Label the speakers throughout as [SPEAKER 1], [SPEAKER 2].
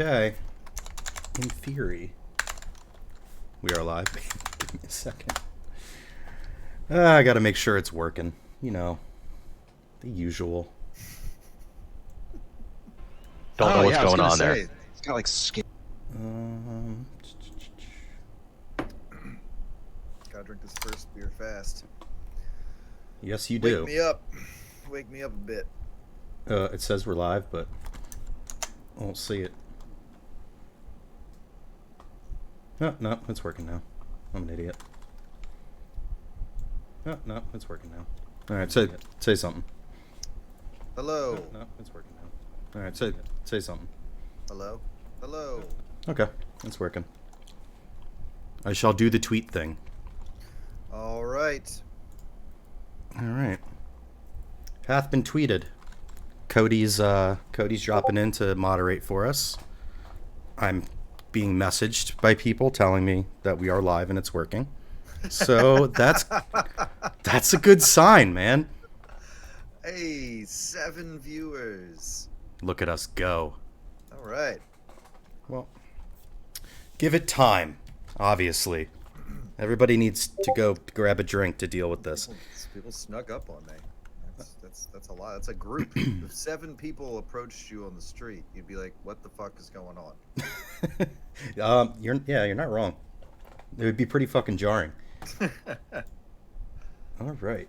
[SPEAKER 1] Okay. In theory, we are live. Give me a second. I gotta make sure it's working. You know, the usual.
[SPEAKER 2] Don't know what's
[SPEAKER 3] I was
[SPEAKER 2] going
[SPEAKER 3] gonna
[SPEAKER 2] on
[SPEAKER 3] say,
[SPEAKER 2] there.
[SPEAKER 3] it's got like skin.
[SPEAKER 1] Um,
[SPEAKER 4] Gotta drink this first beer fast.
[SPEAKER 1] yes, you
[SPEAKER 4] Wake
[SPEAKER 1] do.
[SPEAKER 4] me up. Wake me up a bit.
[SPEAKER 1] It says we're live, but I won't see it. No, it's working now. I'm an idiot. No, it's working now. All right, say something.
[SPEAKER 4] Hello.
[SPEAKER 1] No, it's working now. All right, say something.
[SPEAKER 4] Hello. Hello.
[SPEAKER 1] Okay, it's working. I shall do the tweet thing.
[SPEAKER 4] All right.
[SPEAKER 1] All right. Hath been tweeted. Cody's dropping in to moderate for us. I'm being messaged by people telling me that we are live and it's working. So that's a good sign, man.
[SPEAKER 4] Hey, 7 viewers.
[SPEAKER 1] Look at us go.
[SPEAKER 4] All right.
[SPEAKER 1] Well, give it time, obviously. Everybody needs to go grab a drink to deal with this.
[SPEAKER 4] People snuck up on me. That's a lot. That's a group. If 7 people approached you on the street, you'd be like, "What the fuck is going on?"
[SPEAKER 1] You're not wrong. It would be pretty fucking jarring. All right.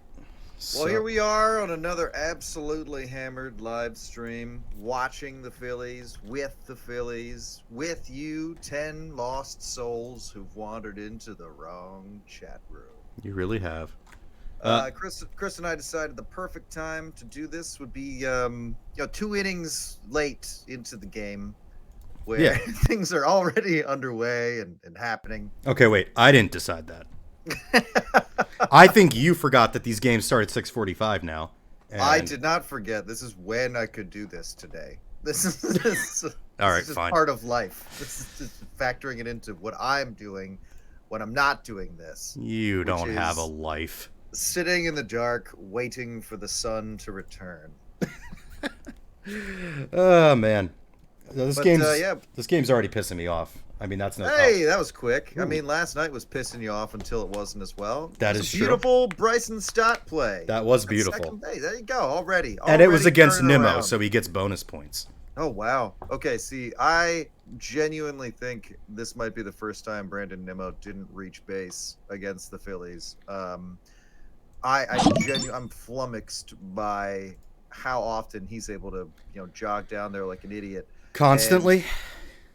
[SPEAKER 4] Well, here we are on another absolutely hammered live stream, watching the Phillies, with you, 10 lost souls who've wandered into the wrong chat room.
[SPEAKER 1] You really have.
[SPEAKER 4] Chris and I decided the perfect time to do this would be, 2 innings late into the game, where things are already underway and happening.
[SPEAKER 1] Okay, wait. I didn't decide that. I think you forgot that these games start at 6:45 now.
[SPEAKER 4] I did not forget. This is when I could do this today. This is
[SPEAKER 1] all right,
[SPEAKER 4] just
[SPEAKER 1] fine.
[SPEAKER 4] Part of life. This is just factoring it into what I'm doing when I'm not doing this.
[SPEAKER 1] You don't have a life.
[SPEAKER 4] Sitting in the dark, waiting for the sun to return.
[SPEAKER 1] Oh man, this game's already pissing me off. I mean, that's not.
[SPEAKER 4] Hey, that was quick. Ooh. I mean, last night was pissing you off until it wasn't as well.
[SPEAKER 1] That is
[SPEAKER 4] true. Beautiful Bryson Stott play.
[SPEAKER 1] That was beautiful.
[SPEAKER 4] Second base. There you go. Already.
[SPEAKER 1] And it was against Nimmo, so he gets bonus points.
[SPEAKER 4] Oh wow. Okay. See, I genuinely think this might be the first time Brandon Nimmo didn't reach base against the Phillies. I'm flummoxed by how often he's able to, jog down there like an idiot.
[SPEAKER 1] Constantly.
[SPEAKER 4] And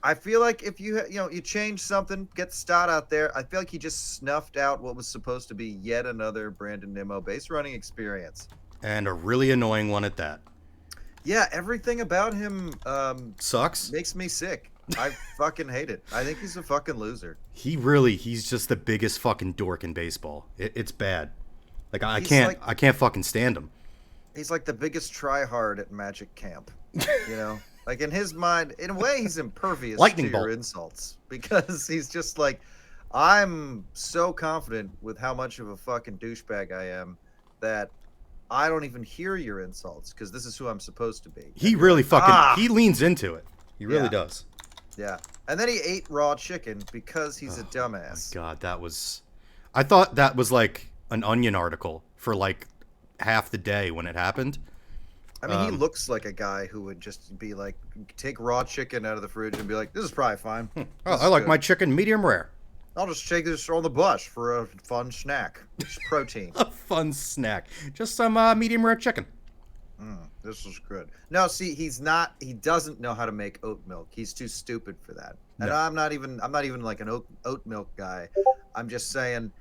[SPEAKER 4] I feel like if you change something, get Stott out there. I feel like he just snuffed out what was supposed to be yet another Brandon Nimmo base running experience,
[SPEAKER 1] and a really annoying one at that.
[SPEAKER 4] Yeah, everything about him
[SPEAKER 1] sucks.
[SPEAKER 4] Makes me sick. I fucking hate it. I think he's a fucking loser.
[SPEAKER 1] He's just the biggest fucking dork in baseball. It's bad. Like I can't fucking stand him.
[SPEAKER 4] He's like the biggest tryhard at Magic Camp. Like in his mind, in a way, he's impervious to your insults because he's just like, I'm so confident with how much of a fucking douchebag I am that I don't even hear your insults because this is who I'm supposed to be.
[SPEAKER 1] He really fucking he leans into it. He really does.
[SPEAKER 4] Yeah, and then he ate raw chicken because he's a dumbass.
[SPEAKER 1] My God, I thought that was like an Onion article for like half the day when it happened.
[SPEAKER 4] I mean, he looks like a guy who would just be like, take raw chicken out of the fridge and be like, this is probably fine.
[SPEAKER 1] I like my chicken medium rare.
[SPEAKER 4] I'll just take this on the bus for a fun snack. It's protein.
[SPEAKER 1] A fun snack. Just some medium rare chicken.
[SPEAKER 4] This is good. No, see, he doesn't know how to make oat milk. He's too stupid for that. And I'm not even like an oat milk guy. I'm just saying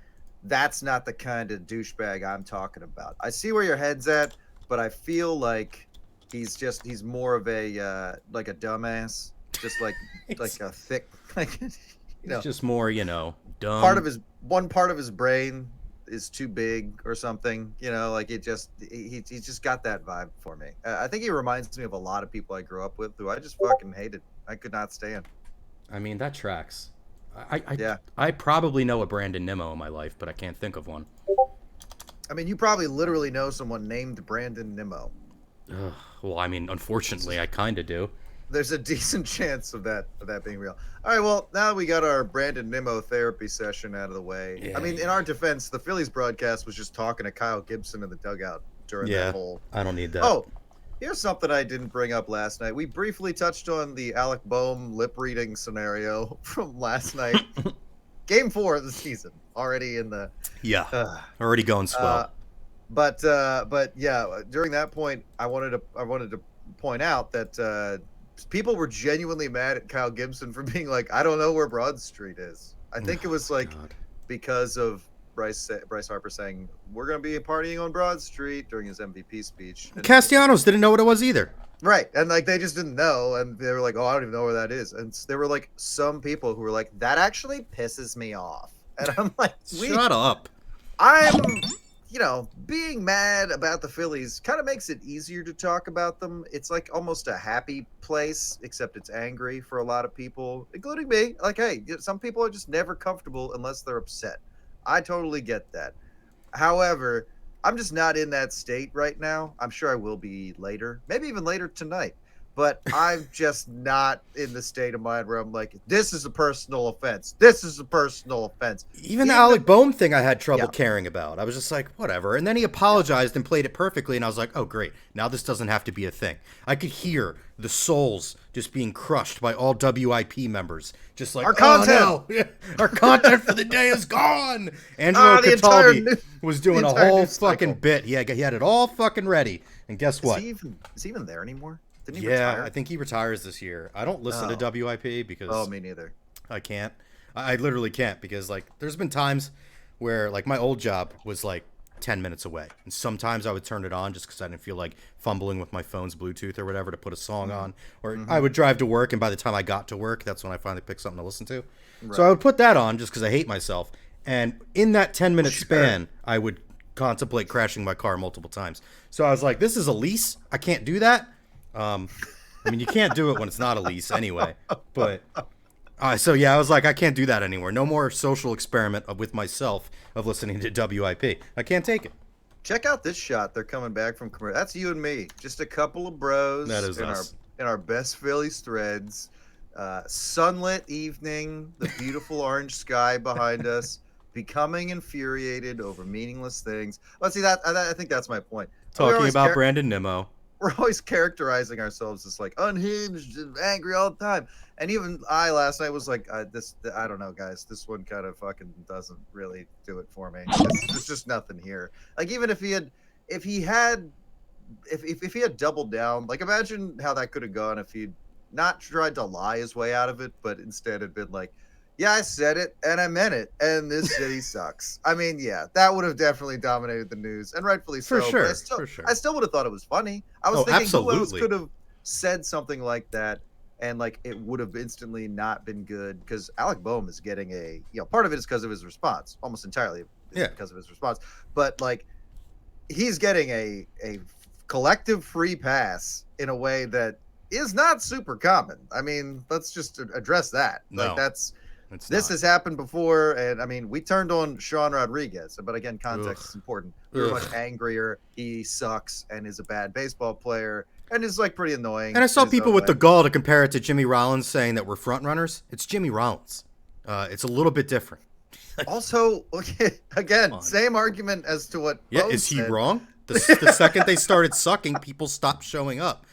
[SPEAKER 4] that's not the kind of douchebag I'm talking about. I see where your head's at. But I feel like he's more of a like a dumbass, just like a thick
[SPEAKER 1] It's just more dumb.
[SPEAKER 4] One part of his brain is too big or something, like he's just got that vibe for me. I think he reminds me of a lot of people I grew up with who I just fucking hated. I could not stand.
[SPEAKER 1] I mean, that tracks. I probably know a Brandon Nimmo in my life, but I can't think of one.
[SPEAKER 4] I mean, you probably literally know someone named Brandon Nimmo.
[SPEAKER 1] Well, I mean, unfortunately, I kind of do.
[SPEAKER 4] there's a decent chance of that being real. All right, well, now we got our Brandon Nimmo therapy session out of the way. I
[SPEAKER 1] Yeah,
[SPEAKER 4] mean, in our defense, the Phillies broadcast was just talking to Kyle Gibson in the dugout during that
[SPEAKER 1] yeah.
[SPEAKER 4] whole.
[SPEAKER 1] I don't need that.
[SPEAKER 4] Oh, here's something I didn't bring up last night. We briefly touched on the Alec Boehm lip reading scenario from last night. Game 4 of the season, already in the.
[SPEAKER 1] Yeah,
[SPEAKER 4] Uh,
[SPEAKER 1] already going
[SPEAKER 4] uh,
[SPEAKER 1] swell.
[SPEAKER 4] but yeah, during that point, I wanted to point out that people were genuinely mad at Kyle Gibson for being like, I don't know where Broad Street is. I think it
[SPEAKER 1] Oh
[SPEAKER 4] was like
[SPEAKER 1] God.
[SPEAKER 4] because of Bryce Harper saying we're going to be partying on Broad Street during his MVP speech. And
[SPEAKER 1] Castellanos didn't know what it was either.
[SPEAKER 4] right, and like they just didn't know, and they were like, "Oh, I don't even know where that is." And there were like some people who were like, "That actually pisses me off," and I'm like,
[SPEAKER 1] Shut up.
[SPEAKER 4] I'm, being mad about the Phillies kind of makes it easier to talk about them. It's like almost a happy place, except it's angry for a lot of people, including me. Like, hey, some people are just never comfortable unless they're upset. I totally get that. However, I'm just not in that state right now. I'm sure I will be later, maybe even later tonight. But I'm just not in the state of mind where I'm like, this is a personal offense. This is a personal offense.
[SPEAKER 1] Even the
[SPEAKER 4] Even
[SPEAKER 1] Alec
[SPEAKER 4] if,
[SPEAKER 1] Boehm thing, I had
[SPEAKER 4] yeah,
[SPEAKER 1] trouble caring about. I was just like, whatever. And then he
[SPEAKER 4] yeah.
[SPEAKER 1] apologized and played it perfectly, and I was like, oh, great. Now this doesn't have to be a thing. I could hear the souls just being crushed by all WIP members. Just like,
[SPEAKER 4] Our content.
[SPEAKER 1] oh no, our content for the day is gone. Angelo
[SPEAKER 4] The entire
[SPEAKER 1] Cataldi was doing
[SPEAKER 4] the
[SPEAKER 1] a
[SPEAKER 4] entire
[SPEAKER 1] whole
[SPEAKER 4] news
[SPEAKER 1] fucking
[SPEAKER 4] cycle.
[SPEAKER 1] bit. He had it all fucking ready. And guess what?
[SPEAKER 4] Is he even there anymore? Didn't he
[SPEAKER 1] Yeah,
[SPEAKER 4] retire?
[SPEAKER 1] I think he retires this year. I don't listen to
[SPEAKER 4] Oh.
[SPEAKER 1] WIP
[SPEAKER 4] Oh,
[SPEAKER 1] because
[SPEAKER 4] me neither.
[SPEAKER 1] I can't. I literally can't because like there's been times where like my old job was like 10 minutes away, and sometimes I would turn it on just because I didn't feel like fumbling with my phone's Bluetooth or whatever to put a song on. Or I would drive to work, and by the time I got to work, that's when I finally picked something to listen to. So I
[SPEAKER 4] Right.
[SPEAKER 1] would put that on just because I hate myself. And in that 10-minute
[SPEAKER 4] Sure.
[SPEAKER 1] span, I would contemplate crashing my car multiple times. So I was like, this is a lease. I can't do that. Um, I mean, you can't do it when it's not a lease anyway. But so yeah, I was like, I can't do that anymore. No more social experiment with myself of listening to WIP. I can't take it.
[SPEAKER 4] Check out this shot. They're coming back from commercial. That's you and me. Just a couple of bros
[SPEAKER 1] That is
[SPEAKER 4] in
[SPEAKER 1] us.
[SPEAKER 4] our best Phillies threads. Sunlit evening, the beautiful orange sky behind us, becoming infuriated over meaningless things. Let's see that. I think that's my point. We're
[SPEAKER 1] Talking
[SPEAKER 4] always
[SPEAKER 1] about Brandon Nimmo.
[SPEAKER 4] we're always characterizing ourselves as like unhinged and angry all the time. And even I last night was like, I don't know, guys. This one kind of fucking doesn't really do it for me. There's just nothing here. Like even if he had, if he had, if he had doubled down, like imagine how that could have gone if he'd not tried to lie his way out of it, but instead had been like, yeah, I said it and I meant it, and this city sucks. I mean, yeah, that would have definitely dominated the news, and rightfully
[SPEAKER 1] For
[SPEAKER 4] so.
[SPEAKER 1] sure.
[SPEAKER 4] But
[SPEAKER 1] For sure.
[SPEAKER 4] I still would have thought it was funny. I was
[SPEAKER 1] Oh,
[SPEAKER 4] thinking who else
[SPEAKER 1] absolutely.
[SPEAKER 4] could have said something like that, and like it would have instantly not been good because Alec Boehm is getting part of it is because of his response, almost entirely is
[SPEAKER 1] Yeah.
[SPEAKER 4] because of his response, but like he's getting a collective free pass in a way that is not super common. I mean, let's just address that.
[SPEAKER 1] No,
[SPEAKER 4] Like
[SPEAKER 1] it's
[SPEAKER 4] this
[SPEAKER 1] not.
[SPEAKER 4] has happened before, and I mean, we turned on Sean Rodriguez, but again, context
[SPEAKER 1] Ugh.
[SPEAKER 4] is important. We were
[SPEAKER 1] Ugh.
[SPEAKER 4] much angrier. He sucks and is a bad baseball player and is like pretty annoying
[SPEAKER 1] And I
[SPEAKER 4] in
[SPEAKER 1] saw
[SPEAKER 4] his
[SPEAKER 1] people
[SPEAKER 4] own
[SPEAKER 1] with
[SPEAKER 4] way.
[SPEAKER 1] the gall to compare it to Jimmy Rollins saying that we're front runners. It's Jimmy Rollins. It's a little bit different.
[SPEAKER 4] Also, okay, again,
[SPEAKER 1] on.
[SPEAKER 4] same argument as to what.
[SPEAKER 1] Yeah,
[SPEAKER 4] Bo
[SPEAKER 1] is he
[SPEAKER 4] said.
[SPEAKER 1] wrong? The second they started sucking, people stopped showing up.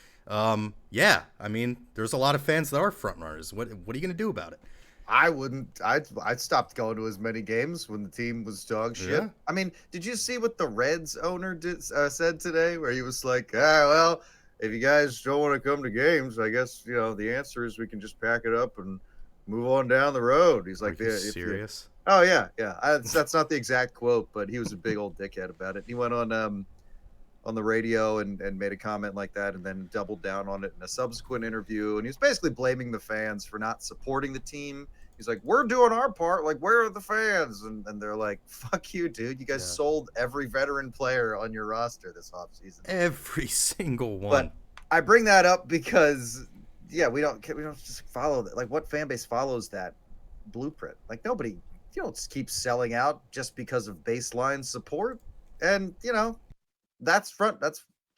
[SPEAKER 1] Yeah, I mean, there's a lot of fans that are front runners. What are you gonna do about it?
[SPEAKER 4] I wouldn't. I stopped going to as many games when the team was dog shit.
[SPEAKER 1] Yeah.
[SPEAKER 4] I mean, did you see what the Reds owner said today? Where he was like, well, if you guys don't want to come to games, I guess the answer is we can just pack it up and move on down the road." He's
[SPEAKER 1] Are
[SPEAKER 4] like,
[SPEAKER 1] you
[SPEAKER 4] if you,
[SPEAKER 1] serious?
[SPEAKER 4] oh yeah, yeah. That's not the exact quote, but he was a big old dickhead about it. He went on the radio and made a comment like that and then doubled down on it in a subsequent interview. And he was basically blaming the fans for not supporting the team. He's like, we're doing our part. Like, where are the fans? And they're like, fuck you, dude. You guys
[SPEAKER 1] Yeah.
[SPEAKER 4] sold every veteran player on your roster this offseason.
[SPEAKER 1] Every single one.
[SPEAKER 4] But I bring that up because, yeah, we don't just follow that. Like, what fan base follows that blueprint? Like, nobody, you don't keep selling out just because of baseline support. And, that's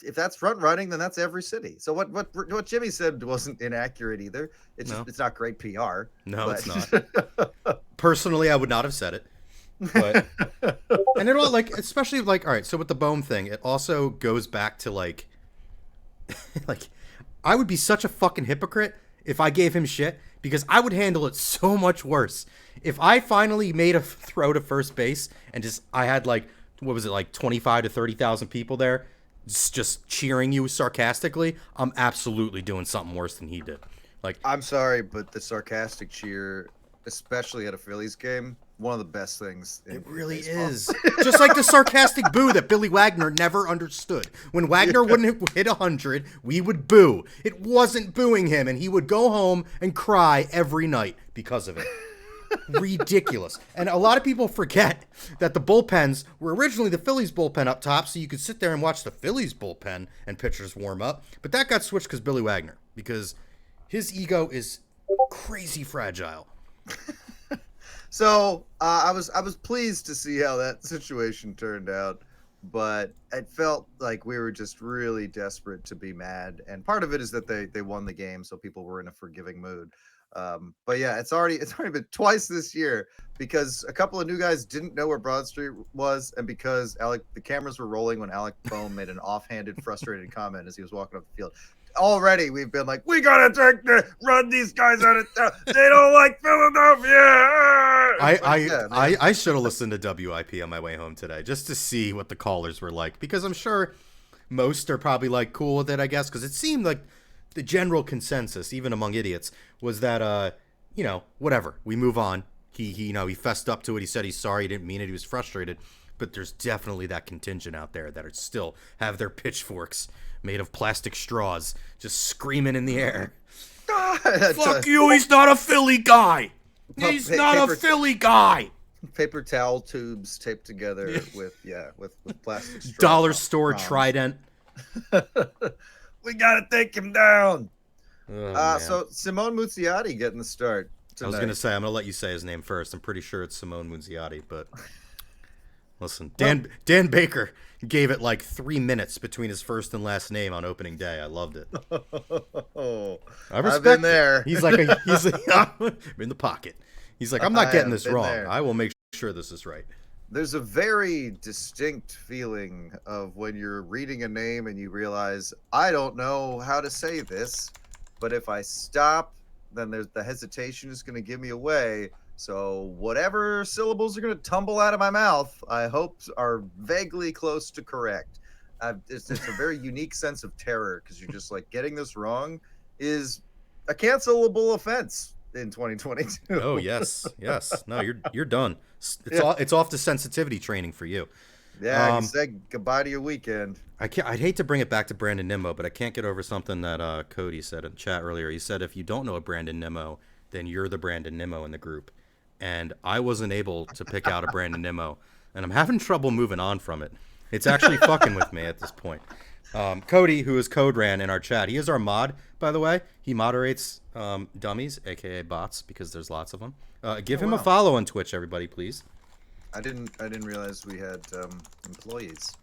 [SPEAKER 4] if that's front running, then that's every city. So what Jimmy said wasn't inaccurate either. It's
[SPEAKER 1] No,
[SPEAKER 4] just it's not great PR.
[SPEAKER 1] no,
[SPEAKER 4] But
[SPEAKER 1] it's not. Personally, I would not have said it, but and it all like especially like all right. So with the Bohm thing, it also goes back to like like I would be such a fucking hypocrite if I gave him shit because I would handle it so much worse. If I finally made a throw to first base and just I had like what was it like 25 to 30,000 people there just cheering you sarcastically, I'm absolutely doing something worse than he did. Like
[SPEAKER 4] I'm sorry, but the sarcastic cheer, especially at a Phillies game, one of the best things.
[SPEAKER 1] it really
[SPEAKER 4] baseball.
[SPEAKER 1] is. Just like the sarcastic boo that Billy Wagner never understood. When Wagner wouldn't hit 100, we would boo. It wasn't booing him, and he would go home and cry every night because of it. Ridiculous. And a lot of people forget that the bullpens were originally the Phillies bullpen up top, so you could sit there and watch the Phillies bullpen and pitchers warm up. But that got switched because Billy Wagner, because his ego is crazy fragile.
[SPEAKER 4] So I was pleased to see how that situation turned out, but it felt like we were just really desperate to be mad. And part of it is that they won the game, so people were in a forgiving mood. But yeah, it's already been twice this year because a couple of new guys didn't know where Broad Street was, and because the cameras were rolling when Alec Bohm made an offhanded, frustrated comment as he was walking up the field. Already we've been like, we gotta run these guys out of town. They don't like Philadelphia.
[SPEAKER 1] I should have listened to WIP on my way home today just to see what the callers were like because I'm sure most are probably like cool with it, I guess, because it seemed like the general consensus, even among idiots, was that whatever, we move on. He fessed up to it. He said he's sorry. He didn't mean it. He was frustrated. But there's definitely that contingent out there that are still have their pitchforks made of plastic straws just screaming in the air. Fuck you, he's not a Philly guy. He's not a Philly guy.
[SPEAKER 4] Paper towel tubes taped together with plastic straws.
[SPEAKER 1] Dollar store trident.
[SPEAKER 4] We gotta take him down.
[SPEAKER 1] Oh,
[SPEAKER 4] so Simone Muzziotti getting the start tonight.
[SPEAKER 1] I was gonna say I'm gonna let you say his name first. I'm pretty sure it's Simone Muzziotti, but listen, Dan Baker gave it like 3 minutes between his first and last name on opening day. I loved it.
[SPEAKER 4] I've been there.
[SPEAKER 1] He's like I'm in the pocket. He's like, I'm not getting this wrong.
[SPEAKER 4] There.
[SPEAKER 1] I will make sure this is right.
[SPEAKER 4] There's a very distinct feeling of when you're reading a name and you realize, I don't know how to say this, but if I stop, then there's the hesitation is going to give me away. So whatever syllables are going to tumble out of my mouth, I hope are vaguely close to correct. It's a very unique sense of terror because you're just like, getting this wrong is a cancelable offense in 2022.
[SPEAKER 1] Oh yes. No, you're done. It's off to sensitivity training for you.
[SPEAKER 4] Yeah, you said goodbye to your weekend.
[SPEAKER 1] I'd hate to bring it back to Brandon Nimmo, but I can't get over something that Cody said in chat earlier. He said if you don't know a Brandon Nimmo, then you're the Brandon Nimmo in the group. And I wasn't able to pick out a Brandon Nimmo, and I'm having trouble moving on from it. It's actually fucking with me at this point. Cody, who is Code Ran in our chat, he is our mod, by the way. He moderates dummies, aka bots, because there's lots of them. Give him a follow on Twitch, everybody, please.
[SPEAKER 4] I didn't realize we had employees.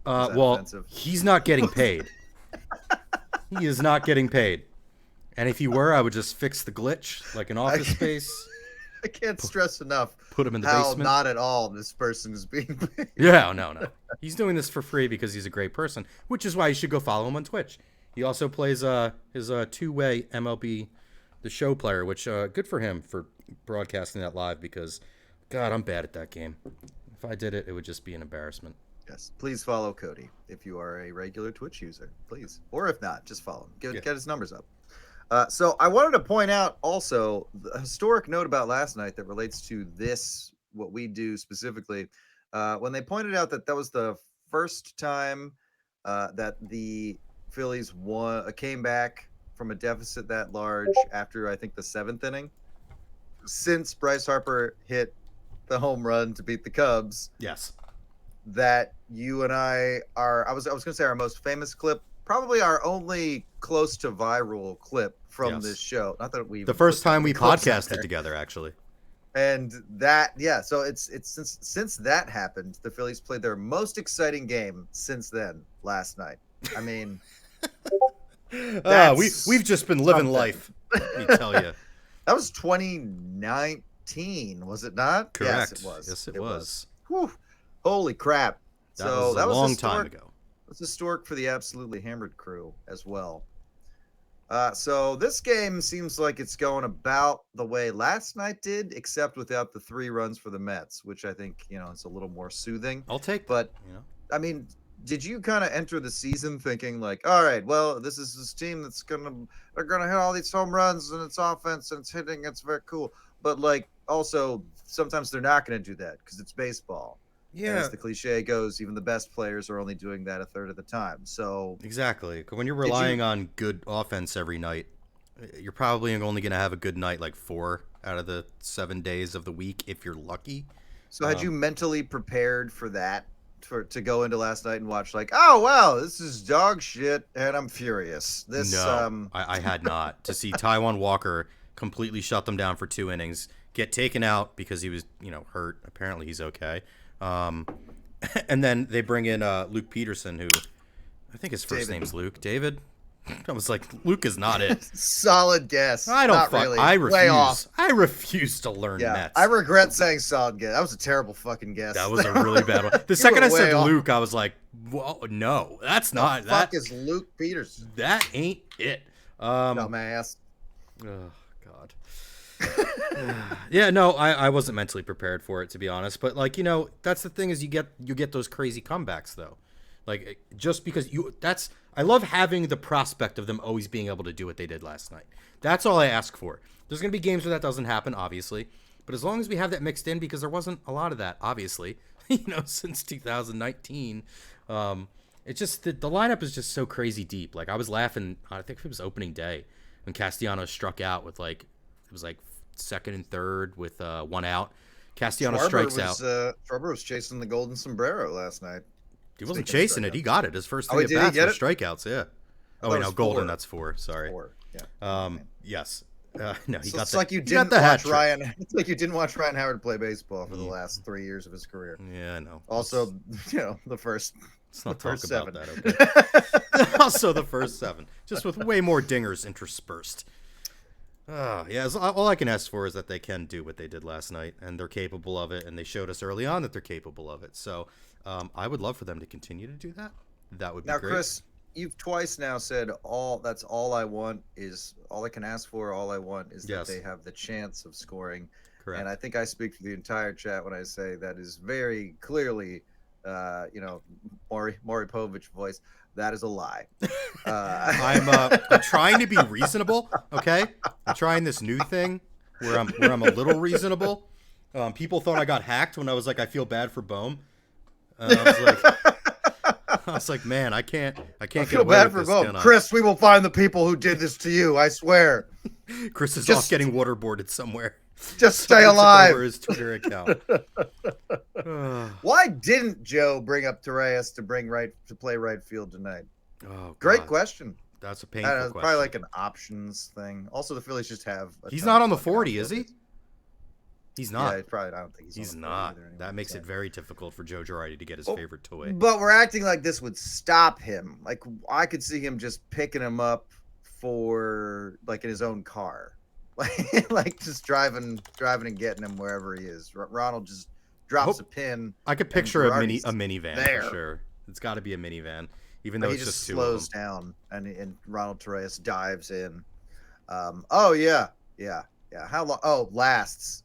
[SPEAKER 1] Well,
[SPEAKER 4] offensive?
[SPEAKER 1] He's not getting paid. He is not getting paid. And if he were, I would just fix the glitch, like an Office Space.
[SPEAKER 4] I can't stress enough
[SPEAKER 1] Put him in the
[SPEAKER 4] how
[SPEAKER 1] basement.
[SPEAKER 4] not at all this person is being paid.
[SPEAKER 1] Yeah, no. He's doing this for free because he's a great person, which is why you should go follow him on Twitch. He also plays his two-way MLB The Show player, which good for him for broadcasting that live because, God, I'm bad at that game. If I did it, it would just be an embarrassment.
[SPEAKER 4] Yes, please follow Cody if you are a regular Twitch user, please. Or if not, just follow him. Get his numbers up. So I wanted to point out also the historic note about last night that relates to this, what we do specifically, when they pointed out that was the first time that the Phillies came back from a deficit that large after, I think, the 7th inning, since Bryce Harper hit the home run to beat the Cubs.
[SPEAKER 1] Yes.
[SPEAKER 4] That you and I was going to say our most famous clip, probably our only close to viral clip from this show. Not that we
[SPEAKER 1] the first time we podcasted together, actually.
[SPEAKER 4] And that, so it's since that happened, the Phillies played their most exciting game since then last night. I mean,
[SPEAKER 1] We've just been living
[SPEAKER 4] something.
[SPEAKER 1] life. Let me tell you.
[SPEAKER 4] That was 2019, was it not? Yes,
[SPEAKER 1] Correct.
[SPEAKER 4] it was.
[SPEAKER 1] Yes, it was.
[SPEAKER 4] Whew. Holy crap!
[SPEAKER 1] That
[SPEAKER 4] So
[SPEAKER 1] was a
[SPEAKER 4] that was
[SPEAKER 1] long time
[SPEAKER 4] historic.
[SPEAKER 1] ago.
[SPEAKER 4] It's historic for the absolutely hammered crew as well. So this game seems like it's going about the way last night did, except without the 3 runs for the Mets, which I think is a little more soothing.
[SPEAKER 1] I'll take that.
[SPEAKER 4] But I mean, did you kind of enter the season thinking like, all right, well, this is this team they're gonna hit all these home runs and it's offense and it's hitting, it's very cool. But like also sometimes they're not gonna do that because it's baseball. And
[SPEAKER 1] Yeah,
[SPEAKER 4] as the cliche goes, even the best players are only doing that a third of the time. So
[SPEAKER 1] exactly. When you're
[SPEAKER 4] did you
[SPEAKER 1] relying on good offense every night, you're probably only going to have a good night like 4 out of the 7 days of the week if you're lucky.
[SPEAKER 4] So had you mentally prepared for that to go into last night and watch like, oh wow, this is dog shit and I'm furious. This
[SPEAKER 1] No, I had not. To see Taiwan Walker completely shut them down for 2 innings, get taken out because he was, hurt. Apparently he's okay. And then they bring in Luke Peterson, who I think his first
[SPEAKER 4] David.
[SPEAKER 1] name's Luke. David? I was like, Luke is not it.
[SPEAKER 4] solid guess.
[SPEAKER 1] I don't
[SPEAKER 4] Not
[SPEAKER 1] fuck.
[SPEAKER 4] really.
[SPEAKER 1] I
[SPEAKER 4] Way off.
[SPEAKER 1] refuse. I refuse to learn
[SPEAKER 4] Yeah,
[SPEAKER 1] Mets.
[SPEAKER 4] I regret saying solid guess. That was a terrible fucking guess.
[SPEAKER 1] That was a really bad one. The
[SPEAKER 4] You
[SPEAKER 1] second
[SPEAKER 4] were
[SPEAKER 1] I said
[SPEAKER 4] way off.
[SPEAKER 1] Luke, I was like, "Whoa, no, that's not
[SPEAKER 4] Fuck
[SPEAKER 1] that.
[SPEAKER 4] is Luke Peterson?
[SPEAKER 1] That ain't it."
[SPEAKER 4] Dumbass.
[SPEAKER 1] Oh God. Yeah, no, I wasn't mentally prepared for it, to be honest. But like, that's the thing is you get those crazy comebacks though. Like just because I love having the prospect of them always being able to do what they did last night. That's all I ask for. There's gonna be games where that doesn't happen, obviously. But as long as we have that mixed in, because there wasn't a lot of that, obviously, since 2019. It's just the lineup is just so crazy deep. Like I was laughing, I think it was opening day when Castellanos struck out with it was like second and third with 1 out. Castellanos strikes out.
[SPEAKER 4] Schwarber was chasing the golden sombrero last night.
[SPEAKER 1] He wasn't chasing it. He got it. His first
[SPEAKER 4] Oh,
[SPEAKER 1] 3
[SPEAKER 4] did he
[SPEAKER 1] at bats
[SPEAKER 4] get
[SPEAKER 1] were
[SPEAKER 4] it?
[SPEAKER 1] strikeouts. Yeah.
[SPEAKER 4] I
[SPEAKER 1] Oh
[SPEAKER 4] thought
[SPEAKER 1] wait,
[SPEAKER 4] it
[SPEAKER 1] no,
[SPEAKER 4] was
[SPEAKER 1] golden.
[SPEAKER 4] 4.
[SPEAKER 1] That's 4. Sorry.
[SPEAKER 4] 4. Yeah.
[SPEAKER 1] Yes. No, he
[SPEAKER 4] So
[SPEAKER 1] got
[SPEAKER 4] it's
[SPEAKER 1] the.
[SPEAKER 4] like you
[SPEAKER 1] he got
[SPEAKER 4] didn't
[SPEAKER 1] the hat
[SPEAKER 4] watch
[SPEAKER 1] trick.
[SPEAKER 4] Ryan. It's like you didn't watch Ryan Howard play baseball for the last 3 years of his career.
[SPEAKER 1] Yeah, I know.
[SPEAKER 4] Also, the first.
[SPEAKER 1] Let's not
[SPEAKER 4] the
[SPEAKER 1] talk
[SPEAKER 4] first
[SPEAKER 1] about
[SPEAKER 4] 7.
[SPEAKER 1] that. Okay. Also, the first 7, just with way more dingers interspersed. Yeah, all I can ask for is that they can do what they did last night, and they're capable of it, and they showed us early on that they're capable of it. So I would love for them to continue to do that. That would be
[SPEAKER 4] Now,
[SPEAKER 1] great.
[SPEAKER 4] Chris, you've twice now said that's all I want is all I can ask for. All I want is
[SPEAKER 1] Yes.
[SPEAKER 4] that they have the chance of scoring.
[SPEAKER 1] Correct.
[SPEAKER 4] And I think I speak for the entire chat when I say that is very clearly, Maury Povich voice. That is a lie.
[SPEAKER 1] I'm trying to be reasonable. Okay, I'm trying this new thing where I'm a little reasonable. People thought I got hacked when I was like, I feel bad for Bohm. I was like, man, I can't get
[SPEAKER 4] feel
[SPEAKER 1] away
[SPEAKER 4] bad
[SPEAKER 1] with
[SPEAKER 4] for
[SPEAKER 1] this,
[SPEAKER 4] both.
[SPEAKER 1] can I?
[SPEAKER 4] Chris, we will find the people who did this to you. I swear.
[SPEAKER 1] Chris is
[SPEAKER 4] Just-
[SPEAKER 1] off getting waterboarded somewhere.
[SPEAKER 4] Just stay
[SPEAKER 1] Someone took
[SPEAKER 4] alive.
[SPEAKER 1] over his Twitter account.
[SPEAKER 4] Why didn't Joe bring up Torres to play right field tonight?
[SPEAKER 1] Oh,
[SPEAKER 4] Great
[SPEAKER 1] God.
[SPEAKER 4] question.
[SPEAKER 1] That's a
[SPEAKER 4] I
[SPEAKER 1] painful
[SPEAKER 4] don't know, it's
[SPEAKER 1] question.
[SPEAKER 4] probably like an options thing. Also, the Phillies just have.
[SPEAKER 1] He's not on the 40, is he? He's not.
[SPEAKER 4] Yeah, it's probably. I don't think he's.
[SPEAKER 1] He's
[SPEAKER 4] on the 40
[SPEAKER 1] not.
[SPEAKER 4] either anyway,
[SPEAKER 1] That makes
[SPEAKER 4] so.
[SPEAKER 1] it very difficult for Joe Girardi to get his
[SPEAKER 4] Oh,
[SPEAKER 1] favorite toy.
[SPEAKER 4] But we're acting like this would stop him. Like I could see him just picking him up for like in his own car, like just driving and getting him wherever he is. Ronald just drops a pin.
[SPEAKER 1] I could picture a
[SPEAKER 4] Girardi's
[SPEAKER 1] minivan
[SPEAKER 4] there.
[SPEAKER 1] for sure. It's got to be a minivan, even though
[SPEAKER 4] He
[SPEAKER 1] it's
[SPEAKER 4] just
[SPEAKER 1] just 2
[SPEAKER 4] slows
[SPEAKER 1] of them.
[SPEAKER 4] down and Ronald Torres dives in. Oh yeah. How long? Oh, lasts.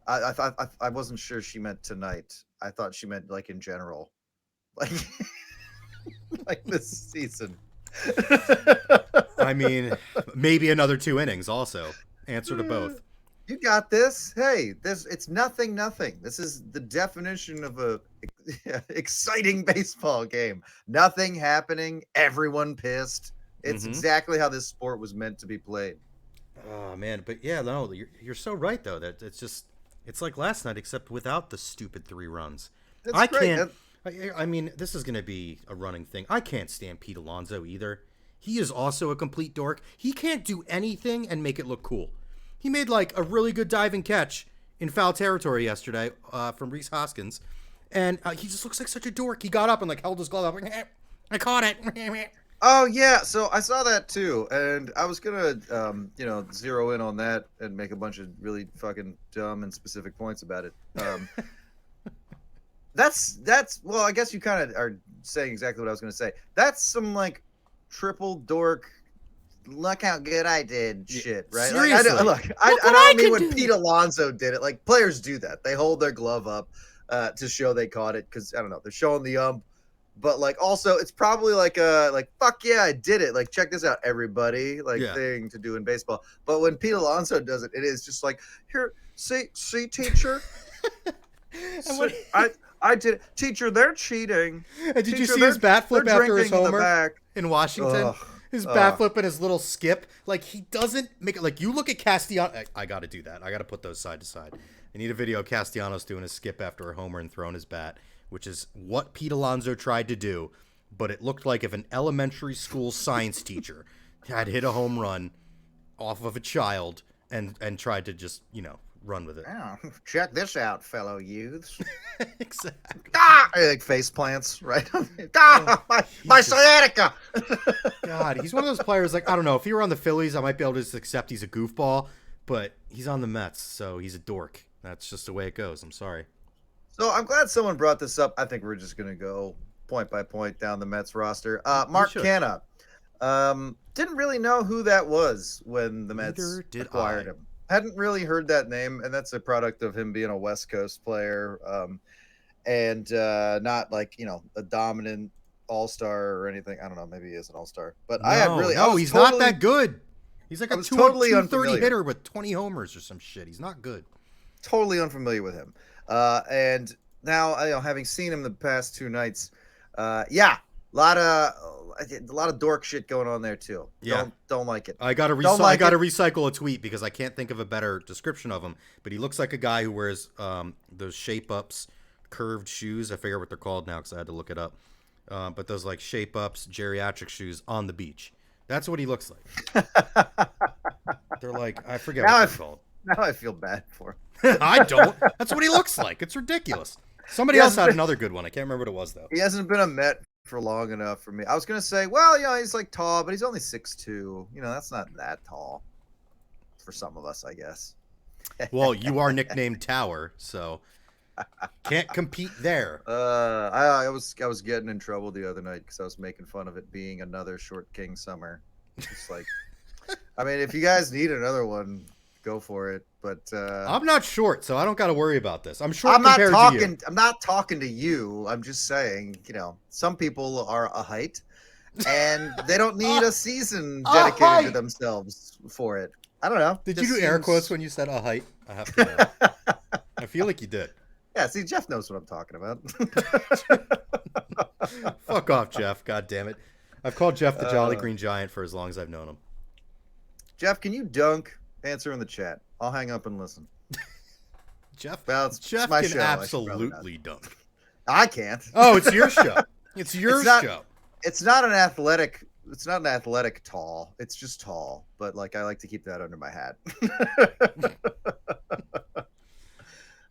[SPEAKER 4] I thought I wasn't sure she meant tonight. I thought she meant like in general, like like this season.
[SPEAKER 1] I mean, maybe another 2 innings also. Answer to both.
[SPEAKER 4] You got this. Hey, it's nothing. This is the definition of a exciting baseball game. Nothing happening. Everyone pissed. It's
[SPEAKER 1] Mhm.
[SPEAKER 4] exactly how this sport was meant to be played.
[SPEAKER 1] Oh man, but yeah, no, you're so right though. That it's like last night, except without the stupid 3 runs.
[SPEAKER 4] That's
[SPEAKER 1] I
[SPEAKER 4] great.
[SPEAKER 1] can't. I mean, this is going to be a running thing. I can't stand Pete Alonso either. He is also a complete dork. He can't do anything and make it look cool. He made like a really good diving catch in foul territory yesterday from Rhys Hoskins, and he just looks like such a dork. He got up and like held his glove up, like, I caught it.
[SPEAKER 4] Oh yeah, so I saw that too, and I was gonna, zero in on that and make a bunch of really fucking dumb and specific points about it. That's well, I guess you kind of are saying exactly what I was gonna say. That's some like triple dork. Look how good I did, shit, right?
[SPEAKER 1] Seriously,
[SPEAKER 4] I
[SPEAKER 1] look what I
[SPEAKER 4] don't mean
[SPEAKER 1] can
[SPEAKER 4] when
[SPEAKER 1] do.
[SPEAKER 4] Pete Alonso did it. Like players do that; they hold their glove up to show they caught it because I don't know, they're showing the but like also it's probably like a like fuck yeah I did it, like check this out everybody, like
[SPEAKER 1] Yeah.
[SPEAKER 4] thing to do in baseball. But when Pete Alonso does it, it is just like, here, see teacher,
[SPEAKER 1] And what,
[SPEAKER 4] I did it, teacher, they're cheating,
[SPEAKER 1] and did you
[SPEAKER 4] teacher,
[SPEAKER 1] see his bat
[SPEAKER 4] they're
[SPEAKER 1] flip after his
[SPEAKER 4] drinking in the
[SPEAKER 1] homer
[SPEAKER 4] back.
[SPEAKER 1] in Washington?
[SPEAKER 4] Ugh,
[SPEAKER 1] His bat
[SPEAKER 4] ugh.
[SPEAKER 1] flip and his little skip. Like, he doesn't make it. Like, you look at Castellanos. I got to do that. I got to put those side to side. I need a video of Castellanos doing a skip after a homer and throwing his bat, which is what Pete Alonso tried to do. But it looked like if an elementary school science teacher had hit a home run off of a child and tried to just, run with it.
[SPEAKER 4] Oh, check this out, fellow youths.
[SPEAKER 1] Exactly.
[SPEAKER 4] Like face plants, right? My sciatica.
[SPEAKER 1] God, he's one of those players, like, I don't know, if he were on the Phillies, I might be able to just accept he's a goofball, but he's on the Mets, so he's a dork. That's just the way it goes. I'm sorry.
[SPEAKER 4] So I'm glad someone brought this up. I think we're just gonna go point by point down the Mets roster. Mark
[SPEAKER 1] should.
[SPEAKER 4] Canha. Didn't really know who that was when the Mets
[SPEAKER 1] Neither did
[SPEAKER 4] acquired
[SPEAKER 1] I.
[SPEAKER 4] him. Hadn't really heard that name, and that's a product of him being a West Coast player, and not like a dominant all-star or anything. I don't know. Maybe he is an all-star, but I
[SPEAKER 1] He's not that good. He's like
[SPEAKER 4] I
[SPEAKER 1] a
[SPEAKER 4] was totally
[SPEAKER 1] 230
[SPEAKER 4] unfamiliar.
[SPEAKER 1] hitter with 20 homers or some shit. He's not good.
[SPEAKER 4] Totally unfamiliar with him. And now, having seen him the past two nights, yeah, a lot of dork shit going on there too.
[SPEAKER 1] Yeah.
[SPEAKER 4] Don't like it.
[SPEAKER 1] I gotta recycle a tweet because I can't think of a better description of him. But he looks like a guy who wears those shape ups, curved shoes. I forget what they're called now because I had to look it up. But those like shape ups, geriatric shoes on the beach. That's what he looks like. They're like, I forget what they're called.
[SPEAKER 4] Now I feel bad for him.
[SPEAKER 1] I don't. That's what he looks like. It's ridiculous. Somebody else had another good one. I can't remember what it was though.
[SPEAKER 4] He hasn't been a Met for long enough for me. I was gonna say, well, he's like tall, but he's only 6'2". That's not that tall for some of us, I guess.
[SPEAKER 1] Well, you are nicknamed Tower, so can't compete there.
[SPEAKER 4] I was getting in trouble the other night because I was making fun of it being another Short King summer. It's like, I mean, if you guys need another one, go for it. But
[SPEAKER 1] I'm not short, so I don't got to worry about this. I'm short
[SPEAKER 4] I'm not
[SPEAKER 1] compared
[SPEAKER 4] talking.
[SPEAKER 1] to you.
[SPEAKER 4] I'm not talking to you. I'm just saying, some people are a height, and they don't need a season dedicated to themselves for it. I don't know.
[SPEAKER 1] Did you do air quotes when you said a height? I have to know. I feel like you did.
[SPEAKER 4] Yeah, see, Jeff knows what I'm talking about.
[SPEAKER 1] Fuck off, Jeff. God damn it. I've called Jeff the Jolly Green Giant for as long as I've known him.
[SPEAKER 4] Jeff, can you dunk? Answer in the chat. I'll hang up and listen.
[SPEAKER 1] Jeff,
[SPEAKER 4] Jeff my
[SPEAKER 1] can
[SPEAKER 4] show.
[SPEAKER 1] absolutely dunk.
[SPEAKER 4] I can't.
[SPEAKER 1] Oh, it's your show. It's your show.
[SPEAKER 4] It's not an athletic. It's not an athletic tall. It's just tall. But like, I like to keep that under my hat.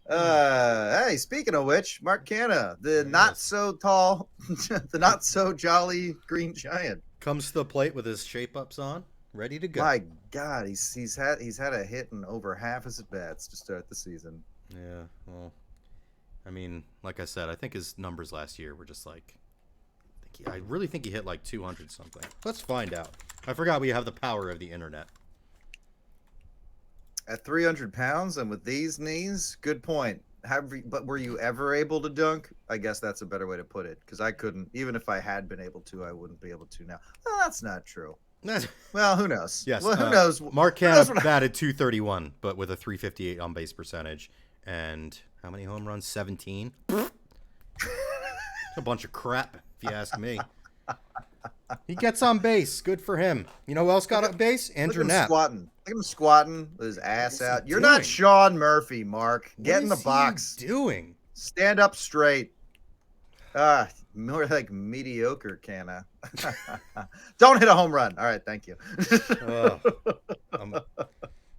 [SPEAKER 4] Hey, speaking of which, Mark Canha, the not so tall, the not so jolly Green Giant,
[SPEAKER 1] comes to the plate with his shape ups on, ready to go.
[SPEAKER 4] My God, he's had a hit in over half his at bats to start the season.
[SPEAKER 1] Yeah, well, I mean, like I said, I think his numbers last year were just like, I really think he hit like 200 something. Let's find out. I forgot we have the power of the internet.
[SPEAKER 4] At 300 pounds and with these knees, good point. But were you ever able to dunk? I guess that's a better way to put it, because I couldn't. Even if I had been able to, I wouldn't be able to now. Well, that's not true. Well, who knows?
[SPEAKER 1] Yes.
[SPEAKER 4] Well, who knows?
[SPEAKER 1] Mark Canha batted 231, but with a 358 on base percentage. And how many home runs? 17. A bunch of crap, if you ask me. He gets on base. Good for him. You know who else got on base? Andrew Knapp.
[SPEAKER 4] Look at him squatting with his ass out. You're not Sean Murphy, Mark. Get in the box.
[SPEAKER 1] What is he doing?
[SPEAKER 4] Stand up straight. More like mediocre, Canha. Don't hit a home run. All right, thank you.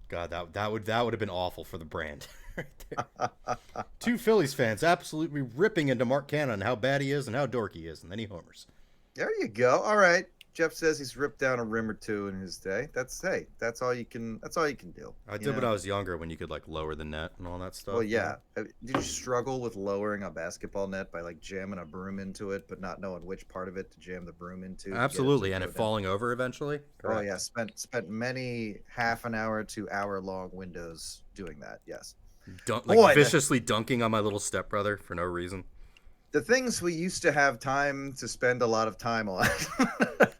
[SPEAKER 1] God, that would have been awful for the brand. Right there. Two Phillies fans absolutely ripping into Mark Canha and how bad he is and how dorky he is, and then he homers.
[SPEAKER 4] There you go. All right. Jeff says he's ripped down a rim or two in his day. That's all you can. That's all you can do.
[SPEAKER 1] I
[SPEAKER 4] You
[SPEAKER 1] did when
[SPEAKER 4] know.
[SPEAKER 1] I was younger, when you could like lower the net and all that
[SPEAKER 4] Well,
[SPEAKER 1] stuff. You know.
[SPEAKER 4] yeah. Did you struggle with lowering a basketball net by like jamming a broom into it, but not knowing which part of it to jam the broom into to get it to
[SPEAKER 1] Absolutely, and
[SPEAKER 4] go
[SPEAKER 1] it
[SPEAKER 4] down?
[SPEAKER 1] falling over eventually.
[SPEAKER 4] Oh yeah.
[SPEAKER 1] Correct.
[SPEAKER 4] Spent many half an hour to hour long windows doing that. Yes.
[SPEAKER 1] Like
[SPEAKER 4] Boy,
[SPEAKER 1] viciously dunking on my little stepbrother for no reason.
[SPEAKER 4] the things we used to have time to spend a lot of time on.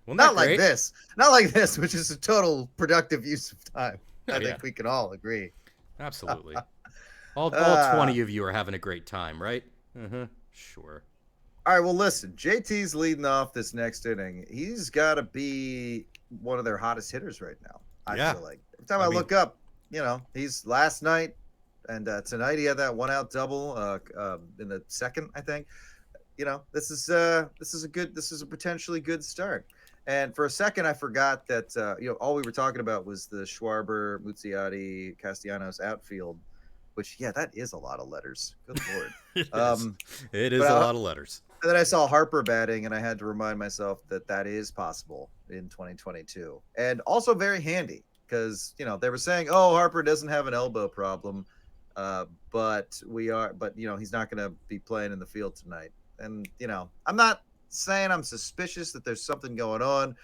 [SPEAKER 1] Wasn't that
[SPEAKER 4] Not like
[SPEAKER 1] great?
[SPEAKER 4] this. Not like this, which is a total productive use of time.
[SPEAKER 1] Oh
[SPEAKER 4] I
[SPEAKER 1] yeah,
[SPEAKER 4] think we can all agree.
[SPEAKER 1] absolutely. All
[SPEAKER 4] uh,
[SPEAKER 1] 20 of you are having a great time, right? Sure.
[SPEAKER 4] all right, well, listen, JT's leading off this next inning. He's got to be one of their hottest hitters right now, I
[SPEAKER 1] Yeah.
[SPEAKER 4] feel like. Every time
[SPEAKER 1] I
[SPEAKER 4] I
[SPEAKER 1] mean,
[SPEAKER 4] look up, he's last night and tonight he had that one out double in the second, I think. This is a potentially good start. And for a second, I forgot that all we were talking about was the Schwarber, Muzziotti, Castellanos outfield, which that is a lot of letters. Good lord.
[SPEAKER 1] it is.
[SPEAKER 4] Um,
[SPEAKER 1] It
[SPEAKER 4] but
[SPEAKER 1] is a lot of letters.
[SPEAKER 4] then I saw Harper batting, and I had to remind myself that that is possible in 2022, and also very handy because they were saying, oh, Harper doesn't have an elbow problem, but he's not going to be playing in the field tonight. And I'm not saying I'm suspicious that there's something going on,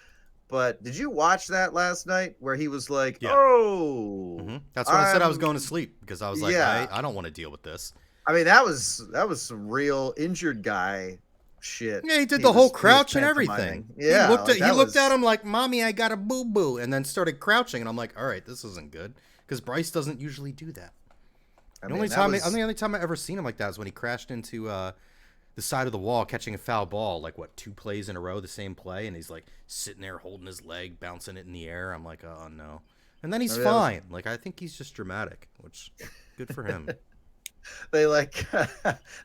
[SPEAKER 4] but did you watch that last night where he was like,
[SPEAKER 1] Yeah.
[SPEAKER 4] "Oh,
[SPEAKER 1] That's when I said I was
[SPEAKER 4] I'm
[SPEAKER 1] going to sleep because I was like,
[SPEAKER 4] yeah."
[SPEAKER 1] I don't want to deal with this.
[SPEAKER 4] I mean, that was some real injured guy shit.
[SPEAKER 1] Yeah, he did the whole
[SPEAKER 4] He was
[SPEAKER 1] crouch and everything.
[SPEAKER 4] pantomiming. Yeah, like
[SPEAKER 1] He
[SPEAKER 4] that
[SPEAKER 1] looked at
[SPEAKER 4] was.
[SPEAKER 1] him like, "Mommy, I got a boo boo," and then started crouching. And I'm like, "All right, this isn't good," because Bryce doesn't usually do that.
[SPEAKER 4] I
[SPEAKER 1] The
[SPEAKER 4] mean,
[SPEAKER 1] only
[SPEAKER 4] that
[SPEAKER 1] time,
[SPEAKER 4] was.
[SPEAKER 1] the only time I ever seen him like that is when he crashed into the side of the wall, catching a foul ball, like what, 2 plays in a row, the same play, and he's like sitting there holding his leg, bouncing it in the air. I'm like, oh no. And then he's
[SPEAKER 4] I mean, that was.
[SPEAKER 1] fine. Like I think he's just dramatic, which good for him.
[SPEAKER 4] They like.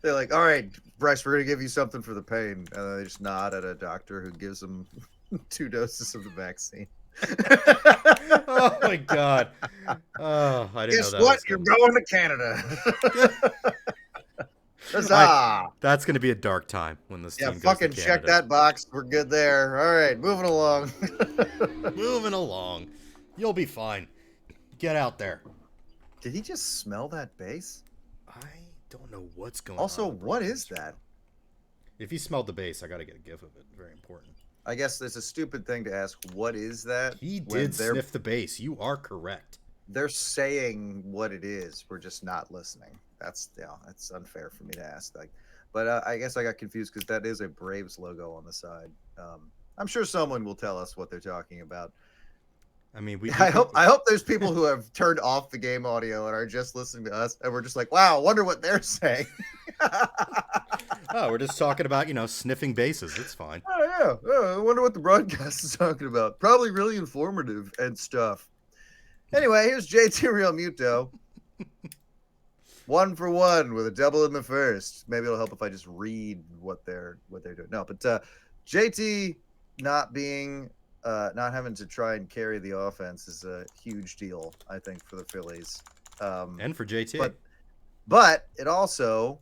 [SPEAKER 4] They're like, all right, Bryce, we're gonna give you something for the pain, and then they just nod at a doctor who gives them 2 doses of the vaccine.
[SPEAKER 1] Oh my god. Oh, I didn't know
[SPEAKER 4] Guess
[SPEAKER 1] that
[SPEAKER 4] what?
[SPEAKER 1] was
[SPEAKER 4] You're
[SPEAKER 1] coming.
[SPEAKER 4] going to Canada.
[SPEAKER 1] I
[SPEAKER 4] Huzzah!
[SPEAKER 1] That's gonna be a dark time when this
[SPEAKER 4] Yeah,
[SPEAKER 1] team goes to
[SPEAKER 4] fucking check
[SPEAKER 1] Canada.
[SPEAKER 4] that box. We're good there. All right, moving along.
[SPEAKER 1] Moving along. You'll be fine. Get out there.
[SPEAKER 4] Did he just smell that base?
[SPEAKER 1] I don't know what's going
[SPEAKER 4] Also,
[SPEAKER 1] on.
[SPEAKER 4] what is that?
[SPEAKER 1] If he smelled the bass, I gotta get a gif of it. Very important.
[SPEAKER 4] I guess it's a stupid thing to ask. What is that?
[SPEAKER 1] He
[SPEAKER 4] When
[SPEAKER 1] did sniff the bass. You are correct.
[SPEAKER 4] they're saying what it is. We're just not listening. That's that's unfair for me to ask. Like, but I guess I got confused because that is a Braves logo on the side. I'm sure someone will tell us what they're talking about.
[SPEAKER 1] I mean,
[SPEAKER 4] I hope there's people who have turned off the game audio and are just listening to us, and we're just like, wow, I wonder what they're saying.
[SPEAKER 1] Oh, we're just talking about sniffing basses. It's fine.
[SPEAKER 4] Oh yeah, oh, I wonder what the broadcast is talking about. Probably really informative and stuff. Anyway, here's JT Real Muto. 1 for 1 with a double in the first. Maybe it'll help if I just read what they're doing. No, but JT not having to try and carry the offense is a huge deal, I think, for the Phillies.
[SPEAKER 1] And for JT.
[SPEAKER 4] But it also,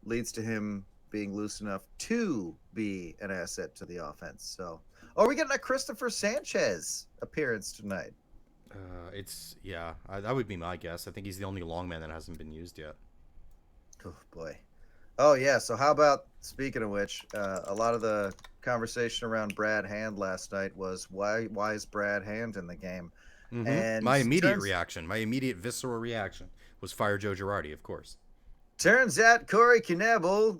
[SPEAKER 4] leads to him being loose enough to be an asset to the offense. So, are we getting a Christopher Sanchez appearance tonight?
[SPEAKER 1] That would be my guess. I think he's the only long man that hasn't been used yet.
[SPEAKER 4] Oh boy. Oh yeah. So how about, speaking of which, a lot of the conversation around Brad Hand last night was why is Brad Hand in the game? And
[SPEAKER 1] My immediate reaction, my immediate visceral reaction was fire Joe Girardi, of course.
[SPEAKER 4] Turns out Corey Knebel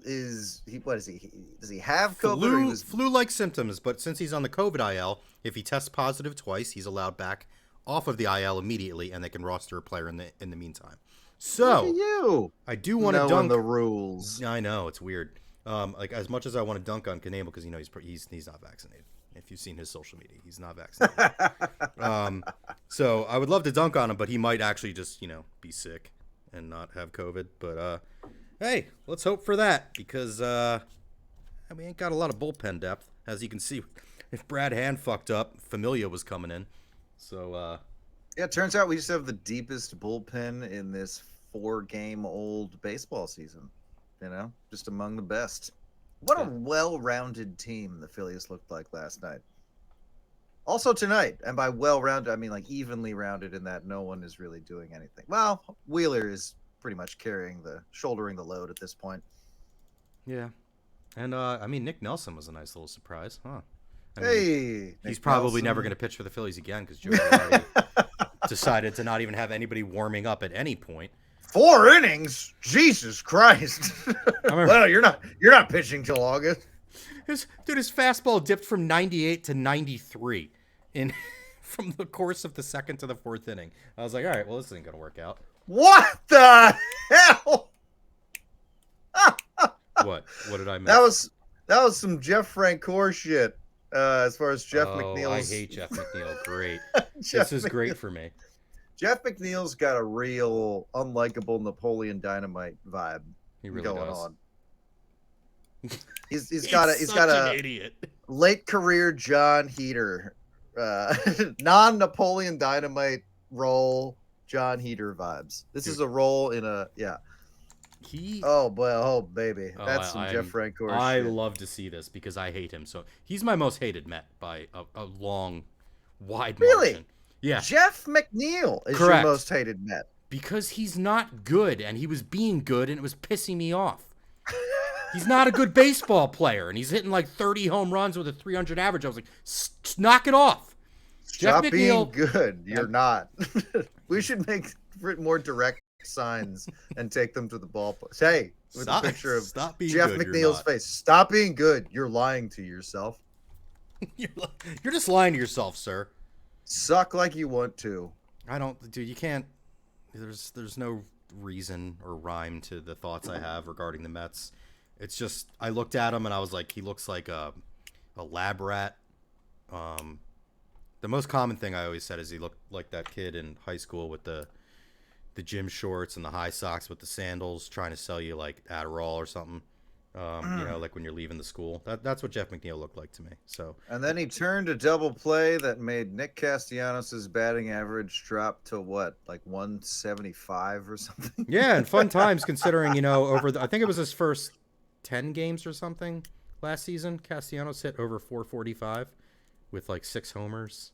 [SPEAKER 4] what is he? Does he have COVID?
[SPEAKER 1] Flu-like symptoms, but since he's on the COVID IL, if he tests positive twice, he's allowed back off of the IL immediately, and they can roster a player in the meantime. So
[SPEAKER 4] look at you.
[SPEAKER 1] I do want to
[SPEAKER 4] Knowing
[SPEAKER 1] dunk
[SPEAKER 4] the rules.
[SPEAKER 1] I know it's weird. Like as much as I want to dunk on Knebel because he's not vaccinated. If you've seen his social media, he's not vaccinated. So I would love to dunk on him, but he might actually just be sick and not have COVID. But hey, let's hope for that because we ain't got a lot of bullpen depth, as you can see. If Brad Hand fucked up, Familia was coming in. So
[SPEAKER 4] yeah, it turns out we just have the deepest bullpen in this 4-game-old baseball season. Just among the best. What a well-rounded team the Phillies looked like last night. Also tonight, and by well-rounded, I mean like evenly rounded in that no one is really doing anything. Well, Wheeler is pretty much shouldering the load at this point.
[SPEAKER 1] Yeah. And I mean, Nick Nelson was a nice little surprise, huh? I mean,
[SPEAKER 4] Hey,
[SPEAKER 1] he's
[SPEAKER 4] Nick
[SPEAKER 1] probably
[SPEAKER 4] Nelson.
[SPEAKER 1] never going to pitch for the Phillies again because Joe Girardi decided to not even have anybody warming up at any point.
[SPEAKER 4] 4 innings, Jesus Christ! Well, you're not pitching till August.
[SPEAKER 1] His fastball dipped from 98 to 93 in from the course of the second to the fourth inning. I was like, all right, well, this isn't going to work out.
[SPEAKER 4] What the hell?
[SPEAKER 1] What did I miss?
[SPEAKER 4] That was some Jeff Francoeur shit. As far as Jeff McNeil's,
[SPEAKER 1] I hate Jeff McNeil. Great.
[SPEAKER 4] Jeff
[SPEAKER 1] This is great for me.
[SPEAKER 4] Jeff McNeil's got a real unlikable Napoleon Dynamite vibe.
[SPEAKER 1] He really
[SPEAKER 4] going
[SPEAKER 1] does.
[SPEAKER 4] on. He's got an
[SPEAKER 1] idiot.
[SPEAKER 4] Late career John Heater, non-Napoleon Dynamite role John Heater vibes. This is a role in a Oh boy, oh baby, that's some Jeff Francoeur shit.
[SPEAKER 1] I love to see this because I hate him. So he's my most hated Met by a long, wide margin. Yeah,
[SPEAKER 4] Jeff McNeil is
[SPEAKER 1] Correct.
[SPEAKER 4] your most hated Met
[SPEAKER 1] because he's not good, and he was being good, and it was pissing me off. He's not a good baseball player, and he's hitting like 30 home runs with a 300 average. I was like, knock it off.
[SPEAKER 4] Stop Jeff McNeil, being good. You're not. We should make more direct signs and take them to the ballpark. Hey, with a picture of Jeff McNeil's face. Stop being good. You're lying to yourself.
[SPEAKER 1] You're just lying to yourself, sir.
[SPEAKER 4] Suck like you want to.
[SPEAKER 1] I don't, dude. You can't. There's no reason or rhyme to the thoughts I have regarding the Mets. It's just I looked at him and I was like, he looks like a lab rat. The most common thing I always said is he looked like that kid in high school with the gym shorts and the high socks with the sandals, trying to sell you like Adderall or something. Like when you're leaving the school. That's what Jeff McNeil looked like to me. So.
[SPEAKER 4] And then he turned a double play that made Nick Castellanos' batting average drop to what, like 175 or something?
[SPEAKER 1] Yeah, and fun times considering, I think it was his first 10 games or something last season. Castellanos hit over 445 with like 6 homers.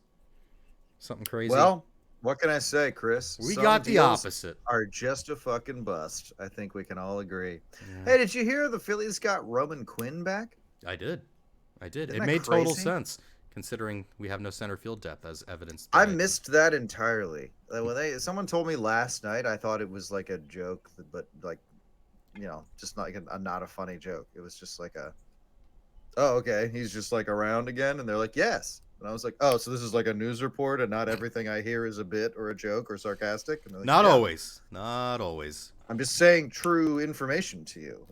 [SPEAKER 1] Something crazy.
[SPEAKER 4] Well, what can I say, Chris?
[SPEAKER 1] We got the opposite.
[SPEAKER 4] Are just a fucking bust. I think we can all agree. Yeah. Hey, did you hear the Phillies got Roman Quinn back?
[SPEAKER 1] I did.
[SPEAKER 4] Isn't
[SPEAKER 1] it made total sense considering we have no center field depth as evidenced.
[SPEAKER 4] I missed that entirely. When someone told me last night, I thought it was like a joke, but like, just not like not a funny joke. It was just like oh, okay, he's just like around again, and they're like, yes. And I was like, oh, so this is like a news report, and not everything I hear is a bit or a joke or sarcastic. And like,
[SPEAKER 1] not always.
[SPEAKER 4] I'm just saying true information to you.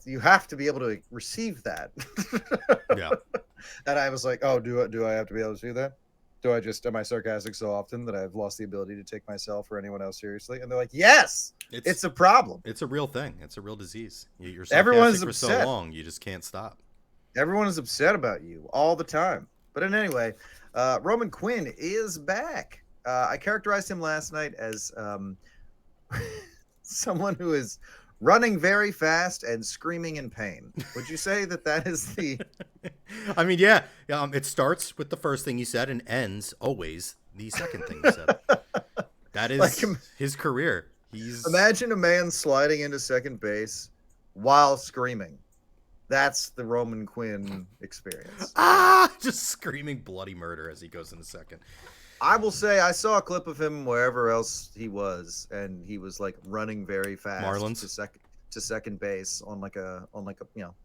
[SPEAKER 4] You have to be able to receive that.
[SPEAKER 1] Yeah.
[SPEAKER 4] And I was like, oh, do I have to be able to do that? Am I sarcastic so often that I've lost the ability to take myself or anyone else seriously? And they're like, yes, it's a problem.
[SPEAKER 1] It's a real thing. It's a real disease. You're
[SPEAKER 4] sarcastic
[SPEAKER 1] for so long, you just can't stop.
[SPEAKER 4] Everyone is upset about you all the time. But anyway, Roman Quinn is back. I characterized him last night as someone who is running very fast and screaming in pain. Would you say that is the...
[SPEAKER 1] I mean, yeah. It starts with the first thing you said and ends always the second thing you said. That is his career.
[SPEAKER 4] Imagine a man sliding into second base while screaming. That's the Roman Quinn experience.
[SPEAKER 1] Just screaming bloody murder as he goes into second.
[SPEAKER 4] I will say I saw a clip of him wherever else he was, and he was like running very fast
[SPEAKER 1] Marlins
[SPEAKER 4] to second base on like a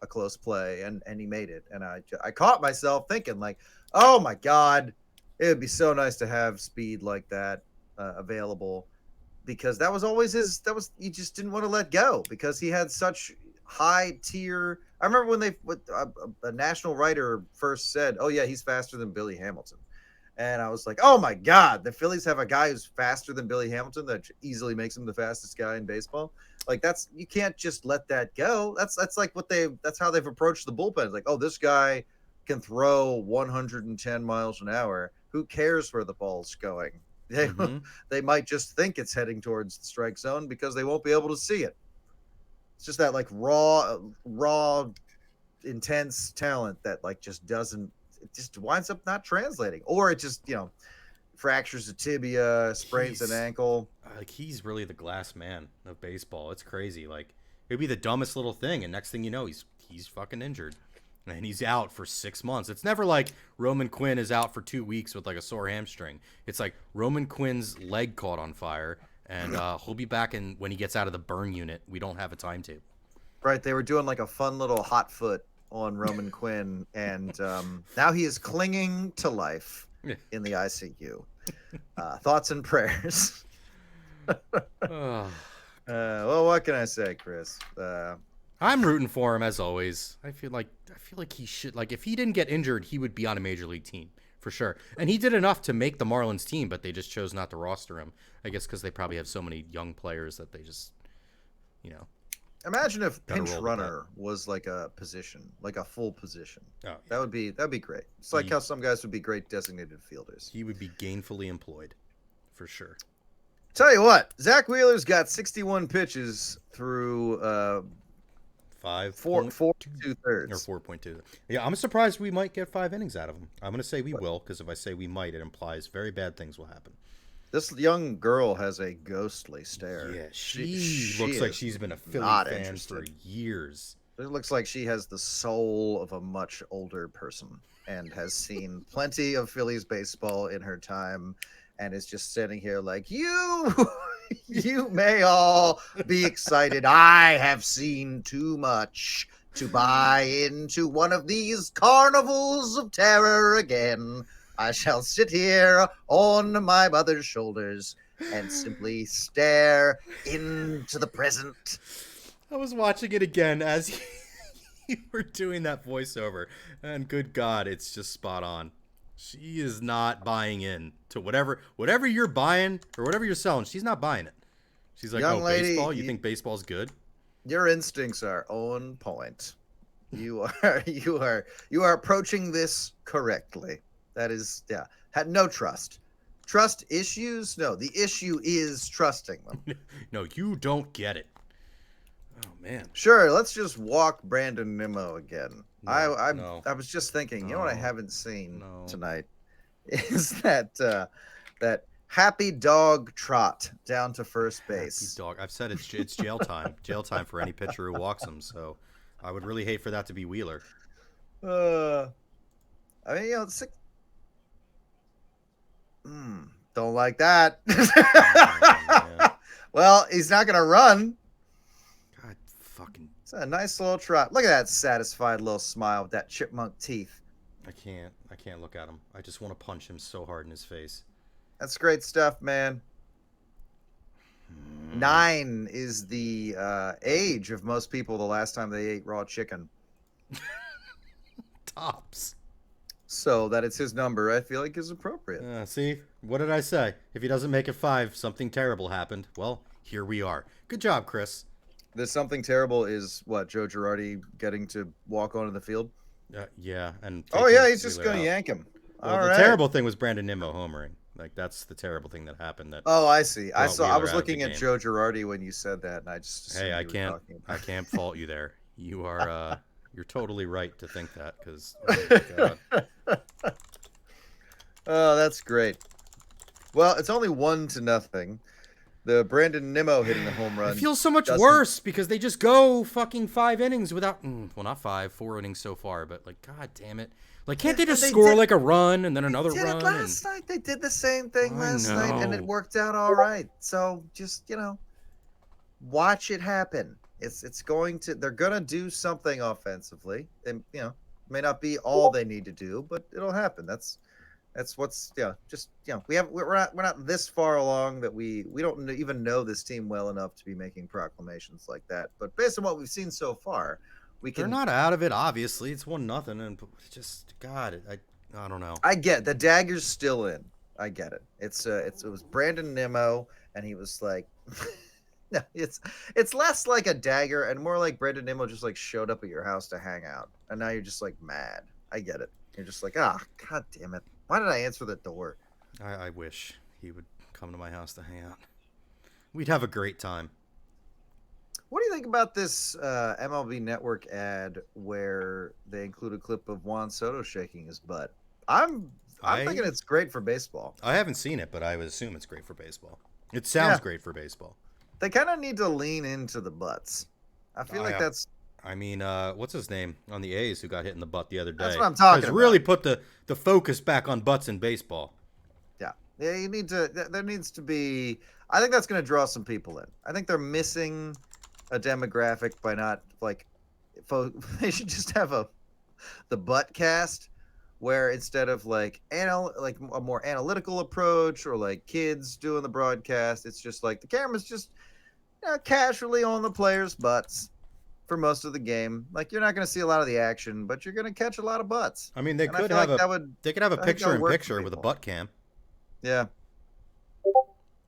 [SPEAKER 4] close play, and he made it. And I caught myself thinking like, oh my God, it would be so nice to have speed like that available, because that was always he just didn't want to let go because he had such high tier. I remember when a national writer first said, oh yeah, he's faster than Billy Hamilton. And I was like, oh my God, the Phillies have a guy who's faster than Billy Hamilton that easily makes him the fastest guy in baseball. Like you can't just let that go. That's like that's how they've approached the bullpen. It's like, oh, this guy can throw 110 miles an hour. Who cares where the ball's going? They might just think it's heading towards the strike zone because they won't be able to see it. It's just that like raw intense talent that like just doesn't, it just winds up not translating, or it just fractures a tibia, sprains an
[SPEAKER 1] He's
[SPEAKER 4] ankle.
[SPEAKER 1] like he's really the glass man of baseball. It's crazy. Like it'd be the dumbest little thing, and next thing you know, he's fucking injured, and he's out for 6 months. It's never like Roman Quinn is out for 2 weeks with like a sore hamstring. It's like Roman Quinn's leg caught on fire, and he'll be back in when he gets out of the burn unit. We don't have a timetable.
[SPEAKER 4] Right, they were doing like a fun little hot foot on Roman Quinn, and now he is clinging to life in the ICU. Thoughts and prayers. Well, what can I say, Chris?
[SPEAKER 1] I'm rooting for him as always. I feel like he should, like, if he didn't get injured, he would be on a major league team for sure. And he did enough to make the Marlins team, but they just chose not to roster him. I guess because they probably have so many young players that they just, you know.
[SPEAKER 4] Imagine if
[SPEAKER 1] Gotta
[SPEAKER 4] pinch
[SPEAKER 1] roll with
[SPEAKER 4] runner was like a position, like a full position.
[SPEAKER 1] Oh, yeah.
[SPEAKER 4] That'd be great. It's like how some guys would be great designated fielders.
[SPEAKER 1] He would be gainfully employed, for sure.
[SPEAKER 4] Tell you what, Zach Wheeler's got 61 pitches through 4.2
[SPEAKER 1] or 4.2. Yeah, I'm surprised we might get 5 innings out of him. I'm going to say we will, because if I say we might, it implies very bad things will happen.
[SPEAKER 4] This young girl has a ghostly stare.
[SPEAKER 1] Yeah, she looks like she's been a Philly fan for years.
[SPEAKER 4] It looks like she has the soul of a much older person and has seen plenty of Phillies baseball in her time, and is just sitting here like, you may all be excited. I have seen too much to buy into one of these carnivals of terror again. I shall sit here on my mother's shoulders and simply stare into the present.
[SPEAKER 1] I was watching it again as you were doing that voiceover, and good God, it's just spot on. She is not buying in to whatever you're buying or whatever you're selling. She's not buying it. She's like,
[SPEAKER 4] Young lady,
[SPEAKER 1] baseball? You think baseball's good?
[SPEAKER 4] Your instincts are on point. You are approaching this correctly. That is, had no trust. Trust issues? No, the issue is trusting them.
[SPEAKER 1] No, you don't get it. Oh man.
[SPEAKER 4] Sure, let's just walk Brandon Nimmo again.
[SPEAKER 1] No,
[SPEAKER 4] I was just thinking, you know what I haven't seen tonight is that happy dog trot down to first base.
[SPEAKER 1] Happy dog. I've said it's jail time. Jail time for any pitcher who walks him. So I would really hate for that to be Wheeler.
[SPEAKER 4] I mean, it's like, don't like that. Well, he's not gonna run.
[SPEAKER 1] God, fucking.
[SPEAKER 4] It's a nice little trot. Look at that satisfied little smile with that chipmunk teeth.
[SPEAKER 1] I can't look at him. I just want to punch him so hard in his face.
[SPEAKER 4] That's great stuff, man. 9 is the age of most people the last time they ate raw chicken.
[SPEAKER 1] Tops.
[SPEAKER 4] So that it's his number, I feel like is appropriate.
[SPEAKER 1] See, what did I say? If he doesn't make it 5, something terrible happened. Well, here we are. Good job, Chris.
[SPEAKER 4] This something terrible is what, Joe Girardi getting to walk onto the field?
[SPEAKER 1] Yeah, and
[SPEAKER 4] he's just going to yank him.
[SPEAKER 1] Well, the terrible thing was Brandon Nimmo homering. Like, that's the terrible thing that happened.
[SPEAKER 4] I see. I was looking at Joe Girardi when you said that, and I just
[SPEAKER 1] I can't fault you there. You are you're totally right to think that, because
[SPEAKER 4] oh, that's great. Well, it's only 1-0. The Brandon Nimmo hitting the home run.
[SPEAKER 1] It feels so much worse because they just go fucking 5 innings without. Well, not 5, 4 innings so far, but like, God damn it! Like, can't they just score like a run and then another run?
[SPEAKER 4] Last night they did the same thing last night, and it worked out all right. So just watch it happen. It's going to. They're gonna do something offensively, and may not be all they need to do, but it'll happen. That's what's we're not this far along that we don't even know this team well enough to be making proclamations like that. But based on what we've seen so far,
[SPEAKER 1] they're not out of it. Obviously, it's 1-0, and just God, I don't know.
[SPEAKER 4] I get the dagger's still in. I get it. It was Brandon Nimmo, and he was like. No, it's less like a dagger and more like Brandon Nimmo just like showed up at your house to hang out, and now you're just like mad. I get it. You're just like, God damn it! Why did I answer the door?
[SPEAKER 1] I wish he would come to my house to hang out. We'd have a great time.
[SPEAKER 4] What do you think about this MLB Network ad where they include a clip of Juan Soto shaking his butt? I'm I'm thinking
[SPEAKER 1] I
[SPEAKER 4] it's great for baseball.
[SPEAKER 1] I haven't seen it, but I would assume it's great for baseball. It sounds
[SPEAKER 4] Yeah,
[SPEAKER 1] great for baseball.
[SPEAKER 4] they kind of need to lean into the butts. I feel like
[SPEAKER 1] I
[SPEAKER 4] that's
[SPEAKER 1] I mean, what's his name on the A's who got hit in the butt the other
[SPEAKER 4] that's
[SPEAKER 1] day?
[SPEAKER 4] what I'm talking
[SPEAKER 1] Has
[SPEAKER 4] about.
[SPEAKER 1] really put the focus back on butts in baseball.
[SPEAKER 4] Yeah, yeah. You need to. There needs to be. I think that's going to draw some people in. I think they're missing a demographic by not like. They should just have the butt cast where instead of like a more analytical approach or like kids doing the broadcast, it's just like the camera's just casually on the players' butts for most of the game. Like you're not going to see a lot of the action, but you're going to catch a lot of butts,
[SPEAKER 1] I mean,
[SPEAKER 4] and I feel like
[SPEAKER 1] they could have a
[SPEAKER 4] I think that
[SPEAKER 1] picture
[SPEAKER 4] would
[SPEAKER 1] in
[SPEAKER 4] work for
[SPEAKER 1] picture with a
[SPEAKER 4] people.
[SPEAKER 1] butt cam.
[SPEAKER 4] Yeah,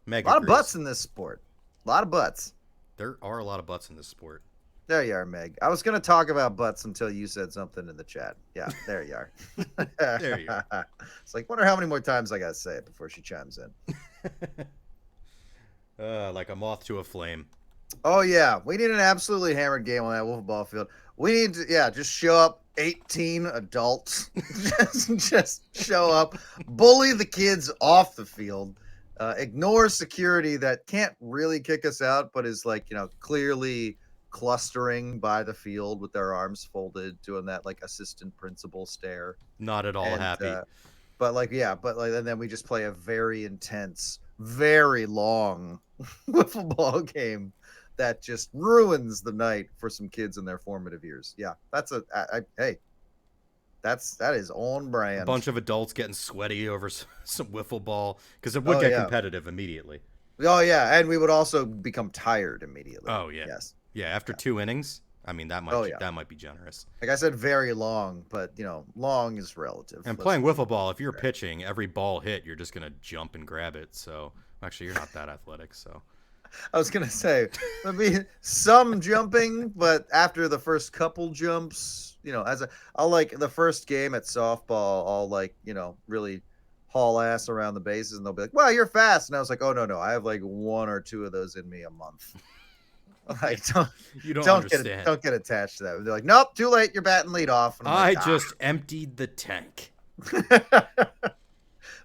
[SPEAKER 1] Meg
[SPEAKER 4] a lot of butts
[SPEAKER 1] agrees.
[SPEAKER 4] in this sport. A lot of butts.
[SPEAKER 1] There are a lot of butts in this sport.
[SPEAKER 4] There you are, Meg. I was going to talk about butts until you said something in the chat. Yeah, there you are.
[SPEAKER 1] There you
[SPEAKER 4] It's like, wonder how many more times I got to say it before she chimes in.
[SPEAKER 1] Like a moth to a flame.
[SPEAKER 4] Oh yeah, we need an absolutely hammered game on that Wolf ball field. We need to, yeah, just show up 18 adults. just show up, bully the kids off the field, ignore security that can't really kick us out, but is like, clearly clustering by the field with their arms folded, doing that like assistant principal stare.
[SPEAKER 1] Not at all
[SPEAKER 4] And
[SPEAKER 1] happy.
[SPEAKER 4] but like, yeah, but like, and then we just play a very intense, very long wiffle ball game that just ruins the night for some kids in their formative years. Yeah, that's hey, that is on
[SPEAKER 1] A
[SPEAKER 4] brand.
[SPEAKER 1] bunch of adults getting sweaty over some wiffle ball because it would
[SPEAKER 4] Oh
[SPEAKER 1] get
[SPEAKER 4] yeah,
[SPEAKER 1] competitive immediately.
[SPEAKER 4] oh yeah, and we would also become tired immediately.
[SPEAKER 1] Oh yeah,
[SPEAKER 4] Yes.
[SPEAKER 1] yeah. After
[SPEAKER 4] Yeah.
[SPEAKER 1] 2 innings, I mean
[SPEAKER 4] Oh yeah.
[SPEAKER 1] that might be generous.
[SPEAKER 4] Like I said, very long, but long is relative.
[SPEAKER 1] And
[SPEAKER 4] Let's
[SPEAKER 1] playing
[SPEAKER 4] be
[SPEAKER 1] wiffle ball, if you're
[SPEAKER 4] fair.
[SPEAKER 1] pitching, every ball hit, you're just gonna jump and grab it. So actually, you're not that athletic. So
[SPEAKER 4] I was gonna say maybe some jumping, but after the first couple jumps, I'll like the first game at softball, I'll like really haul ass around the bases, and they'll be like, "Well, you're fast," and I was like, "Oh no, I have like one or two of those in me a month."
[SPEAKER 1] yeah,
[SPEAKER 4] Like don't
[SPEAKER 1] you don't
[SPEAKER 4] don't get
[SPEAKER 1] understand.
[SPEAKER 4] don't get attached to that. They're like, "Nope, too late. You're batting lead off," and I'm like,
[SPEAKER 1] I
[SPEAKER 4] "Ah."
[SPEAKER 1] just emptied the tank.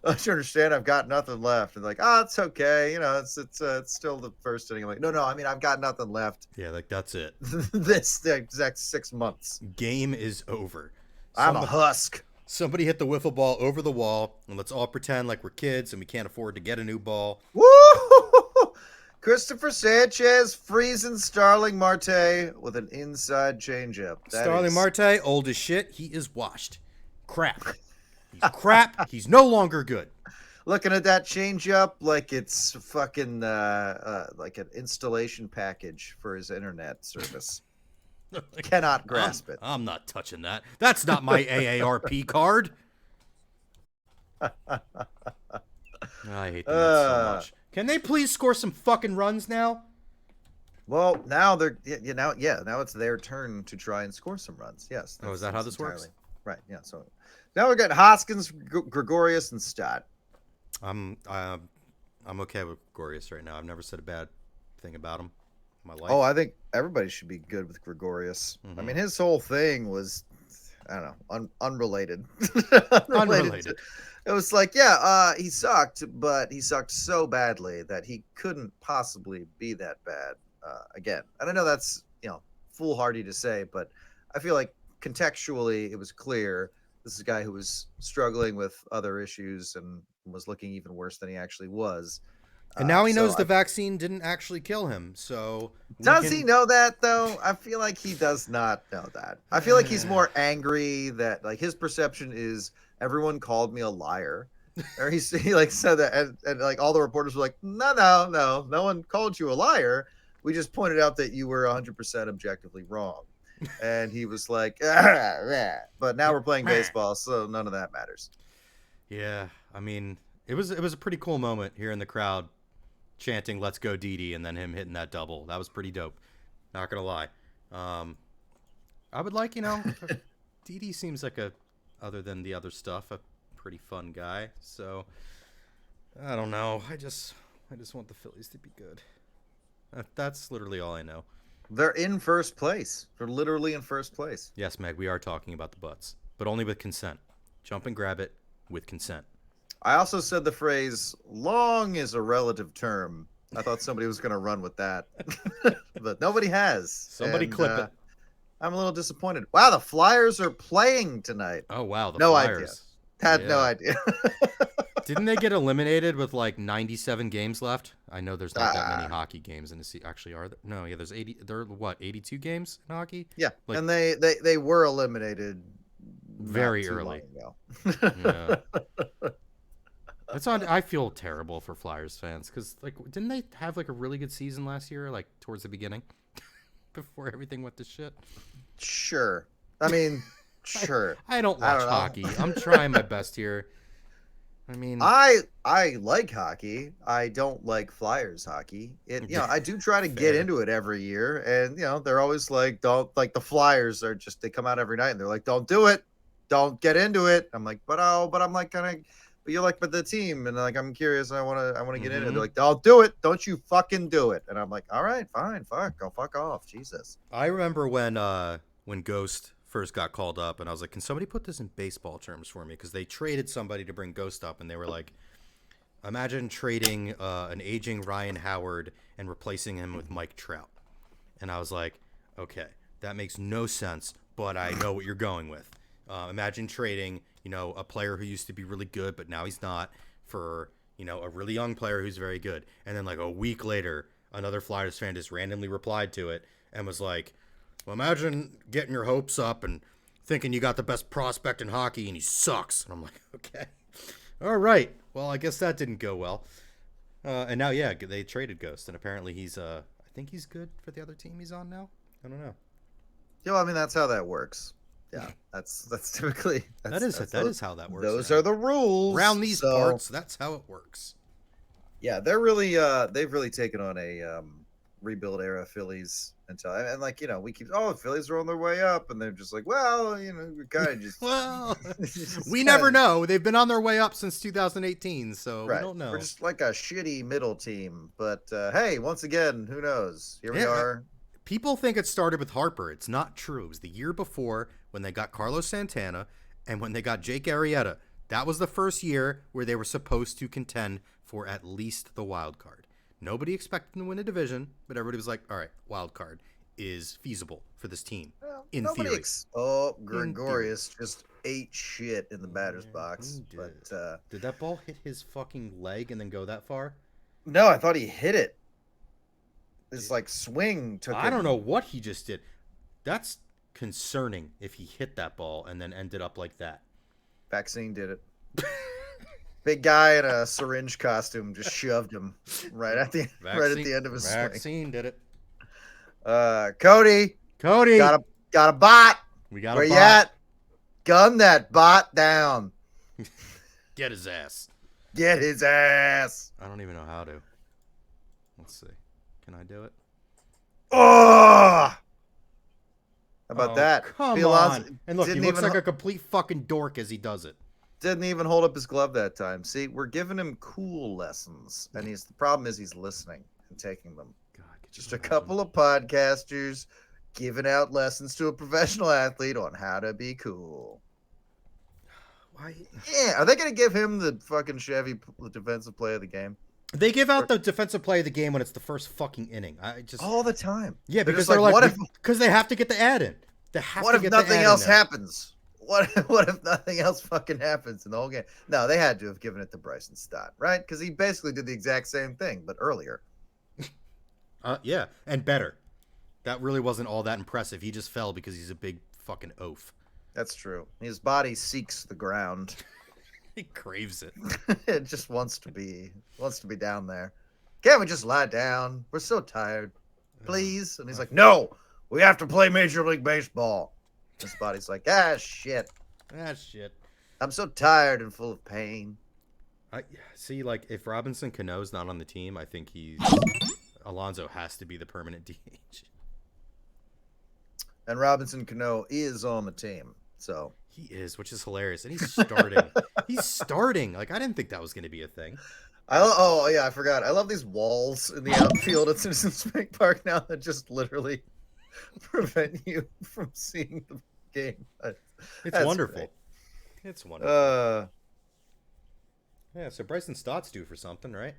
[SPEAKER 4] Don't you understand? I've got nothing left. And like, oh, it's okay. It's still the first inning. I'm like, no. I mean, I've got nothing left.
[SPEAKER 1] Yeah, like that's it.
[SPEAKER 4] The exact 6 months.
[SPEAKER 1] Game is over.
[SPEAKER 4] I'm a
[SPEAKER 1] Somebody,
[SPEAKER 4] husk.
[SPEAKER 1] somebody hit the wiffle ball over the wall, and let's all pretend like we're kids and we can't afford to get a new ball.
[SPEAKER 4] Woo! Christopher Sanchez freezing Starling Marte with an inside changeup. That
[SPEAKER 1] Starling
[SPEAKER 4] is
[SPEAKER 1] Marte, old as shit. He is washed. Crap. He's crap. He's no longer good.
[SPEAKER 4] looking at that changeup like it's fucking like an installation package for his internet service. Cannot grasp it.
[SPEAKER 1] I'm not touching that. That's not my AARP card. I hate the Mets so much. Can they please score some fucking runs now?
[SPEAKER 4] Well, now they're now it's their turn to try and score some runs. Yes.
[SPEAKER 1] Oh, is that how this works?
[SPEAKER 4] Right. Yeah. So now we're getting Hoskins, Gregorius, and Stott.
[SPEAKER 1] I'm okay with Gorius right now. I've never said a bad thing about him in my life.
[SPEAKER 4] Oh, I think everybody should be good with Gregorius. I mean, his whole thing was, I don't know, unrelated.
[SPEAKER 1] Unrelated.
[SPEAKER 4] It was like, yeah, he sucked, but he sucked so badly that he couldn't possibly be that bad again. And I know that's foolhardy to say, but I feel like contextually it was clear this is a guy who was struggling with other issues and was looking even worse than he actually was.
[SPEAKER 1] And now he
[SPEAKER 4] So
[SPEAKER 1] knows the vaccine didn't actually kill him. So
[SPEAKER 4] Does he know that though? I feel like he does not know that. I feel like he's more angry that like his perception is everyone called me a liar. Or he like said that and like all the reporters were like, no one called you a liar. We just pointed out that you were 100% objectively wrong. And he was like, but now we're playing baseball, so none of that matters.
[SPEAKER 1] Yeah, I mean, it was a pretty cool moment here in the crowd chanting "Let's go Didi" and then him hitting that double. That was pretty dope. Not gonna lie. I would like Didi seems like other than the other stuff, a pretty fun guy. So I don't know. I just want the Phillies to be good. That's literally all I know.
[SPEAKER 4] They're in first place. They're literally in first place.
[SPEAKER 1] Yes, Meg, we are talking about the butts, but only with consent. Jump and grab it with consent.
[SPEAKER 4] I also said the phrase "long" is a relative term. I thought somebody was going to run with that, but nobody has.
[SPEAKER 1] Somebody
[SPEAKER 4] And
[SPEAKER 1] clip it.
[SPEAKER 4] I'm a little disappointed. Wow, the Flyers are playing tonight.
[SPEAKER 1] Oh wow, the
[SPEAKER 4] No idea.
[SPEAKER 1] Flyers.
[SPEAKER 4] Had no
[SPEAKER 1] Yeah.
[SPEAKER 4] idea.
[SPEAKER 1] Didn't they get eliminated with like 97 games left? I know there's not that many
[SPEAKER 4] Ah,
[SPEAKER 1] hockey games in the season. Actually, are there? No, yeah, there's 80. There are what, 82 games in hockey?
[SPEAKER 4] yeah,
[SPEAKER 1] Like
[SPEAKER 4] and they were eliminated not
[SPEAKER 1] very
[SPEAKER 4] too
[SPEAKER 1] early.
[SPEAKER 4] long
[SPEAKER 1] Yeah.
[SPEAKER 4] ago.
[SPEAKER 1] That's on. I feel terrible for Flyers fans because like, didn't they have like a really good season last year? Like towards the beginning, before everything went to shit.
[SPEAKER 4] Sure. I mean, sure.
[SPEAKER 1] I don't
[SPEAKER 4] I
[SPEAKER 1] watch
[SPEAKER 4] don't know.
[SPEAKER 1] hockey. I'm trying my best here. I mean,
[SPEAKER 4] I like hockey. I don't like Flyers hockey. I do try to get
[SPEAKER 1] Fair.
[SPEAKER 4] into it every year, and they're always like, don't, like, the Flyers are just, they come out every night and they're like, don't do it, don't get into it. I'm like, but I'm like, kind of, but you're like, but the team, and like, I'm curious, I want to get into it.
[SPEAKER 1] Mhm.
[SPEAKER 4] They're like, don't do it, don't you fucking do it. And I'm like, all right, fine, go fuck off, Jesus.
[SPEAKER 1] I remember when Ghost first got called up, and I was like, can somebody put this in baseball terms for me? Because they traded somebody to bring Ghost up, and they were like, imagine trading an aging Ryan Howard and replacing him with Mike Trout. And I was like, okay, that makes no sense, but I know what you're going with. Imagine trading, a player who used to be really good, but now he's not, for, a really young player who's very good. And then like a week later, another Flyers fan just randomly replied to it and was like, well, imagine getting your hopes up and thinking you got the best prospect in hockey and he sucks. And I'm like, okay, all right. Well, I guess that didn't go well. And now, yeah, they traded Ghost, and apparently he's, I think he's good for the other team he's on now. I don't know.
[SPEAKER 4] I mean, that's how that works. Yeah, that's typically
[SPEAKER 1] That is how that works.
[SPEAKER 4] Those are the rules
[SPEAKER 1] around these
[SPEAKER 4] so,
[SPEAKER 1] parts. That's how it works.
[SPEAKER 4] Yeah, they're really they've really taken on a rebuild era Phillies until, and like, we keep, the Phillies are on their way up, and they're just like, well, we kind of just
[SPEAKER 1] Well,
[SPEAKER 4] just
[SPEAKER 1] we
[SPEAKER 4] kinda
[SPEAKER 1] never know. They've been on their way up since 2018, so
[SPEAKER 4] right.
[SPEAKER 1] we don't know.
[SPEAKER 4] We're just like a shitty middle team, but hey, once again, who knows? Here we
[SPEAKER 1] Yeah,
[SPEAKER 4] are.
[SPEAKER 1] People think it started with Harper. It's not true. It was the year before when they got Carlos Santana and when they got Jake Arrieta. That was the first year where they were supposed to contend for at least the wild card. Nobody expected them to win a division, but everybody was like, all right, wild card is feasible for this team.
[SPEAKER 4] Well,
[SPEAKER 1] In
[SPEAKER 4] nobody
[SPEAKER 1] theory.
[SPEAKER 4] Gregorius just ate shit in the batter's box,
[SPEAKER 1] He
[SPEAKER 4] but
[SPEAKER 1] did that ball hit his fucking leg and then go that far?
[SPEAKER 4] no, I thought he hit it. This like swing took.
[SPEAKER 1] I don't know what he just did. That's concerning if he hit that ball and then ended up like that.
[SPEAKER 4] Vaccine did it. Big guy in a syringe costume just shoved him right at the end of his swing.
[SPEAKER 1] Vaccine did it.
[SPEAKER 4] Cody got a bot.
[SPEAKER 1] We got
[SPEAKER 4] Where
[SPEAKER 1] a
[SPEAKER 4] you
[SPEAKER 1] bot.
[SPEAKER 4] at? Gun that bot down.
[SPEAKER 1] Get his ass.
[SPEAKER 4] Get his ass.
[SPEAKER 1] I don't even know how to. Let's see. Can I do it?
[SPEAKER 4] Oh! How about that?
[SPEAKER 1] Come
[SPEAKER 4] Alonso
[SPEAKER 1] on. And look, he
[SPEAKER 4] didn't
[SPEAKER 1] looks
[SPEAKER 4] even
[SPEAKER 1] like a complete fucking dork as he does it.
[SPEAKER 4] Didn't even hold up his glove that time. See, we're giving him cool lessons, and the problem is he's listening and taking them.
[SPEAKER 1] God, could you
[SPEAKER 4] Just a
[SPEAKER 1] imagine?
[SPEAKER 4] couple of podcasters giving out lessons to a professional athlete on how to be cool.
[SPEAKER 1] Why?
[SPEAKER 4] Yeah, are they going to give him the fucking Chevy defensive play of the game
[SPEAKER 1] They give out the defensive play of the game when it's the first fucking inning. I just
[SPEAKER 4] all the time?
[SPEAKER 1] yeah,
[SPEAKER 4] They're
[SPEAKER 1] because
[SPEAKER 4] just
[SPEAKER 1] they're like,
[SPEAKER 4] what if
[SPEAKER 1] because they have to get the ad in. They have
[SPEAKER 4] what
[SPEAKER 1] to
[SPEAKER 4] if
[SPEAKER 1] get
[SPEAKER 4] nothing
[SPEAKER 1] the ad
[SPEAKER 4] else
[SPEAKER 1] in there.
[SPEAKER 4] happens? What if nothing else fucking happens in the whole game? No, they had to have given it to Bryson Stott, right? Because he basically did the exact same thing, but earlier.
[SPEAKER 1] Yeah, and better. That really wasn't all that impressive. He just fell because he's a big fucking oaf.
[SPEAKER 4] That's true. His body seeks the ground.
[SPEAKER 1] He craves it.
[SPEAKER 4] It just wants to be down there. Can't we just lie down? We're so tired. Please. And he's like, no, we have to play Major League Baseball. His body's like, shit.
[SPEAKER 1] Ah, shit.
[SPEAKER 4] I'm so tired and full of pain.
[SPEAKER 1] I see. Like, if Robinson Cano's not on the team, I think Alonso has to be the permanent DH.
[SPEAKER 4] And Robinson Cano is on the team. So
[SPEAKER 1] He is, which is hilarious, and he's starting. He's starting. Like, I didn't think that was going to be a thing.
[SPEAKER 4] I forgot. I love these walls in the outfield at Citizens Bank Park now that just literally prevent you from seeing the game.
[SPEAKER 1] It's
[SPEAKER 4] That's
[SPEAKER 1] wonderful.
[SPEAKER 4] great.
[SPEAKER 1] It's wonderful. Yeah, so Bryson Stott's due for something, right?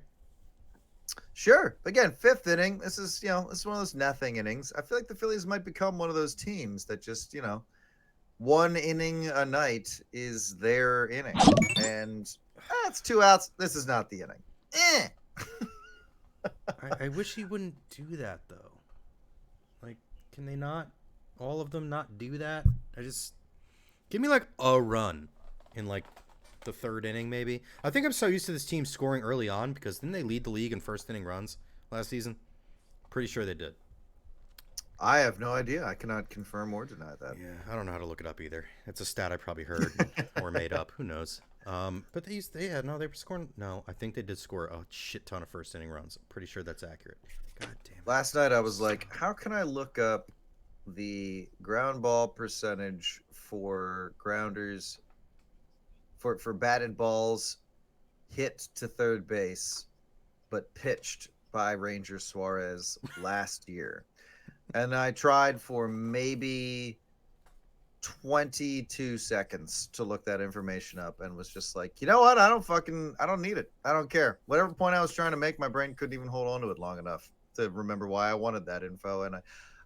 [SPEAKER 4] Sure. Again, fifth inning. This is one of those nothing innings. I feel like the Phillies might become one of those teams that just one inning a night is their inning, and it's 2 outs. This is not the inning.
[SPEAKER 1] I wish he wouldn't do that though. Like, can they not? All of them not do that? I just give me like a run in like the third inning, maybe. I think I'm so used to this team scoring early on because didn't they lead the league in first inning runs last season? Pretty sure they did.
[SPEAKER 4] I have no idea. I cannot confirm or deny that.
[SPEAKER 1] Yeah, I don't know how to look it up either. It's a stat I probably heard or made up. Who knows? But they were scoring. No, I think they did score a shit ton of first inning runs. I'm pretty sure that's accurate. God damn it.
[SPEAKER 4] Last night I was like, how can I look up the ground ball percentage for grounders for batted balls hit to third base but pitched by Ranger Suarez last year? And I tried for maybe 22 seconds to look that information up and was just like, you know what? I don't need it. I don't care. Whatever point I was trying to make, my brain couldn't even hold on to it long enough to remember why I wanted that info. And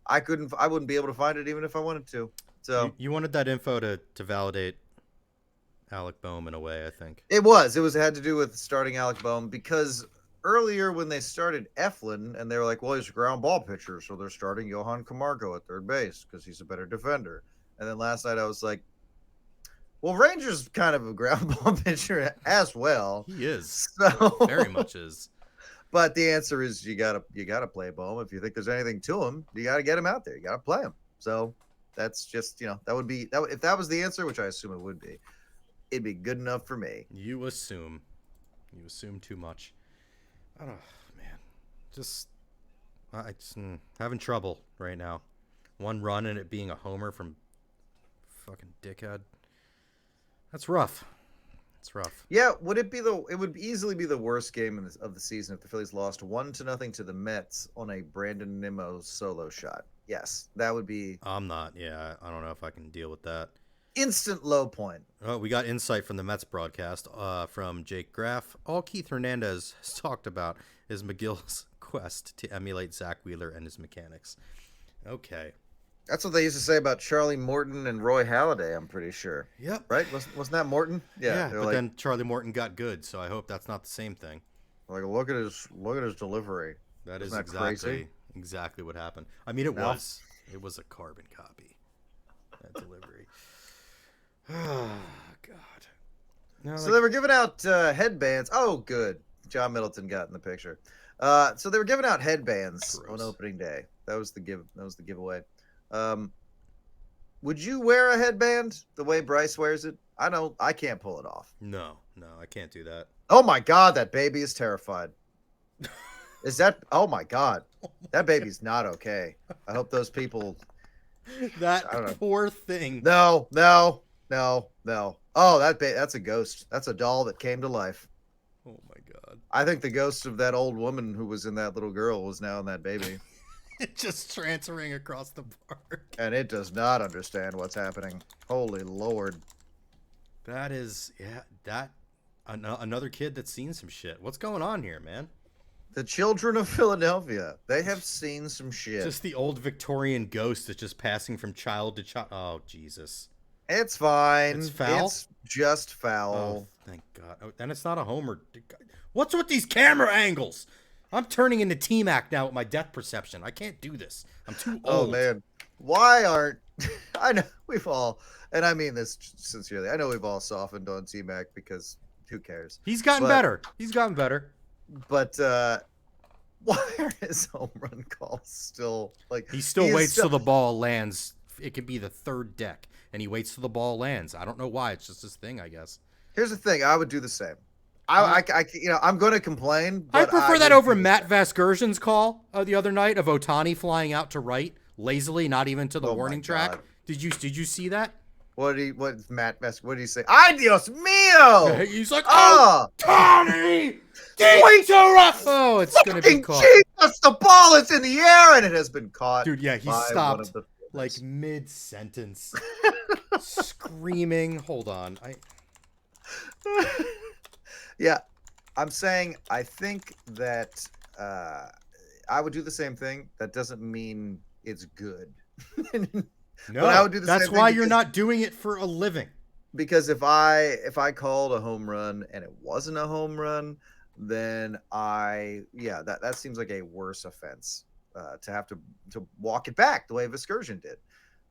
[SPEAKER 4] I wouldn't be able to find it even if I wanted to. So
[SPEAKER 1] you wanted that info to validate Alec Boehm in a way, I think.
[SPEAKER 4] it had to do with starting Alec Boehm because earlier when they started Eflin and they were like, well, he's a ground ball pitcher, so they're starting Johan Camargo at third base because he's a better defender. And then last night I was like, well, Ranger's kind of a ground ball pitcher as well.
[SPEAKER 1] He is.
[SPEAKER 4] So
[SPEAKER 1] Very much is.
[SPEAKER 4] But the answer is you gotta play Boehm. If you think there's anything to him, you gotta get him out there. You gotta play him. So that's just that would be that if that was the answer, which I assume it would be, it'd be good enough for me.
[SPEAKER 1] You assume too much. I don't, man. I just having trouble right now. One run and it being a homer from fucking dickhead. That's rough. It's rough.
[SPEAKER 4] Yeah, it would easily be the worst game of the season if the Phillies lost 1-0 to the Mets on a Brandon Nimmo solo shot. Yes, that would be.
[SPEAKER 1] I'm not. Yeah, I don't know if I can deal with that.
[SPEAKER 4] Instant low point.
[SPEAKER 1] Oh, we got insight from the Mets broadcast from Jake Graff. All Keith Hernandez has talked about is McGill's quest to emulate Zach Wheeler and his mechanics. Okay.
[SPEAKER 4] That's what they used to say about Charlie Morton and Roy Halladay, I'm pretty sure.
[SPEAKER 1] Yep.
[SPEAKER 4] Right? Wasn't that Morton?
[SPEAKER 1] Yeah, but then Charlie Morton got good, so I hope that's not the same thing.
[SPEAKER 4] Like, look at his delivery.
[SPEAKER 1] That is
[SPEAKER 4] crazy?
[SPEAKER 1] exactly what happened. I mean, it was a carbon copy. That delivery. Oh, God. No,
[SPEAKER 4] so they were giving out headbands. Oh, good. John Middleton got in the picture. So they were giving out headbands on opening day. That was the giveaway. Would you wear a headband the way Bryce wears it? I can't pull it off.
[SPEAKER 1] No, I can't do that.
[SPEAKER 4] Oh my God, that baby is terrified. Oh my God, that baby's not okay. I hope those people.
[SPEAKER 1] That poor thing.
[SPEAKER 4] No. Oh, that's a ghost. That's a doll that came to life.
[SPEAKER 1] Oh my God.
[SPEAKER 4] I think the ghost of that old woman who was in that little girl was now in that baby.
[SPEAKER 1] Just transferring across the park.
[SPEAKER 4] And it does not understand what's happening. Holy Lord.
[SPEAKER 1] That is, another kid that's seen some shit. What's going on here, man?
[SPEAKER 4] The children of Philadelphia. They have seen some shit.
[SPEAKER 1] Just the old Victorian ghost that's just passing from child to child. Oh, Jesus.
[SPEAKER 4] It's fine.
[SPEAKER 1] It's foul?
[SPEAKER 4] It's just foul.
[SPEAKER 1] Oh, thank God. Oh, and it's not a homer. What's with these camera angles? I'm turning into T-Mac now with my depth perception. I can't do this. I'm too old.
[SPEAKER 4] Oh, man. Why aren't... I know we've all... And I mean this sincerely. I know we've all softened on T-Mac because who cares?
[SPEAKER 1] He's gotten better.
[SPEAKER 4] But why are his home run calls still...
[SPEAKER 1] He still waits till the ball lands. It could be the third deck. And he waits till the ball lands. I don't know why. It's just his thing, I guess.
[SPEAKER 4] Here's the thing. I would do the same. I'm going to complain. But
[SPEAKER 1] I prefer that over Matt Vasgersian's call the other night of Ohtani flying out to right lazily, not even to the warning track. Did you see that?
[SPEAKER 4] What's Matt Vest? What did he say? Ay, Dios mío!
[SPEAKER 1] He's like,
[SPEAKER 4] Oh,
[SPEAKER 1] oh, Tony,
[SPEAKER 4] wait,
[SPEAKER 1] oh, it's gonna be
[SPEAKER 4] fucking
[SPEAKER 1] caught.
[SPEAKER 4] Jesus! The ball is in the air and it has been caught.
[SPEAKER 1] Dude, yeah, he
[SPEAKER 4] by one of
[SPEAKER 1] stopped
[SPEAKER 4] the
[SPEAKER 1] like mid-sentence, screaming. Hold on,
[SPEAKER 4] Yeah, I'm saying I think that I would do the same thing. That doesn't mean it's good.
[SPEAKER 1] no,
[SPEAKER 4] But I would do the
[SPEAKER 1] that's
[SPEAKER 4] same
[SPEAKER 1] why
[SPEAKER 4] thing
[SPEAKER 1] you're not doing it for a living.
[SPEAKER 4] because if I called a home run and it wasn't a home run, then that seems like a worse offense to have to walk it back the way Viscursion did.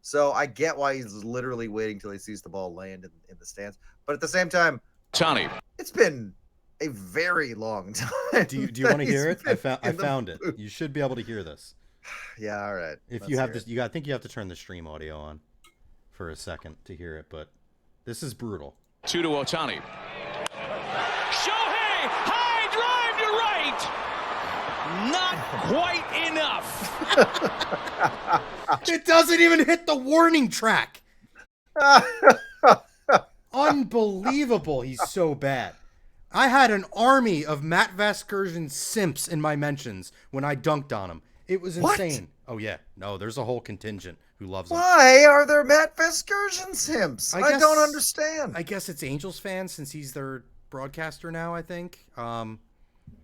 [SPEAKER 4] So I get why he's literally waiting till he sees the ball land in the stands. But at the same time,
[SPEAKER 2] Tony,
[SPEAKER 4] it's been a very long time.
[SPEAKER 1] Do you want to hear it? I found it.
[SPEAKER 4] booth.
[SPEAKER 1] You should be able to hear this.
[SPEAKER 4] Yeah, all right.
[SPEAKER 1] If
[SPEAKER 4] Let's
[SPEAKER 1] you have
[SPEAKER 4] hear
[SPEAKER 1] this, I think you have to turn the stream audio on for a second to hear it. But this is brutal.
[SPEAKER 2] 2 to Otani. Shohei, high drive to right. Not quite enough.
[SPEAKER 1] It doesn't even hit the warning track.
[SPEAKER 4] it.
[SPEAKER 1] Unbelievable. He's so bad. I had an army of Matt Vasgersian simps in my mentions when I dunked on him. It was
[SPEAKER 4] What?
[SPEAKER 1] insane. Oh, yeah. No, there's a whole contingent who loves him.
[SPEAKER 4] Why are there Matt Vasgersian simps?
[SPEAKER 1] I
[SPEAKER 4] I
[SPEAKER 1] guess-
[SPEAKER 4] don't understand.
[SPEAKER 1] I guess it's Angels fans since he's their broadcaster now, I think.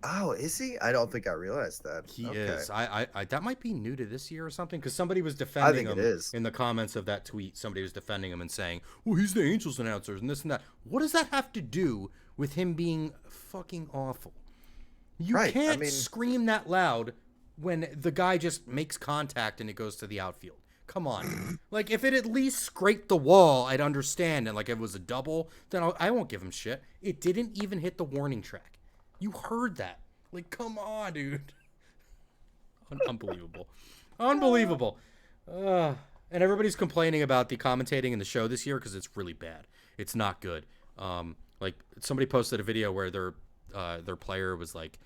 [SPEAKER 4] Oh, is he? I don't think I realized that.
[SPEAKER 1] He
[SPEAKER 4] Okay.
[SPEAKER 1] is. I that might be new to this year or something because somebody was defending
[SPEAKER 4] think
[SPEAKER 1] him
[SPEAKER 4] it is.
[SPEAKER 1] in the comments of that tweet. Somebody was defending him and saying, "Well, he's the Angels announcer and this and that." What does that have to do with him being fucking awful? You
[SPEAKER 4] Right, I
[SPEAKER 1] can't
[SPEAKER 4] mean-
[SPEAKER 1] scream that loud when the guy just makes contact and it goes to the outfield. Come on. Like, if it at least scraped the wall, I'd understand. And, like, if it was a double, then I won't give him shit. It didn't even hit the warning track. You heard that. Like, come on, dude. Unbelievable. Unbelievable. And everybody's complaining about the commentating in the show this year because it's really bad. It's not good. Like, somebody posted a video where their player was, like,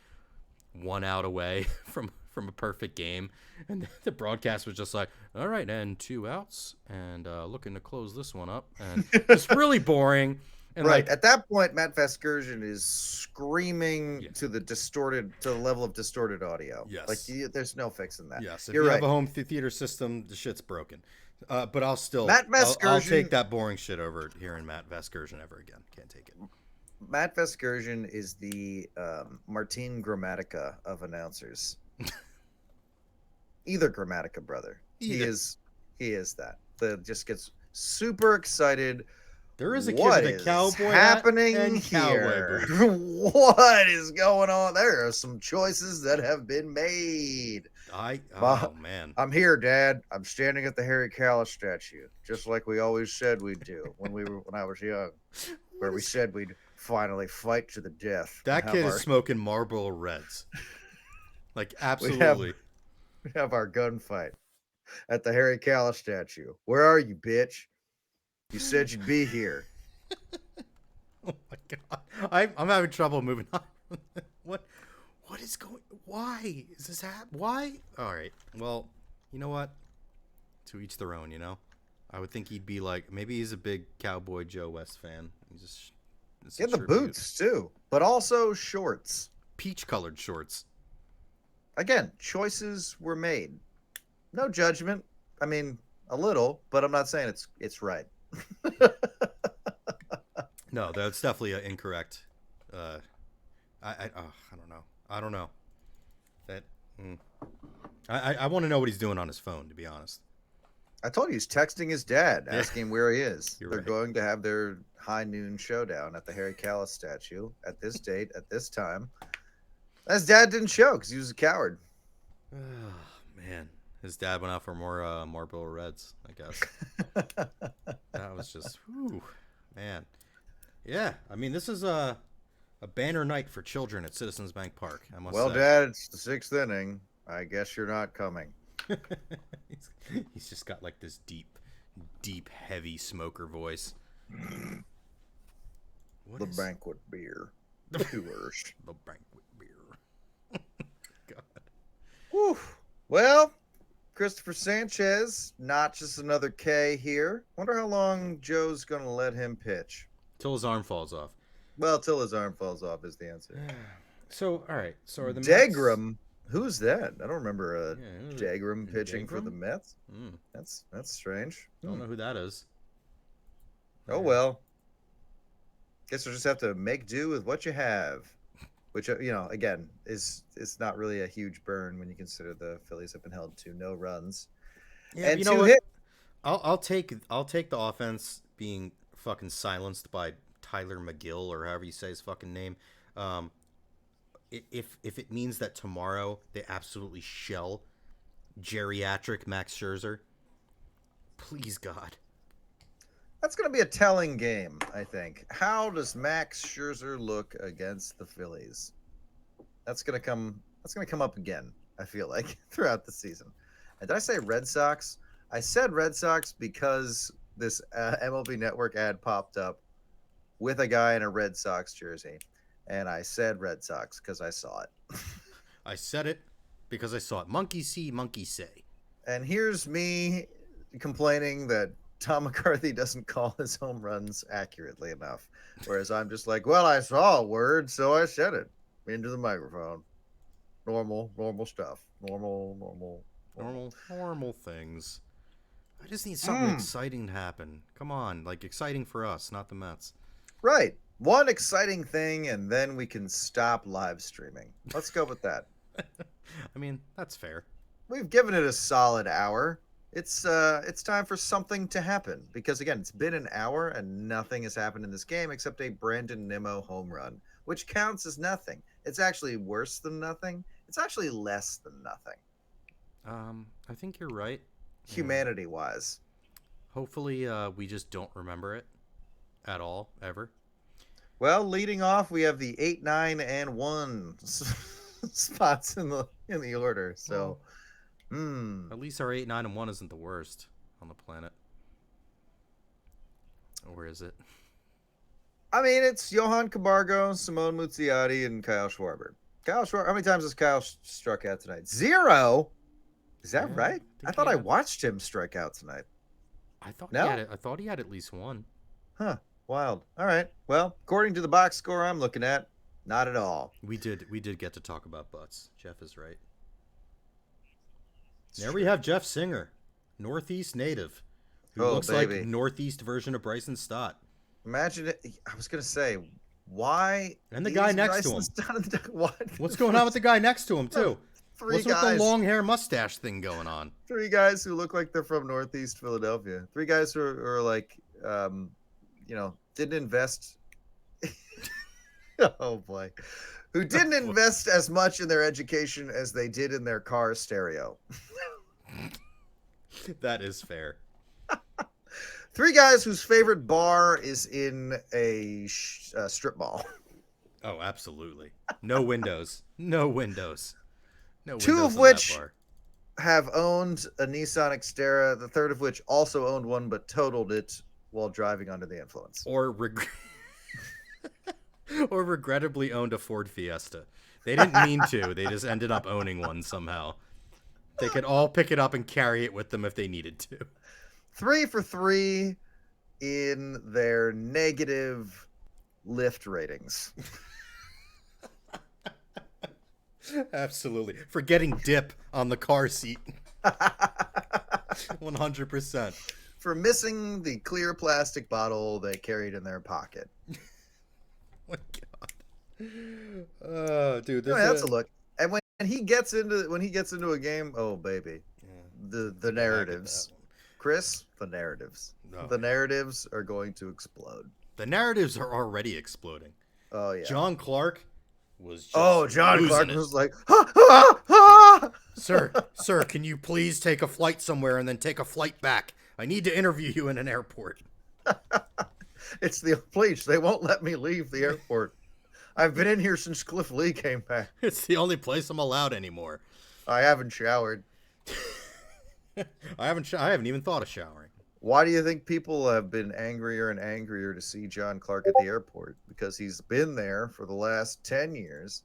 [SPEAKER 1] 1 out away from a perfect game, and the broadcast was just like, all right, and 2 outs, and looking to close this one up, and it's really boring. And
[SPEAKER 4] Right.
[SPEAKER 1] like,
[SPEAKER 4] At that point, Matt Vasgersian is screaming to the level of distorted audio.
[SPEAKER 1] Yes.
[SPEAKER 4] Like there's no fixing that.
[SPEAKER 1] yes, if
[SPEAKER 4] You're
[SPEAKER 1] you
[SPEAKER 4] right.
[SPEAKER 1] have a home theater system, the shit's broken. But I'll still,
[SPEAKER 4] Matt
[SPEAKER 1] I'll
[SPEAKER 4] Vasgersian-
[SPEAKER 1] take that boring shit over hearing Matt Vasgersian ever again. Can't take it.
[SPEAKER 4] Matt Vasgersian is the Martin Gramatica of announcers. Either Gramatica brother.
[SPEAKER 1] Either.
[SPEAKER 4] He is that. Just gets super excited.
[SPEAKER 1] There is a kid
[SPEAKER 4] What
[SPEAKER 1] with a
[SPEAKER 4] is
[SPEAKER 1] cowboy hat
[SPEAKER 4] happening
[SPEAKER 1] and cowboy
[SPEAKER 4] here?
[SPEAKER 1] boots.
[SPEAKER 4] What is going on? There are some choices that have been made.
[SPEAKER 1] Oh man.
[SPEAKER 4] I'm here, Dad. I'm standing at the Harry Callis statue, just like we always said we'd do when I was young, where we said we'd finally fight to the death.
[SPEAKER 1] That
[SPEAKER 4] and
[SPEAKER 1] kid
[SPEAKER 4] have
[SPEAKER 1] is smoking Marlboro Reds. Like, absolutely.
[SPEAKER 4] we have our gunfight at the Harry Callis statue. Where are you, bitch? You said you'd be here.
[SPEAKER 1] Oh my god, I'm having trouble moving on. What is going? Why is this happening? Why? All right. Well, you know what? To each their own. You know, I would think he'd be like, maybe he's a big Cowboy Joe West fan. He's just it's a
[SPEAKER 4] Yeah, the
[SPEAKER 1] tribute.
[SPEAKER 4] boots too, but also shorts.
[SPEAKER 1] Peach-colored shorts.
[SPEAKER 4] Again, choices were made. No judgment. I mean, a little, but I'm not saying it's right.
[SPEAKER 1] No, that's definitely incorrect. I don't know. I don't know. That. I want to know what he's doing on his phone, to be honest.
[SPEAKER 4] I told you he's texting his dad, asking where he is.
[SPEAKER 1] You're
[SPEAKER 4] They're
[SPEAKER 1] right.
[SPEAKER 4] going to have their high noon showdown at the Harry Callis statue at this date, at this time. His dad didn't show because he was a coward.
[SPEAKER 1] Oh, man. His dad went out for more Marlboro Reds, I guess. That was just, whew, man. Yeah, I mean, this is a banner night for children at Citizens Bank Park, I must
[SPEAKER 4] Well,
[SPEAKER 1] say.
[SPEAKER 4] Dad, it's the 6th inning. I guess you're not coming.
[SPEAKER 1] He's just got like this deep, heavy smoker voice. What
[SPEAKER 4] The
[SPEAKER 1] is-
[SPEAKER 4] banquet beer. Tours.
[SPEAKER 1] The banquet beer. God.
[SPEAKER 4] Whew. Well, Christopher Sanchez, not just another K here. Wonder how long Joe's going to let him pitch.
[SPEAKER 1] Till his arm falls off.
[SPEAKER 4] Well, till his arm falls off is the answer.
[SPEAKER 1] So, all right. So are the
[SPEAKER 4] Degram, who's that? I don't remember Degram pitching
[SPEAKER 1] Degram?
[SPEAKER 4] for the Mets.
[SPEAKER 1] Mm,
[SPEAKER 4] That's strange.
[SPEAKER 1] don't know who that is.
[SPEAKER 4] Oh well. Guess we'll just have to make do with what you have, which again is not really a huge burn when you consider the Phillies have been held to no runs.
[SPEAKER 1] Yeah,
[SPEAKER 4] and
[SPEAKER 1] you know
[SPEAKER 4] two
[SPEAKER 1] what?
[SPEAKER 4] hits.
[SPEAKER 1] I'll take the offense being fucking silenced by Tyler McGill or however you say his fucking name. If it means that tomorrow they absolutely shell geriatric Max Scherzer, please God.
[SPEAKER 4] That's going to be a telling game, I think. How does Max Scherzer look against the Phillies? That's going to come up again, I feel like, throughout the season. And did I say Red Sox? I said Red Sox because this MLB Network ad popped up with a guy in a Red Sox jersey. And I said Red Sox because I saw it.
[SPEAKER 1] I said it because I saw it. Monkey see, monkey say.
[SPEAKER 4] And here's me complaining that Tom McCarthy doesn't call his home runs accurately enough. Whereas I'm just like, well, I saw a word, so I said it into the microphone. Normal stuff. Normal
[SPEAKER 1] things. I just need something exciting to happen. Come on, like exciting for us, not the Mets.
[SPEAKER 4] Right. One exciting thing, and then we can stop live streaming. Let's go with that.
[SPEAKER 1] I mean, that's fair.
[SPEAKER 4] We've given it a solid hour. It's time for something to happen because again, it's been an hour and nothing has happened in this game except a Brandon Nimmo home run, which counts as nothing. It's actually worse than nothing. It's actually less than nothing.
[SPEAKER 1] I think you're right.
[SPEAKER 4] Humanity-wise.
[SPEAKER 1] Hopefully, we just don't remember it at all, ever.
[SPEAKER 4] Well, leading off, we have the 8, 9, and 1 spots in the order. So,
[SPEAKER 1] At least our 8, 9, and 1 isn't the worst on the planet. Or is it?
[SPEAKER 4] I mean, it's Johan Camargo, Simone Muzziotti, and Kyle Schwarber. How many times has Kyle struck out tonight? 0? Is that right? I thought I watched him strike out tonight.
[SPEAKER 1] I thought
[SPEAKER 4] no?
[SPEAKER 1] I thought he had at least one.
[SPEAKER 4] Huh. Wild. All right. Well, according to the box score I'm looking at, not at all.
[SPEAKER 1] We did get to talk about butts. Jeff is right. There we have Jeff Singer, Northeast native, who looks like Northeast version of Bryson Stott.
[SPEAKER 4] Imagine it. I was gonna say, why?
[SPEAKER 1] And the guy next to him. What's going on with the guy next to him too? What's with the long hair mustache thing going on?
[SPEAKER 4] 3 guys who look like they're from Northeast Philadelphia. 3 guys who are like, didn't invest. Oh boy, who didn't invest as much in their education as they did in their car stereo.
[SPEAKER 1] That is fair.
[SPEAKER 4] 3 guys whose favorite bar is in a strip mall.
[SPEAKER 1] Oh, absolutely. No windows. No windows. No windows.
[SPEAKER 4] 2 of which have owned a Nissan Xterra. The 3rd of which also owned one but totaled it while driving under the influence.
[SPEAKER 1] Or regrettably owned a Ford Fiesta. They didn't mean to. They just ended up owning one somehow. They could all pick it up and carry it with them if they needed to.
[SPEAKER 4] 3 for 3 in their negative lift ratings.
[SPEAKER 1] Absolutely. For getting dip on the car seat. 100%.
[SPEAKER 4] For missing the clear plastic bottle they carried in their pocket.
[SPEAKER 1] Oh my God. Oh, dude.
[SPEAKER 4] That's a look. And when he gets into a game, oh baby. Yeah. The narratives. Chris, the narratives. No. The narratives are going to explode.
[SPEAKER 1] The narratives are already exploding.
[SPEAKER 4] Oh yeah.
[SPEAKER 1] John Clark was just
[SPEAKER 4] John Clark was like,
[SPEAKER 1] Sir, can you please take a flight somewhere and then take a flight back? I need to interview you in an airport.
[SPEAKER 4] It's the police. They won't let me leave the airport. I've been in here since Cliff Lee came back.
[SPEAKER 1] It's the only place I'm allowed anymore.
[SPEAKER 4] I haven't showered.
[SPEAKER 1] I haven't even thought of showering.
[SPEAKER 4] Why do you think people have been angrier and angrier to see John Clark at the airport? Because he's been there for the last 10 years.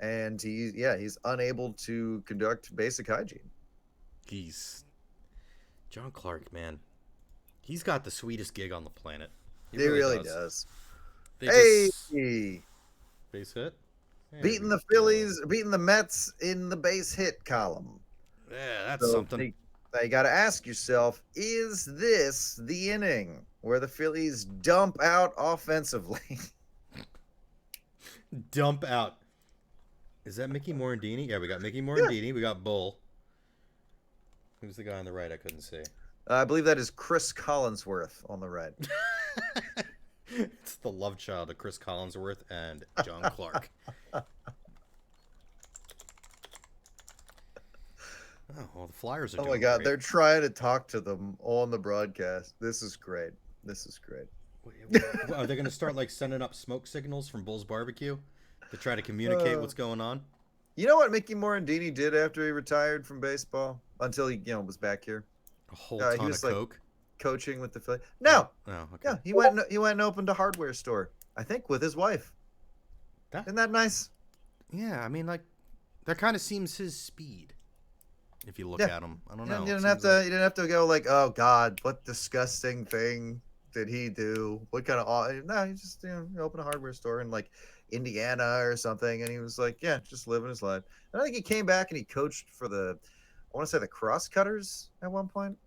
[SPEAKER 4] And he's unable to conduct basic hygiene.
[SPEAKER 1] He's John Clark, man. He's got the sweetest gig on the planet.
[SPEAKER 4] He really does.
[SPEAKER 1] They
[SPEAKER 4] Hey,
[SPEAKER 1] just base hit. There
[SPEAKER 4] beating
[SPEAKER 1] we
[SPEAKER 4] the
[SPEAKER 1] go.
[SPEAKER 4] Phillies, beating the Mets in the base hit column.
[SPEAKER 1] Yeah, that's
[SPEAKER 4] So
[SPEAKER 1] something.
[SPEAKER 4] now you got to ask yourself: is this the inning where the Phillies dump out offensively?
[SPEAKER 1] Dump out. Is that Mickey Morandini? Yeah, we got Mickey
[SPEAKER 4] Yeah.
[SPEAKER 1] Morandini. We got Bull. Who's the guy on the right? I couldn't see.
[SPEAKER 4] I believe that is Chris Collinsworth on the right.
[SPEAKER 1] It's the love child of Chris Collinsworth and John Clark. Oh, well, the Flyers are
[SPEAKER 4] Oh
[SPEAKER 1] doing
[SPEAKER 4] my God,
[SPEAKER 1] great.
[SPEAKER 4] they're trying to talk to them on the broadcast. This is great. This is great.
[SPEAKER 1] Are they going to start like sending up smoke signals from Bull's Barbecue to try to communicate what's going on?
[SPEAKER 4] You know what Mickey Morandini did after he retired from baseball until he, was back here?
[SPEAKER 1] A whole
[SPEAKER 4] He
[SPEAKER 1] ton
[SPEAKER 4] was
[SPEAKER 1] of
[SPEAKER 4] like
[SPEAKER 1] coke.
[SPEAKER 4] coaching with the Phillies. No,
[SPEAKER 1] Oh, okay.
[SPEAKER 4] yeah, he went and opened a hardware store. I think with his wife. Isn't that nice?
[SPEAKER 1] Yeah, I mean, like that kind of seems his speed. If you look
[SPEAKER 4] Yeah.
[SPEAKER 1] at him, I don't
[SPEAKER 4] You
[SPEAKER 1] know.
[SPEAKER 4] didn't
[SPEAKER 1] It
[SPEAKER 4] have
[SPEAKER 1] seems
[SPEAKER 4] to.
[SPEAKER 1] like-
[SPEAKER 4] You didn't have to go like, oh God, what disgusting thing did he do? What kind of? No, he just opened a hardware store in like Indiana or something, and he was like, yeah, just living his life. And I think he came back and he coached for I want to say the Crosscutters at one point.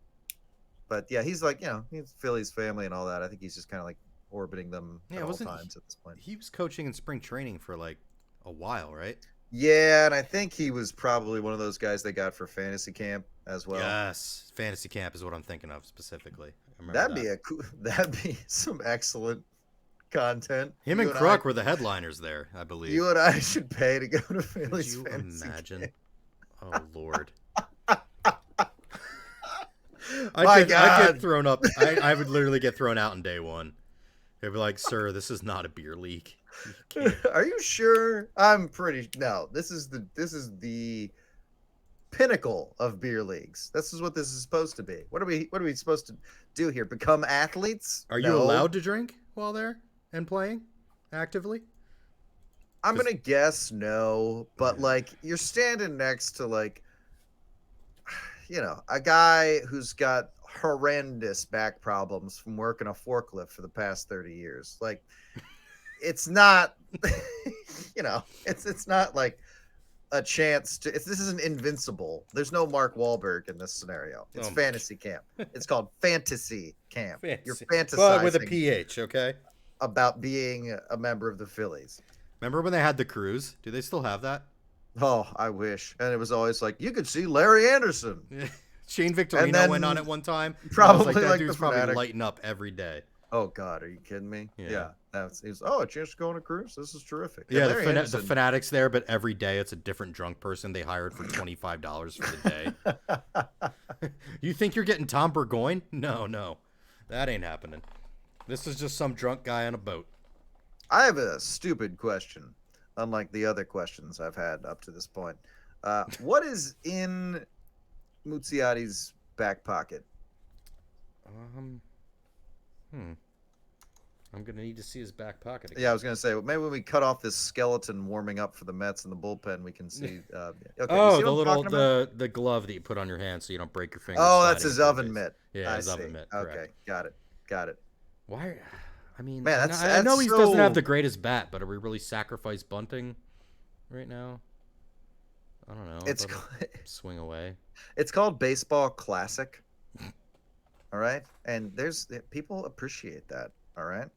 [SPEAKER 4] But yeah, he's like, he's Philly's family and all that. I think he's just kind of like orbiting them at all times at this point.
[SPEAKER 1] He was coaching in spring training for like a while, right?
[SPEAKER 4] Yeah, and I think he was probably one of those guys they got for fantasy camp as well.
[SPEAKER 1] Yes, fantasy camp is what I'm thinking of specifically. I remember
[SPEAKER 4] That'd be some excellent content.
[SPEAKER 1] Him and Kruk were the headliners there, I believe.
[SPEAKER 4] You and I should pay to go to
[SPEAKER 1] Could
[SPEAKER 4] Phillies
[SPEAKER 1] you
[SPEAKER 4] fantasy
[SPEAKER 1] imagine?
[SPEAKER 4] camp.
[SPEAKER 1] Oh Lord.
[SPEAKER 4] My
[SPEAKER 1] I'd
[SPEAKER 4] God.
[SPEAKER 1] get thrown up. I would literally get thrown out in day one. They'd be like, "Sir, this is not a beer league." You can't.
[SPEAKER 4] Are you sure? I'm pretty. No, this is the pinnacle of beer leagues. This is what this is supposed to be. What are we supposed to do here? Become athletes?
[SPEAKER 1] Are you
[SPEAKER 4] No.
[SPEAKER 1] allowed to drink while there and playing actively?
[SPEAKER 4] I'm gonna guess no, but like you're standing next to like, a guy who's got horrendous back problems from working a forklift for the past 30 years. Like, it's not, it's not like a chance to. This isn't invincible. There's no Mark Wahlberg in this scenario. It's fantasy camp. It's called fantasy camp.
[SPEAKER 1] Fantasy.
[SPEAKER 4] You're fantasizing
[SPEAKER 1] But with a PH, okay?
[SPEAKER 4] about being a member of the Phillies.
[SPEAKER 1] Remember when they had the cruise? Do they still have that?
[SPEAKER 4] Oh, I wish. And it was always like, you could see Larry Anderson.
[SPEAKER 1] Shane Victorino
[SPEAKER 4] then
[SPEAKER 1] went on it one time.
[SPEAKER 4] probably
[SPEAKER 1] that
[SPEAKER 4] like
[SPEAKER 1] dude's
[SPEAKER 4] the
[SPEAKER 1] probably
[SPEAKER 4] Fanatic.
[SPEAKER 1] lighting up every day.
[SPEAKER 4] Oh God, are you kidding me?
[SPEAKER 1] Yeah.
[SPEAKER 4] He's a chance to go on a cruise. This is terrific.
[SPEAKER 1] Yeah,
[SPEAKER 4] Larry
[SPEAKER 1] the
[SPEAKER 4] Anderson-
[SPEAKER 1] Fanatics there, but every day it's a different drunk person they hired for $25 for the day. You think you're getting Tom Burgoyne? No. That ain't happening. This is just some drunk guy on a boat.
[SPEAKER 4] I have a stupid question, unlike the other questions I've had up to this point. What is in Muzziati's back pocket?
[SPEAKER 1] I'm gonna need to see his back pocket again.
[SPEAKER 4] Yeah, I was gonna say maybe when we cut off this skeleton warming up for the Mets in the bullpen, we can see. Okay, you
[SPEAKER 1] Oh,
[SPEAKER 4] see
[SPEAKER 1] the
[SPEAKER 4] what I'm talking about?
[SPEAKER 1] the glove that you put on your hand so you don't break your finger.
[SPEAKER 4] Oh, that's his oven mitt.
[SPEAKER 1] Yeah,
[SPEAKER 4] I
[SPEAKER 1] his
[SPEAKER 4] see.
[SPEAKER 1] oven mitt. Correct.
[SPEAKER 4] Okay, got it.
[SPEAKER 1] Why? I mean,
[SPEAKER 4] Man,
[SPEAKER 1] I know he doesn't have
[SPEAKER 4] so-
[SPEAKER 1] the greatest bat, but are we really sacrifice bunting right now? I don't know.
[SPEAKER 4] It's
[SPEAKER 1] Let him swing away.
[SPEAKER 4] It's called Baseball Classic. All right, and people appreciate that. All right,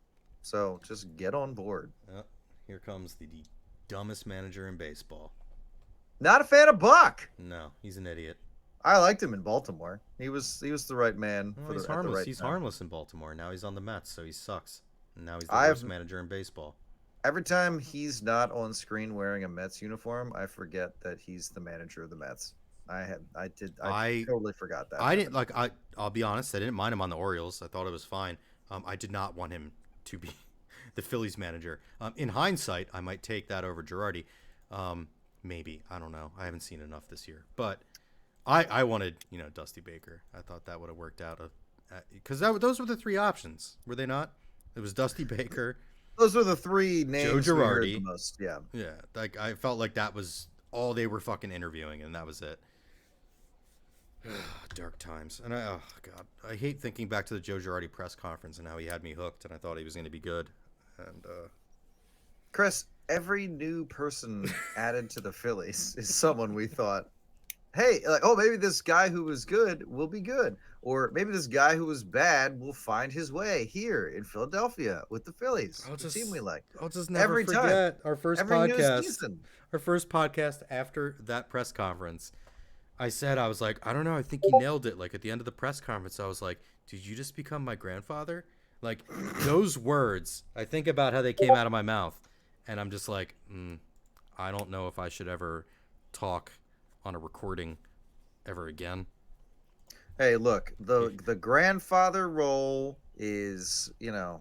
[SPEAKER 4] so just get on board.
[SPEAKER 1] Oh, here comes the dumbest manager in baseball.
[SPEAKER 4] Not a fan of Buck.
[SPEAKER 1] No, he's an idiot.
[SPEAKER 4] I liked him in Baltimore. He was the right man.
[SPEAKER 1] Well,
[SPEAKER 4] for
[SPEAKER 1] he's
[SPEAKER 4] at the
[SPEAKER 1] harmless.
[SPEAKER 4] right
[SPEAKER 1] He's
[SPEAKER 4] time.
[SPEAKER 1] harmless in Baltimore. Now he's on the Mets, so he sucks. And now he's the
[SPEAKER 4] I've-
[SPEAKER 1] worst manager in baseball.
[SPEAKER 4] Every time he's not on screen wearing a Mets uniform, I forget that he's the manager of the Mets. I totally forgot that.
[SPEAKER 1] I didn't like. I'll be honest. I didn't mind him on the Orioles. I thought it was fine. I did not want him to be the Phillies manager. In hindsight, I might take that over Girardi. Maybe, I don't know. I haven't seen enough this year, but I wanted Dusty Baker. I thought that would have worked out because those were the three options, were they not? It was Dusty Baker.
[SPEAKER 4] Those were the three names
[SPEAKER 1] Joe
[SPEAKER 4] we heard
[SPEAKER 1] Girardi.
[SPEAKER 4] the most. Yeah.
[SPEAKER 1] Yeah, like I felt like that was all they were fucking interviewing, and that was it. Dark times. And oh god, I hate thinking back to the Joe Girardi press conference and how he had me hooked, and I thought he was going to be good. And
[SPEAKER 4] Chris, every new person added to the Phillies is someone we thought, hey, like, oh, maybe this guy who was good will be good, or maybe this guy who was bad will find his way here in Philadelphia with the Phillies, the team we like.
[SPEAKER 1] I'll just never
[SPEAKER 4] Every time,
[SPEAKER 1] forget our first
[SPEAKER 4] every new
[SPEAKER 1] podcast.
[SPEAKER 4] season.
[SPEAKER 1] Our first podcast after that press conference. I was like, I don't know, I think he nailed it. Like at the end of the press conference, I was like, did you just become my grandfather? Like those words, I think about how they came out of my mouth, and I'm just like, I don't know if I should ever talk on a recording ever again.
[SPEAKER 4] Hey, look, the grandfather role is,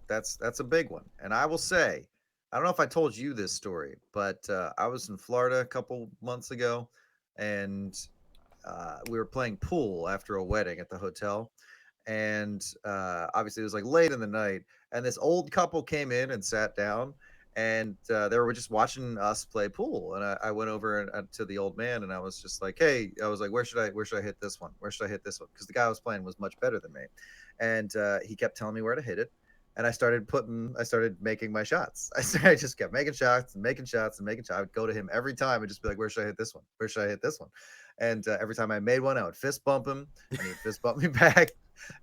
[SPEAKER 4] that's a big one. And I will say, I don't know if I told you this story, but I was in Florida a couple months ago, and we were playing pool after a wedding at the hotel. And obviously it was like late in the night, and this old couple came in and sat down, and they were just watching us play pool. And I went over to the old man, and I was just like, hey, I was like, where should I hit this one? Where should I hit this one? Because the guy I was playing was much better than me. And he kept telling me where to hit it. And I started making my shots. I just kept making shots and making shots and making shots. I would go to him every time and just be like, where should I hit this one? Where should I hit this one? And every time I made one, I would fist bump him, and he would fist bump me back.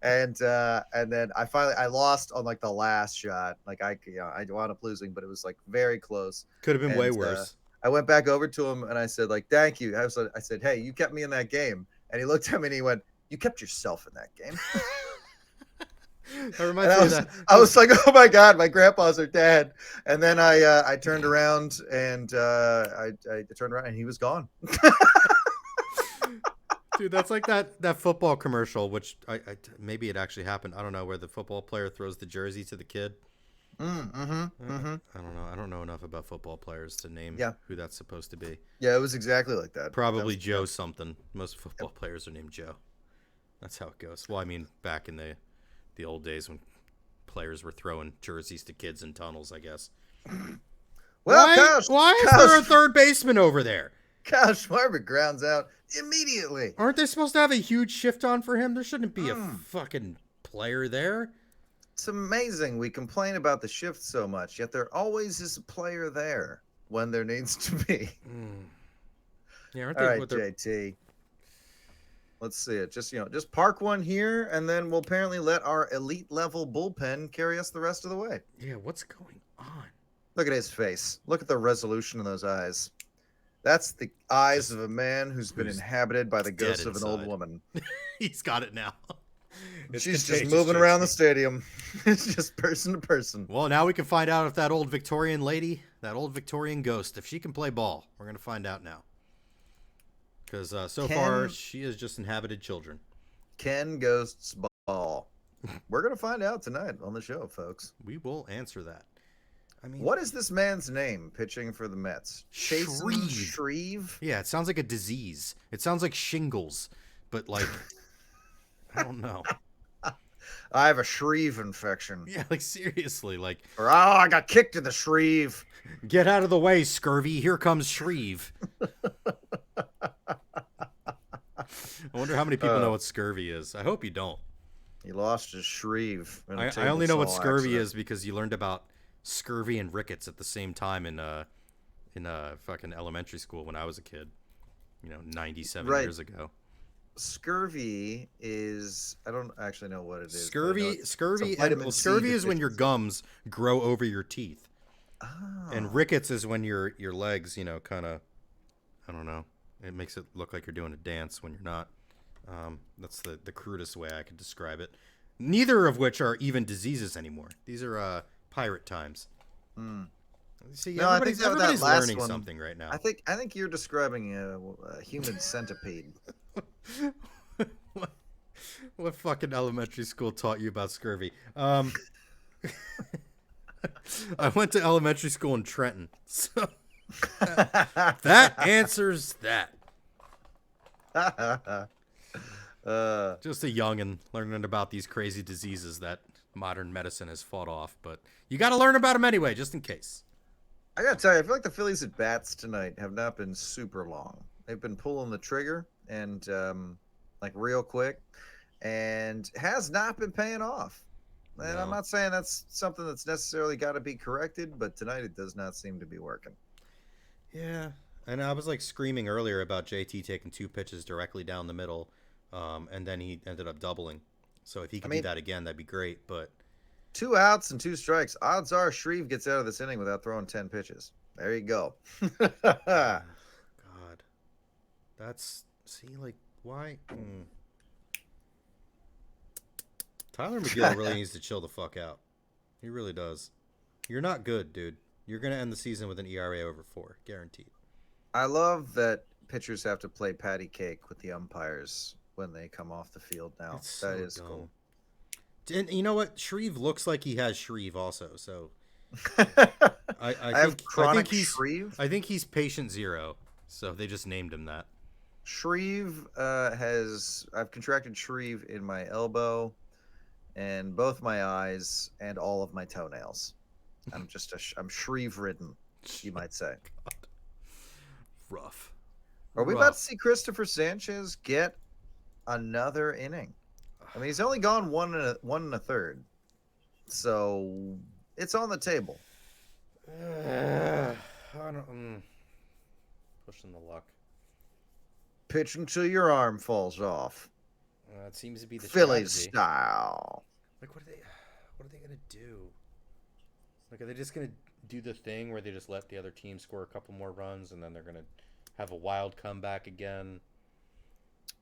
[SPEAKER 4] And then I lost on like the last shot. Like I wound up losing, but it was like very close.
[SPEAKER 1] Could have been way worse.
[SPEAKER 4] I went back over to him and I said, like, thank you. I said, hey, you kept me in that game. And he looked at me and he went, you kept yourself in that game.
[SPEAKER 1] That reminds me of that.
[SPEAKER 4] I was like, oh my God, my grandpa's are dead. And then I turned around and I turned around and he was gone.
[SPEAKER 1] Dude, that's like that football commercial, which I maybe it actually happened. I don't know, where the football player throws the jersey to the kid. I don't know. I don't know enough about football players to name who that's supposed to be.
[SPEAKER 4] Yeah, it was exactly like that.
[SPEAKER 1] Probably Joe something. Most football players are named Joe. That's how it goes. Well, I mean, back in the old days when players were throwing jerseys to kids in tunnels, I guess.
[SPEAKER 4] Well,
[SPEAKER 1] why is there a third baseman over there?
[SPEAKER 4] Kyle Schwarber grounds out immediately.
[SPEAKER 1] Aren't they supposed to have a huge shift on for him? There shouldn't be a fucking player there.
[SPEAKER 4] It's amazing we complain about the shift so much, yet there always is a player there when there needs to be.
[SPEAKER 1] Yeah, aren't
[SPEAKER 4] all
[SPEAKER 1] they?
[SPEAKER 4] Right, JT. Let's see it. Just park one here, and then we'll apparently let our elite level bullpen carry us the rest of the way.
[SPEAKER 1] Yeah, what's going on?
[SPEAKER 4] Look at his face. Look at the resolution in those eyes. That's the eyes of a man who's been inhabited by the ghost of an old woman.
[SPEAKER 1] He's got it now.
[SPEAKER 4] She's just moving around the stadium. It's just person to person.
[SPEAKER 1] Well, now we can find out if that old Victorian lady, that old Victorian ghost, if she can play ball. We're going to find out now. Because so far, she has just inhabited children.
[SPEAKER 4] Can ghosts ball? We're going to find out tonight on the show, folks.
[SPEAKER 1] We will answer that. I mean,
[SPEAKER 4] what is this man's name pitching for the Mets? Shreve?
[SPEAKER 1] Yeah, it sounds like a disease. It sounds like shingles, but like, I don't know.
[SPEAKER 4] I have a Shreve infection.
[SPEAKER 1] Yeah, like seriously, like.
[SPEAKER 4] Or, I got kicked in the Shreve.
[SPEAKER 1] Get out of the way, scurvy. Here comes Shreve. I wonder how many people know what scurvy is. I hope you don't.
[SPEAKER 4] He lost his Shreve.
[SPEAKER 1] I only know what scurvy is because you learned about scurvy and rickets at the same time in fucking elementary school when I was a kid, 97 years ago.
[SPEAKER 4] Scurvy is, I don't actually know what it is.
[SPEAKER 1] Scurvy is when your gums grow over your teeth. Oh. And rickets is when your legs, kind of, I don't know. It makes it look like you're doing a dance when you're not. That's the crudest way I could describe it. Neither of which are even diseases anymore. These are pirate times. See, everybody's learning something right now.
[SPEAKER 4] I think you're describing a human centipede.
[SPEAKER 1] What fucking elementary school taught you about scurvy? I went to elementary school in Trenton, so that answers that. Just a youngin' learning about these crazy diseases that modern medicine has fought off, but you got to learn about them anyway, just in case.
[SPEAKER 4] I got to tell you, I feel like the Phillies at bats tonight have not been super long. They've been pulling the trigger, and like real quick, and has not been paying off. And I'm
[SPEAKER 1] No.
[SPEAKER 4] not saying that's something that's necessarily got to be corrected, but tonight it does not seem to be working.
[SPEAKER 1] Yeah. And I was like screaming earlier about JT taking 2 pitches directly down the middle, and then he ended up doubling. So if he
[SPEAKER 4] I
[SPEAKER 1] could do
[SPEAKER 4] mean,
[SPEAKER 1] that again, that'd be great. But
[SPEAKER 4] 2 outs and 2 strikes. Odds are Shreve gets out of this inning without throwing 10 pitches. There you go.
[SPEAKER 1] God, that's see like why? Tyler McGill really needs to chill the fuck out. He really does. You're not good, dude. You're gonna end the season with an ERA over 4, guaranteed.
[SPEAKER 4] I love that pitchers have to play patty cake with the umpires when they come off the field now.
[SPEAKER 1] It's
[SPEAKER 4] That
[SPEAKER 1] so
[SPEAKER 4] is
[SPEAKER 1] dumb.
[SPEAKER 4] cool.
[SPEAKER 1] And you know what? Shreve looks like he has Shreve also. So I
[SPEAKER 4] have
[SPEAKER 1] think
[SPEAKER 4] chronic
[SPEAKER 1] he's
[SPEAKER 4] Shreve.
[SPEAKER 1] I think he's patient zero. So they just named him that.
[SPEAKER 4] Shreve I've contracted Shreve in my elbow and both my eyes and all of my toenails. I'm Shreve ridden, you might say.
[SPEAKER 1] Rough.
[SPEAKER 4] Are we about to see Christopher Sanchez get another inning? I mean, he's only gone 1 1/3, so it's on the table.
[SPEAKER 1] I don't, pushing the luck.
[SPEAKER 4] Pitch until your arm falls off.
[SPEAKER 1] It seems to be the
[SPEAKER 4] Phillies
[SPEAKER 1] strategy.
[SPEAKER 4] style.
[SPEAKER 1] Like, what are they gonna do? Like, are they just gonna do the thing where they just let the other team score a couple more runs and then they're gonna have a wild comeback again?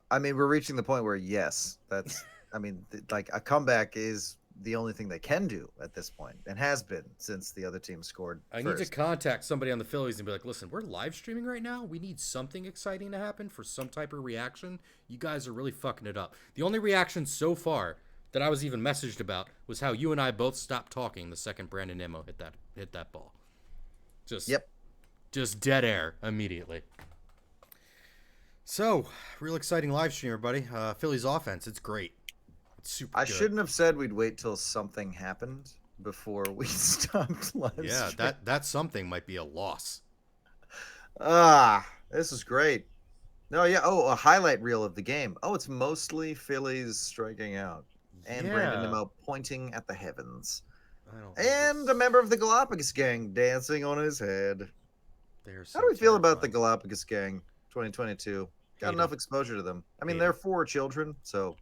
[SPEAKER 4] I mean, we're reaching the point where yes, that's. I mean, like a comeback is the only thing they can do at this point, and has been since the other team scored.
[SPEAKER 1] I need to contact somebody on the Phillies and be like, listen, we're live streaming right now. We need something exciting to happen for some type of reaction. You guys are really fucking it up. The only reaction so far that I was even messaged about was how you and I both stopped talking the second Brandon Nimmo hit that ball. Just dead air immediately. So, real exciting live stream, everybody. Phillies offense, it's great. It's super good.
[SPEAKER 4] Shouldn't have said we'd wait till something happened before we stopped live stream.
[SPEAKER 1] that something might be a loss.
[SPEAKER 4] This is great. No, yeah. Oh, a highlight reel of the game. Oh, it's mostly Phillies striking out and Brandon Nimmo pointing at the heavens. And a member of the Galapagos gang dancing on his head. How do we feel about the Galapagos gang 2022? Got enough exposure to them. I mean, they're 4 children, so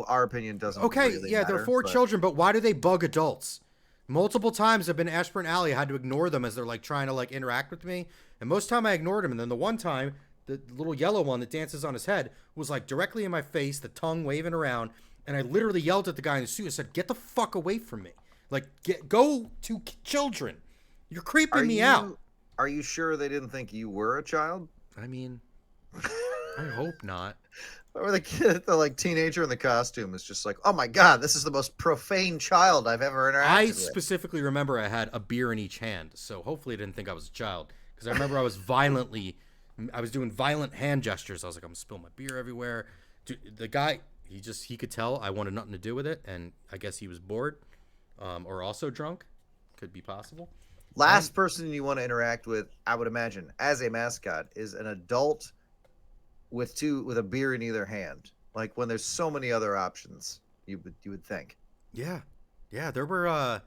[SPEAKER 4] our opinion doesn't really matter,
[SPEAKER 1] they're 4 children, but why do they bug adults? Multiple times I've been Ashburn Alley. I had to ignore them as they're like trying to like interact with me. And most time I ignored them. And then the one time, the little yellow one that dances on his head was like directly in my face, the tongue waving around. And I literally yelled at the guy in the suit and said, get the fuck away from me. Like, go to children. You're creeping me out.
[SPEAKER 4] Are you sure they didn't think you were a child?
[SPEAKER 1] I mean, I hope not.
[SPEAKER 4] Or the kid, the like teenager in the costume is just like, oh my god, this is the most profane child I've ever interacted with.
[SPEAKER 1] I specifically remember I had a beer in each hand, so hopefully I didn't think I was a child. Because I remember I was doing violent hand gestures. I was like, I'm gonna spill my beer everywhere. Dude, the guy, he could tell I wanted nothing to do with it, and I guess he was bored, or also drunk. Could be possible.
[SPEAKER 4] Last person you want to interact with, I would imagine, as a mascot, is an adult with a beer in either hand. Like when there's so many other options, you would think.
[SPEAKER 1] Yeah, there were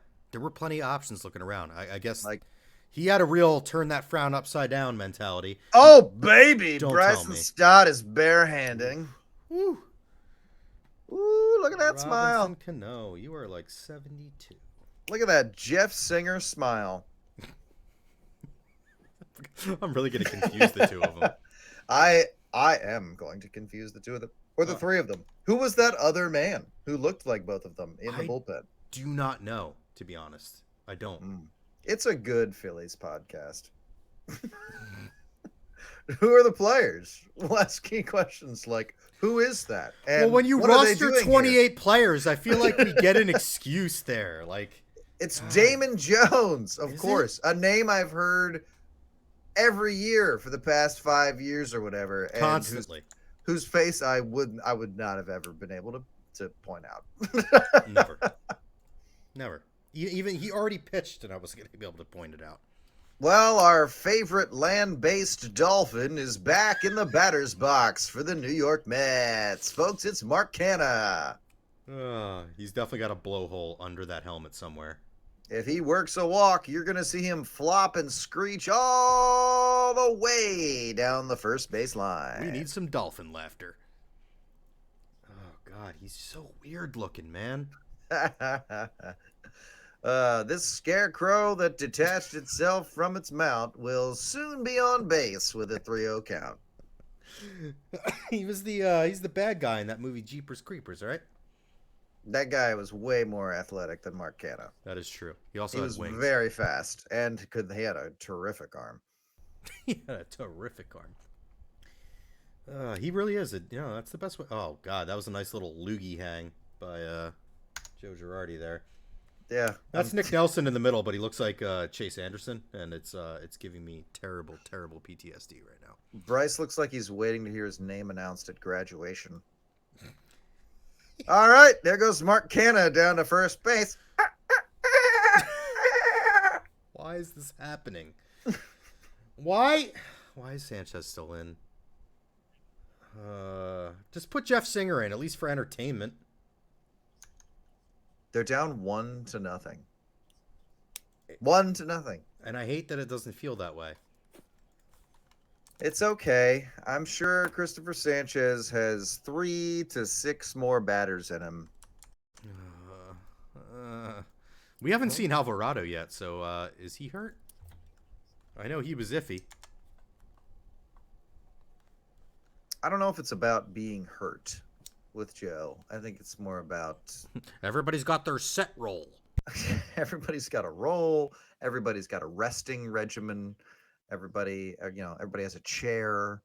[SPEAKER 1] plenty of options looking around. I guess
[SPEAKER 4] like
[SPEAKER 1] he had a real turn that frown upside down mentality.
[SPEAKER 4] Oh baby,
[SPEAKER 1] Don't
[SPEAKER 4] Bryson Stott is barehanding.
[SPEAKER 1] Ooh,
[SPEAKER 4] look at that smile.
[SPEAKER 1] Robinson Cano, you are like 72.
[SPEAKER 4] Look at that Jeff Singer smile.
[SPEAKER 1] I'm really going to confuse the two of them.
[SPEAKER 4] I am going to confuse the two of them, or the 3 of them. Who was that other man who looked like both of them in the bullpen?
[SPEAKER 1] Do not know, to be honest. I don't.
[SPEAKER 4] It's a good Phillies podcast. Who are the players? We'll ask key questions like, who is that? And
[SPEAKER 1] well, when you roster 28 players, I feel like we get an excuse there. Like,
[SPEAKER 4] it's Damon Jones, of course, a name I've heard every year for the past 5 years or whatever, and
[SPEAKER 1] constantly,
[SPEAKER 4] whose face I would not have ever been able to point out.
[SPEAKER 1] Never. Even he already pitched, and I was going to be able to point it out.
[SPEAKER 4] Well, our favorite land-based dolphin is back in the batter's box for the New York Mets. Folks, it's Mark Canha.
[SPEAKER 1] He's definitely got a blowhole under that helmet somewhere.
[SPEAKER 4] If he works a walk, you're going to see him flop and screech all the way down the first base line.
[SPEAKER 1] We need some dolphin laughter. Oh, God, he's so weird looking, man.
[SPEAKER 4] This scarecrow that detached itself from its mount will soon be on base with a 3-0 count.
[SPEAKER 1] He's the bad guy in that movie Jeepers Creepers, right?
[SPEAKER 4] That guy was way more athletic than Mark Canha.
[SPEAKER 1] That is true. He also
[SPEAKER 4] He
[SPEAKER 1] had
[SPEAKER 4] was
[SPEAKER 1] wings.
[SPEAKER 4] very fast and he had a terrific arm.
[SPEAKER 1] He had a terrific arm. He really is. That's the best way. Oh, God, that was a nice little loogie hang by Joe Girardi there.
[SPEAKER 4] Yeah.
[SPEAKER 1] That's Nick Nelson in the middle, but he looks like Chase Anderson, and it's giving me terrible, terrible PTSD right now.
[SPEAKER 4] Bryce looks like he's waiting to hear his name announced at graduation. All right, there goes Mark Canha down to first base.
[SPEAKER 1] Why is this happening? Why is Sanchez still in? Just put Jeff Singer in, at least for entertainment.
[SPEAKER 4] They're down 1-0. 1-0.
[SPEAKER 1] And I hate that it doesn't feel that way.
[SPEAKER 4] It's okay. I'm sure Christopher Sanchez has 3 to 6 more batters in him.
[SPEAKER 1] We haven't seen Alvarado yet, so is he hurt? I know he was iffy.
[SPEAKER 4] I don't know if it's about being hurt with Joe. I think it's more about
[SPEAKER 1] Everybody's got their set role.
[SPEAKER 4] everybody's got a role. Everybody's got a resting regimen. Everybody has a chair.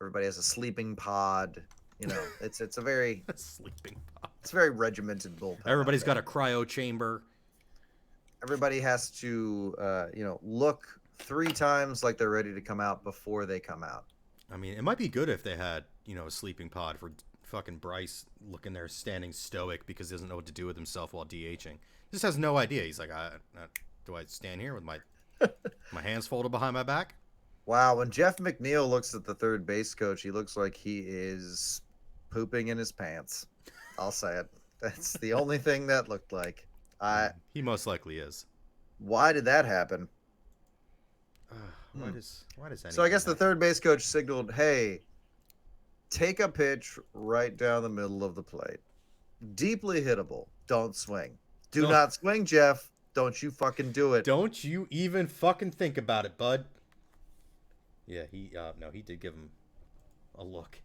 [SPEAKER 4] Everybody has a sleeping pod. It's a very
[SPEAKER 1] sleeping pod.
[SPEAKER 4] It's a very regimented bullpen.
[SPEAKER 1] Everybody's got a cryo chamber.
[SPEAKER 4] Everybody has to look 3 times like they're ready to come out before they come out.
[SPEAKER 1] I mean, it might be good if they had a sleeping pod for fucking Bryce looking there standing stoic because he doesn't know what to do with himself while DHing. Just has no idea. He's like, do I stand here with my hands folded behind my back?
[SPEAKER 4] Wow, when Jeff McNeil looks at the third base coach, he looks like he is pooping in his pants. I'll say it. That's the only thing that looked like.
[SPEAKER 1] He most likely is.
[SPEAKER 4] Why did that happen?
[SPEAKER 1] Why does
[SPEAKER 4] So I guess the third base coach signaled, hey, take a pitch right down the middle of the plate. Deeply hittable. Don't swing. Do not swing, Jeff. Don't you fucking do it.
[SPEAKER 1] Don't you even fucking think about it, bud. Yeah, he did give him a look.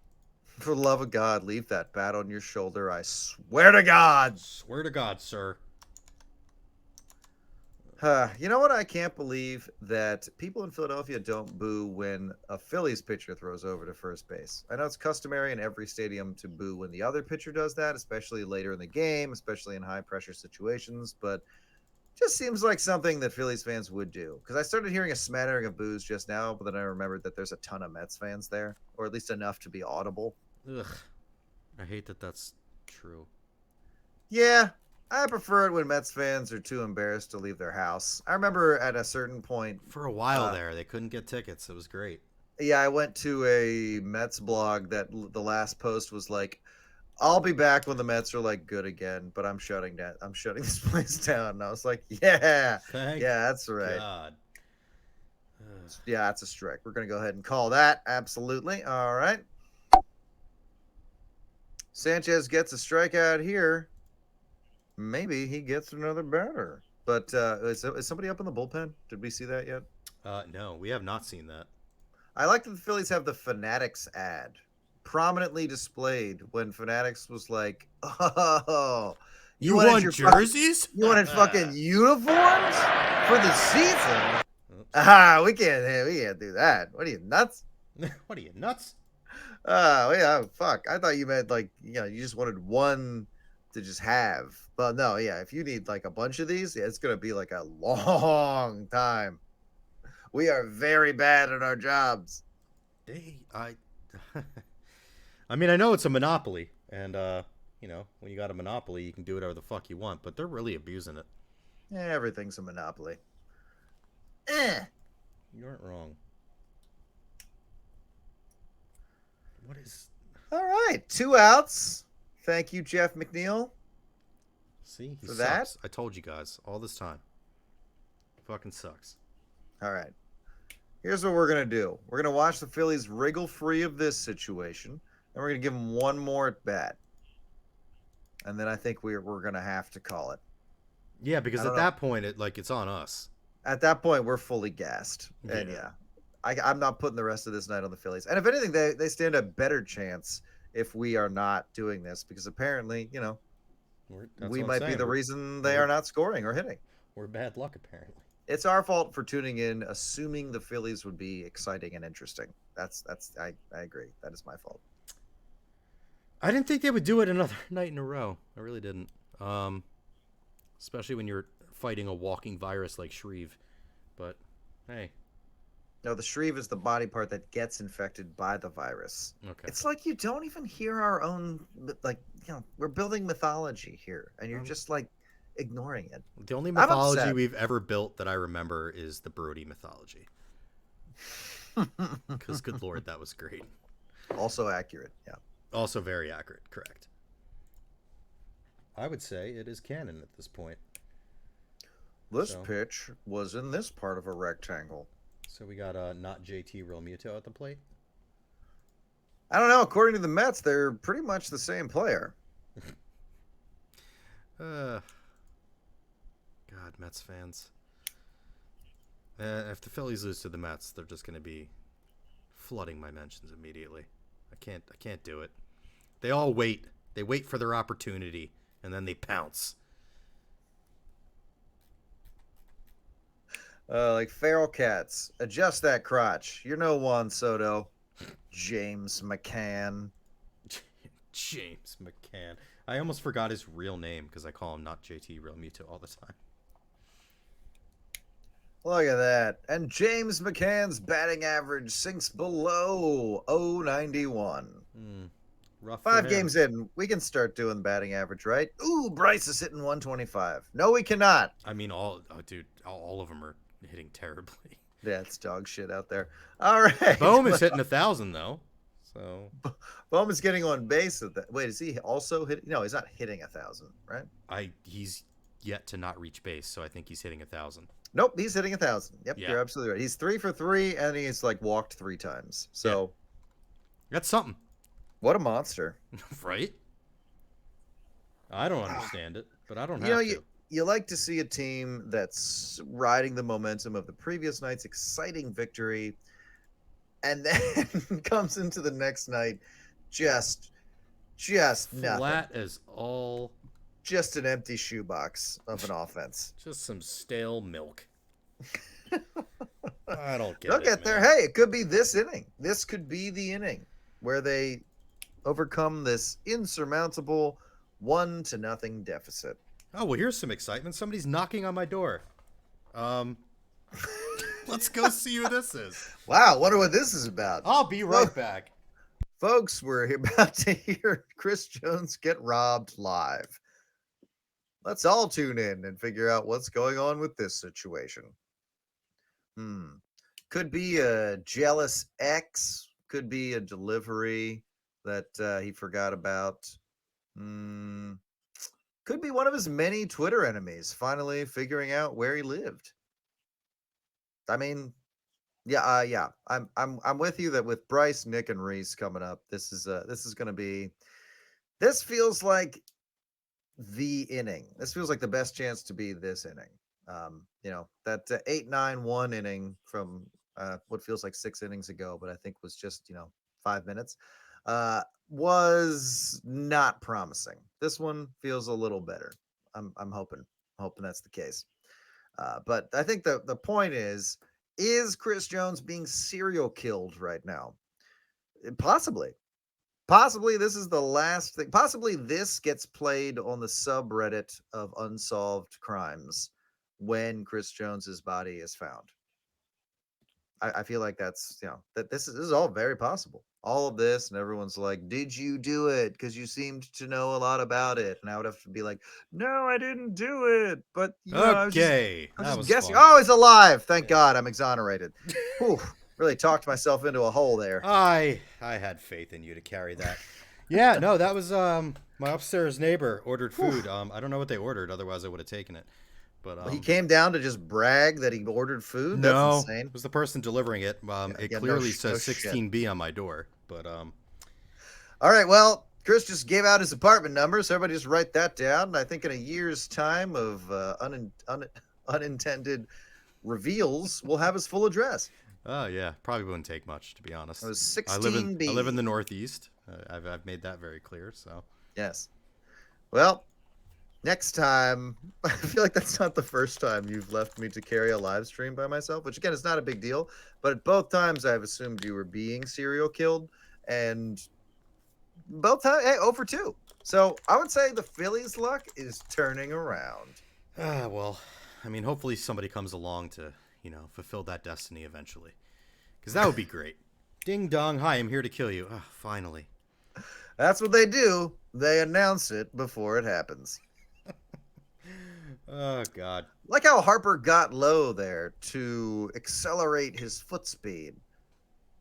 [SPEAKER 4] For the love of God, leave that bat on your shoulder. I swear to God.
[SPEAKER 1] Swear to God, sir.
[SPEAKER 4] You know what? I can't believe that people in Philadelphia don't boo when a Phillies pitcher throws over to first base. I know it's customary in every stadium to boo when the other pitcher does that, especially later in the game, especially in high-pressure situations, but it just seems like something that Phillies fans would do. Because I started hearing a smattering of boos just now, but then I remembered that there's a ton of Mets fans there, or at least enough to be audible.
[SPEAKER 1] Ugh. I hate that that's true.
[SPEAKER 4] Yeah. I prefer it when Mets fans are too embarrassed to leave their house. I remember at a certain point...
[SPEAKER 1] For a while there, they couldn't get tickets. It was great.
[SPEAKER 4] Yeah, I went to a Mets blog that the last post was like, I'll be back when the Mets are like good again, but I'm shutting this place down. And I was like, yeah, that's right.
[SPEAKER 1] God.
[SPEAKER 4] Yeah, that's a strike. We're going to go ahead and call that. Absolutely. All right. Sanchez gets a strikeout here. Maybe he gets another batter. But is somebody up in the bullpen? Did we see that yet?
[SPEAKER 1] No, we have not seen that.
[SPEAKER 4] I like that the Phillies have the Fanatics ad prominently displayed when Fanatics was like, "Oh,
[SPEAKER 1] you want jerseys?
[SPEAKER 4] You wanted fucking uniforms for the season? We can't do that. What are you, nuts?
[SPEAKER 1] What are you, nuts?
[SPEAKER 4] Yeah, fuck. I thought you meant like you just wanted one to just have. But no, yeah, if you need like a bunch of these, yeah, it's gonna be like a long time. We are very bad at our jobs.
[SPEAKER 1] I mean, I know it's a monopoly, and when you got a monopoly, you can do whatever the fuck you want, but they're really abusing it.
[SPEAKER 4] Yeah, everything's a monopoly.
[SPEAKER 1] You aren't wrong. What is?
[SPEAKER 4] All right, 2 outs. Thank you, Jeff McNeil,
[SPEAKER 1] See, he
[SPEAKER 4] for that.
[SPEAKER 1] sucks. I told you guys all this time. Fucking sucks.
[SPEAKER 4] All right. Here's what we're going to do. We're going to watch the Phillies wriggle free of this situation, and we're going to give them one more at bat. And then I think we're going to have to call it.
[SPEAKER 1] Yeah, because at that point, it's on us.
[SPEAKER 4] At that point, we're fully gassed. And I'm not putting the rest of this night on the Phillies. And if anything, they stand a better chance if we are not doing this, because apparently, we might be the reason they are not scoring or hitting.
[SPEAKER 1] We're bad luck, apparently.
[SPEAKER 4] It's our fault for tuning in, assuming the Phillies would be exciting and interesting. I agree. That is my fault.
[SPEAKER 1] I didn't think they would do it another night in a row. I really didn't. Especially when you're fighting a walking virus like Shreve. But hey.
[SPEAKER 4] No, the Shreve is the body part that gets infected by the virus.
[SPEAKER 1] Okay.
[SPEAKER 4] It's like you don't even hear our own, we're building mythology here, and you're just ignoring it.
[SPEAKER 1] The only mythology we've ever built that I remember is the Brody mythology. Because, good Lord, that was great.
[SPEAKER 4] Also accurate, yeah.
[SPEAKER 1] Also very accurate, correct. I would say it is canon at this point.
[SPEAKER 4] This pitch was in this part of a rectangle.
[SPEAKER 1] So we got not JT Realmuto at the plate?
[SPEAKER 4] I don't know. According to the Mets, they're pretty much the same player.
[SPEAKER 1] God, Mets fans. If the Phillies lose to the Mets, they're just going to be flooding my mentions immediately. I can't do it. They all wait. They wait for their opportunity, and then they pounce.
[SPEAKER 4] Like feral cats. Adjust that crotch. You're no Juan Soto. James McCann.
[SPEAKER 1] James McCann. I almost forgot his real name because I call him not JT Realmuto all the time.
[SPEAKER 4] Look at that. And James McCann's batting average sinks below 091.
[SPEAKER 1] Rough.
[SPEAKER 4] 5 games in, we can start doing batting average, right? Ooh, Bryce is hitting 125. No, we cannot.
[SPEAKER 1] I mean, all of them are hitting terribly.
[SPEAKER 4] Yeah, it's dog shit out there. All right.
[SPEAKER 1] Bohm is hitting 1,000 though. So
[SPEAKER 4] Bohm is getting on base at that. Wait, is he also hitting? No, he's not hitting 1,000, right?
[SPEAKER 1] He's yet to not reach base, so I think he's hitting 1,000.
[SPEAKER 4] Nope, he's hitting 1,000. Yep,
[SPEAKER 1] yeah.
[SPEAKER 4] You're absolutely right. He's 3 for 3, and he's walked 3 times. So
[SPEAKER 1] that's something.
[SPEAKER 4] What a monster,
[SPEAKER 1] right? I don't understand it, but I don't have to.
[SPEAKER 4] You like to see a team that's riding the momentum of the previous night's exciting victory, and then comes into the next night just nothing.
[SPEAKER 1] Flat as all.
[SPEAKER 4] Just an empty shoebox of an offense.
[SPEAKER 1] Just some stale milk. I don't get it.
[SPEAKER 4] They'll get there. Hey, it could be this inning. This could be the inning where they overcome this insurmountable 1-0 deficit.
[SPEAKER 1] Oh, well, here's some excitement. Somebody's knocking on my door. Let's go see who this is.
[SPEAKER 4] Wow, wonder what this is about.
[SPEAKER 1] I'll be right back.
[SPEAKER 4] Folks, we're about to hear Chris Jones get robbed live. Let's all tune in and figure out what's going on with this situation. Could be a jealous ex. Could be a delivery that he forgot about. Could be one of his many Twitter enemies finally figuring out where he lived. I mean, yeah. I'm with you that with Bryce, Nick, and Reese coming up, this is going to be. This feels like the inning. This feels like the best chance to be this inning. That 8-9-1 inning from what feels like 6 innings ago, but I think was just 5 minutes. Was not promising. This one feels a little better. I'm hoping that's the case. But I think the point is Chris Jones being serial killed right now? Possibly this is the last thing. Possibly this gets played on the subreddit of unsolved crimes when Chris Jones's body is found. I feel like that's that this is all very possible. All of this, and everyone's like, "Did you do it? Because you seemed to know a lot about it." And I would have to be like, "No, I didn't do it, but
[SPEAKER 1] Okay,
[SPEAKER 4] I was
[SPEAKER 1] that
[SPEAKER 4] just
[SPEAKER 1] was
[SPEAKER 4] guessing."
[SPEAKER 1] fun.
[SPEAKER 4] Oh, he's alive! Thank
[SPEAKER 1] Yeah.
[SPEAKER 4] God, I'm exonerated. Whew, really talked myself into a hole there.
[SPEAKER 1] I had faith in you to carry that. Yeah, no, that was my upstairs neighbor ordered
[SPEAKER 4] Whew.
[SPEAKER 1] food. I don't know what they ordered, otherwise I would have taken it. But
[SPEAKER 4] He came down to just brag that he ordered food. That's
[SPEAKER 1] no,
[SPEAKER 4] insane.
[SPEAKER 1] it was the person delivering it.
[SPEAKER 4] Yeah,
[SPEAKER 1] It
[SPEAKER 4] yeah,
[SPEAKER 1] clearly
[SPEAKER 4] no
[SPEAKER 1] says
[SPEAKER 4] shit.
[SPEAKER 1] 16B on my door, but
[SPEAKER 4] All right, well, Chris just gave out his apartment number, so everybody just write that down. And I think in a year's time of unintended reveals, we'll have his full address.
[SPEAKER 1] oh yeah, probably wouldn't take much to be
[SPEAKER 4] It
[SPEAKER 1] honest.
[SPEAKER 4] was
[SPEAKER 1] I live in
[SPEAKER 4] 16B.
[SPEAKER 1] the Northeast. I've made that very clear. So
[SPEAKER 4] Yes. Well, next time, I feel like that's not the first time you've left me to carry a live stream by myself, which again is not a big deal. But at both times, I've assumed you were being serial killed, and both times, hey, 0 for 2. So I would say the Phillies' luck is turning around.
[SPEAKER 1] well, I mean, hopefully somebody comes along to fulfill that destiny eventually, because that would be great. Ding dong, hi, I'm here to kill you. Oh, finally.
[SPEAKER 4] That's what they do. They announce it before it happens.
[SPEAKER 1] Oh God.
[SPEAKER 4] Like how Harper got low there to accelerate his foot speed.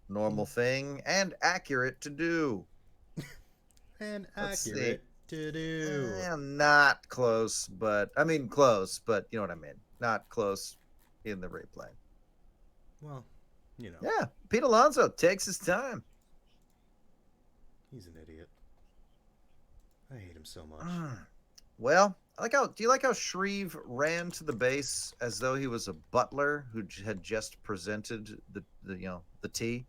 [SPEAKER 4] Normal thing and accurate to do.
[SPEAKER 1] And
[SPEAKER 4] Let's see.
[SPEAKER 1] accurate to do.
[SPEAKER 4] Not close, but I mean close, but you know what I mean. Not close in the replay.
[SPEAKER 1] Well,
[SPEAKER 4] Yeah, Pete Alonso takes his time.
[SPEAKER 1] he's an idiot. I hate him so much.
[SPEAKER 4] Well, I like how. Do you like how Shreve ran to the base as though he was a butler who had just presented the tea,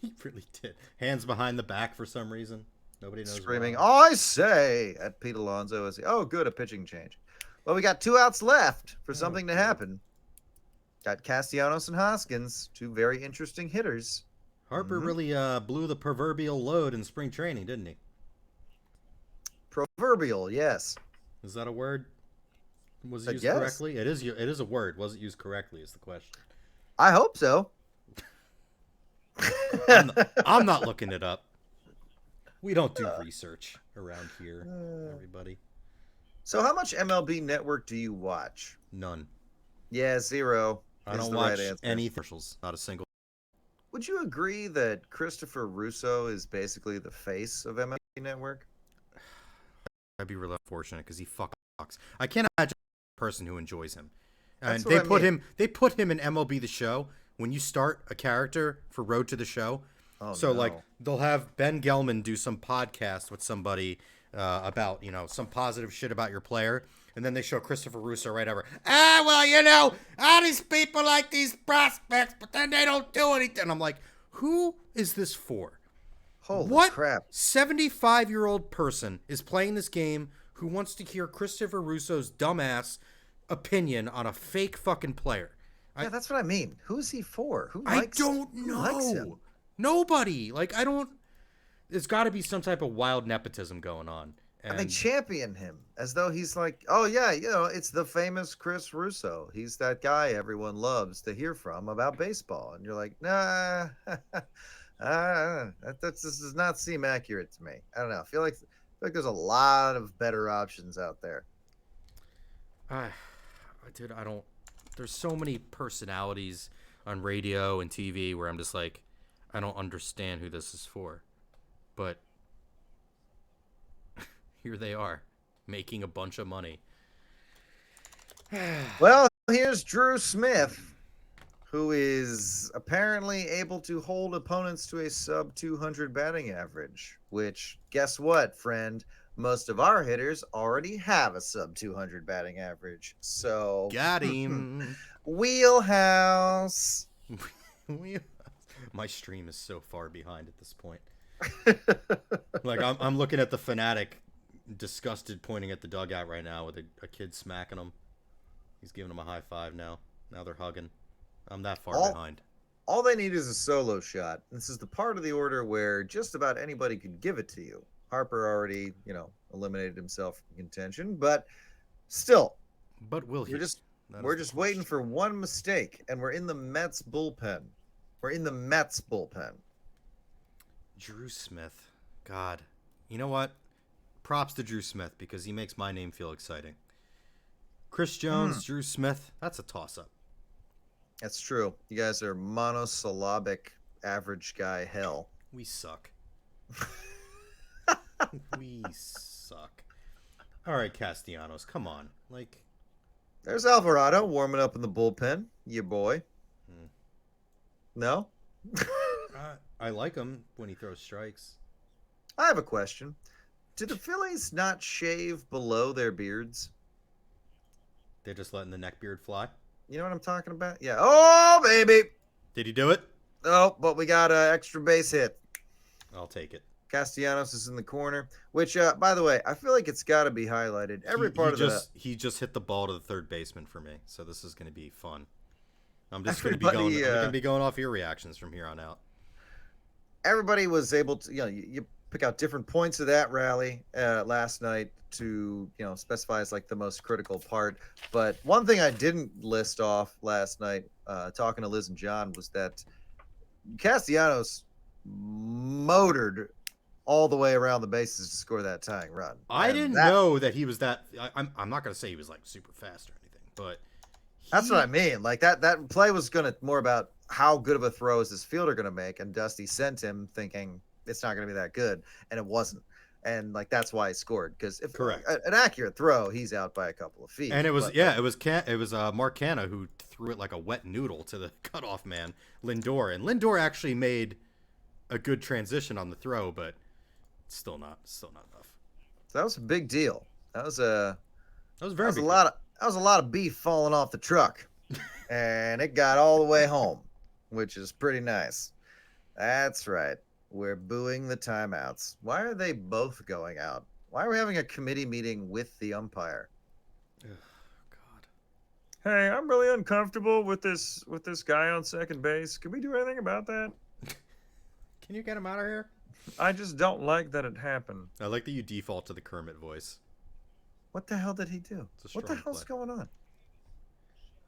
[SPEAKER 1] He really did. Hands behind the back for some reason. Nobody knows
[SPEAKER 4] screaming
[SPEAKER 1] why.
[SPEAKER 4] "I say" at Pete Alonso as oh good, a pitching change. Well, we got 2 outs left for
[SPEAKER 1] Oh,
[SPEAKER 4] something to
[SPEAKER 1] good.
[SPEAKER 4] happen. Got Castellanos and Hoskins, 2 very interesting hitters.
[SPEAKER 1] Harper
[SPEAKER 4] Mhm.
[SPEAKER 1] really blew the proverbial load in spring training, didn't he?
[SPEAKER 4] Proverbial, yes.
[SPEAKER 1] Is that a word? Was it
[SPEAKER 4] I
[SPEAKER 1] used
[SPEAKER 4] guess.
[SPEAKER 1] correctly? It is. It is a word. Was it used correctly? Is the question.
[SPEAKER 4] I hope so.
[SPEAKER 1] I'm not looking it up. We don't do research around here, everybody.
[SPEAKER 4] So, how much MLB Network do you watch?
[SPEAKER 1] None.
[SPEAKER 4] Yeah, 0
[SPEAKER 1] I
[SPEAKER 4] is
[SPEAKER 1] don't
[SPEAKER 4] the
[SPEAKER 1] watch
[SPEAKER 4] right answer.
[SPEAKER 1] any commercials. Not a single.
[SPEAKER 4] Would you agree that Christopher Russo is basically the face of MLB Network?
[SPEAKER 1] I'd be really unfortunate because he fucks. I can't imagine a person who enjoys him. And
[SPEAKER 4] That's what I mean.
[SPEAKER 1] they put him in MLB The Show when you start a character for Road to the Show.
[SPEAKER 4] Oh,
[SPEAKER 1] So
[SPEAKER 4] no.
[SPEAKER 1] like they'll have Ben Gelman do some podcast with somebody about some positive shit about your player, and then they show Christopher Russo right over. Well, all these people like these prospects, but then they don't do anything. I'm like, who is this for?
[SPEAKER 4] Holy
[SPEAKER 1] What
[SPEAKER 4] crap.
[SPEAKER 1] 75-year-old person is playing this game who wants to hear Christopher Russo's dumbass opinion on a fake fucking player?
[SPEAKER 4] Yeah, that's what I mean. Who's he for? Who
[SPEAKER 1] I
[SPEAKER 4] likes
[SPEAKER 1] don't
[SPEAKER 4] who likes him?
[SPEAKER 1] know. Nobody. Like, I don't. There's got to be some type of wild nepotism going on.
[SPEAKER 4] And they champion him as though he's like, oh, yeah, it's the famous Chris Russo. He's that guy everyone loves to hear from about baseball. And you're like, nah, this does not seem accurate to me. I don't know. I feel like there's a lot of better options out there.
[SPEAKER 1] Dude, I don't. There's so many personalities on radio and TV where I'm just like, I don't understand who this is for. But here they are, making a bunch of money.
[SPEAKER 4] Well, here's Drew Smith, who is apparently able to hold opponents to a sub 200 batting average, which, guess what, friend? Most of our hitters already have a sub 200 batting average. So,
[SPEAKER 1] Got him.
[SPEAKER 4] wheelhouse.
[SPEAKER 1] My stream is so far behind at this point. Like I'm looking at the fanatic, disgusted, pointing at the dugout right now with a kid smacking him. He's giving him a high five now. Now they're hugging. I'm that far behind.
[SPEAKER 4] All they need is a solo shot. This is the part of the order where just about anybody could give it to you. Harper already, eliminated himself from contention, but still,
[SPEAKER 1] But will he?
[SPEAKER 4] we're just waiting for one mistake, and we're in the Mets bullpen. We're in the Mets bullpen.
[SPEAKER 1] Drew Smith. God. You know what? Props to Drew Smith because he makes my name feel exciting. Chris Jones, Drew Smith, that's a toss-up.
[SPEAKER 4] That's true. You guys are monosyllabic average guy hell.
[SPEAKER 1] We suck. We suck. All right, Castellanos, come on. Like,
[SPEAKER 4] There's Alvarado warming up in the bullpen. Your boy. No?
[SPEAKER 1] I like him when he throws strikes.
[SPEAKER 4] I have a question. Do the Phillies not shave below their beards?
[SPEAKER 1] They're just letting the neck beard fly.
[SPEAKER 4] You know what I'm talking about? Yeah. Oh, baby.
[SPEAKER 1] Did he do it?
[SPEAKER 4] Oh, but we got an extra base hit.
[SPEAKER 1] I'll take it.
[SPEAKER 4] Castellanos is in the corner, which, by the way, I feel like it's got to be highlighted.
[SPEAKER 1] He just hit the ball to the third baseman for me, so this is going to be fun. I'm just going
[SPEAKER 4] Everybody,
[SPEAKER 1] to be going off your reactions from here on out.
[SPEAKER 4] Everybody was able to, you pick out different points of that rally last night to, specify as like the most critical part. But one thing I didn't list off last night, talking to Liz and John, was that Castellanos motored all the way around the bases to score that tying run.
[SPEAKER 1] I didn't know that he was that. I'm not going to say he was like super fast or anything, but
[SPEAKER 4] that's what I mean. Like that play was going to more about how good of a throw is this fielder going to make, and Dusty sent him thinking it's not going to be that good, and it wasn't. And like that's why he scored, because if
[SPEAKER 1] correct
[SPEAKER 4] an accurate throw, he's out by a couple of feet.
[SPEAKER 1] And it was Mark Canha who threw it like a wet noodle to the cutoff man Lindor, and Lindor actually made a good transition on the throw, but still not enough.
[SPEAKER 4] So that was a big deal. That was a lot of beef falling off the truck, and it got all the way home, which is pretty nice. That's right. We're booing the timeouts. Why are they both going out? Why are we having a committee meeting with the umpire?
[SPEAKER 1] Ugh, God.
[SPEAKER 3] Hey, I'm really uncomfortable with this guy on second base. Can we do anything about that?
[SPEAKER 1] Can you get him out of here?
[SPEAKER 3] I just don't like that it happened.
[SPEAKER 1] I like that you default to the Kermit voice.
[SPEAKER 4] What the hell did he do?
[SPEAKER 1] It's a
[SPEAKER 4] What the
[SPEAKER 1] strong
[SPEAKER 4] hell's
[SPEAKER 1] play.
[SPEAKER 4] going on?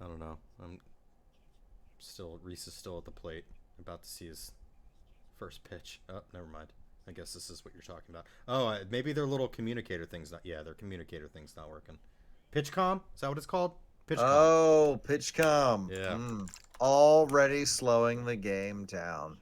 [SPEAKER 1] I don't know. Reese is still at the plate, about to see his first pitch. Oh, never mind. I guess this is what you're talking about. Oh, maybe their little communicator thing's not. Yeah, their communicator thing's not working. PitchCom? Is that what it's called? PitchCom.
[SPEAKER 4] Oh, PitchCom.
[SPEAKER 1] Yeah.
[SPEAKER 4] Already slowing the game down.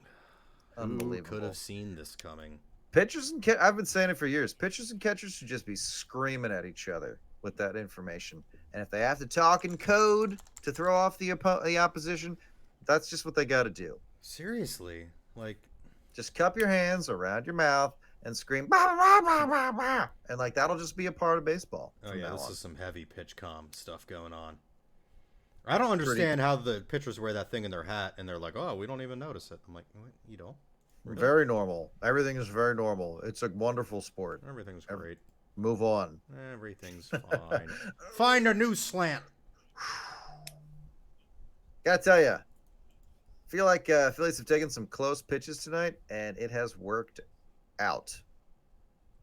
[SPEAKER 1] Who
[SPEAKER 4] Unbelievable.
[SPEAKER 1] could have seen this coming?
[SPEAKER 4] Pitchers and I've been saying it for years. Pitchers and catchers should just be screaming at each other with that information. And if they have to talk in code to throw off the opposition, that's just what they got to do.
[SPEAKER 1] Seriously, like,
[SPEAKER 4] just cup your hands around your mouth and scream, bah, bah, bah, bah, bah. And like that'll just be a part of baseball.
[SPEAKER 1] Oh yeah, this is some heavy PitchCom stuff going on. I don't understand how the pitchers wear that thing in their hat and they're like, oh, we don't even notice it. I'm like, what? You don't? Really?
[SPEAKER 4] Very normal. Everything is very normal. It's a wonderful sport.
[SPEAKER 1] Everything's great.
[SPEAKER 4] Move on.
[SPEAKER 1] Everything's fine. Find a new slant.
[SPEAKER 4] Gotta tell you, feel like Phillies have taken some close pitches tonight, and it has worked out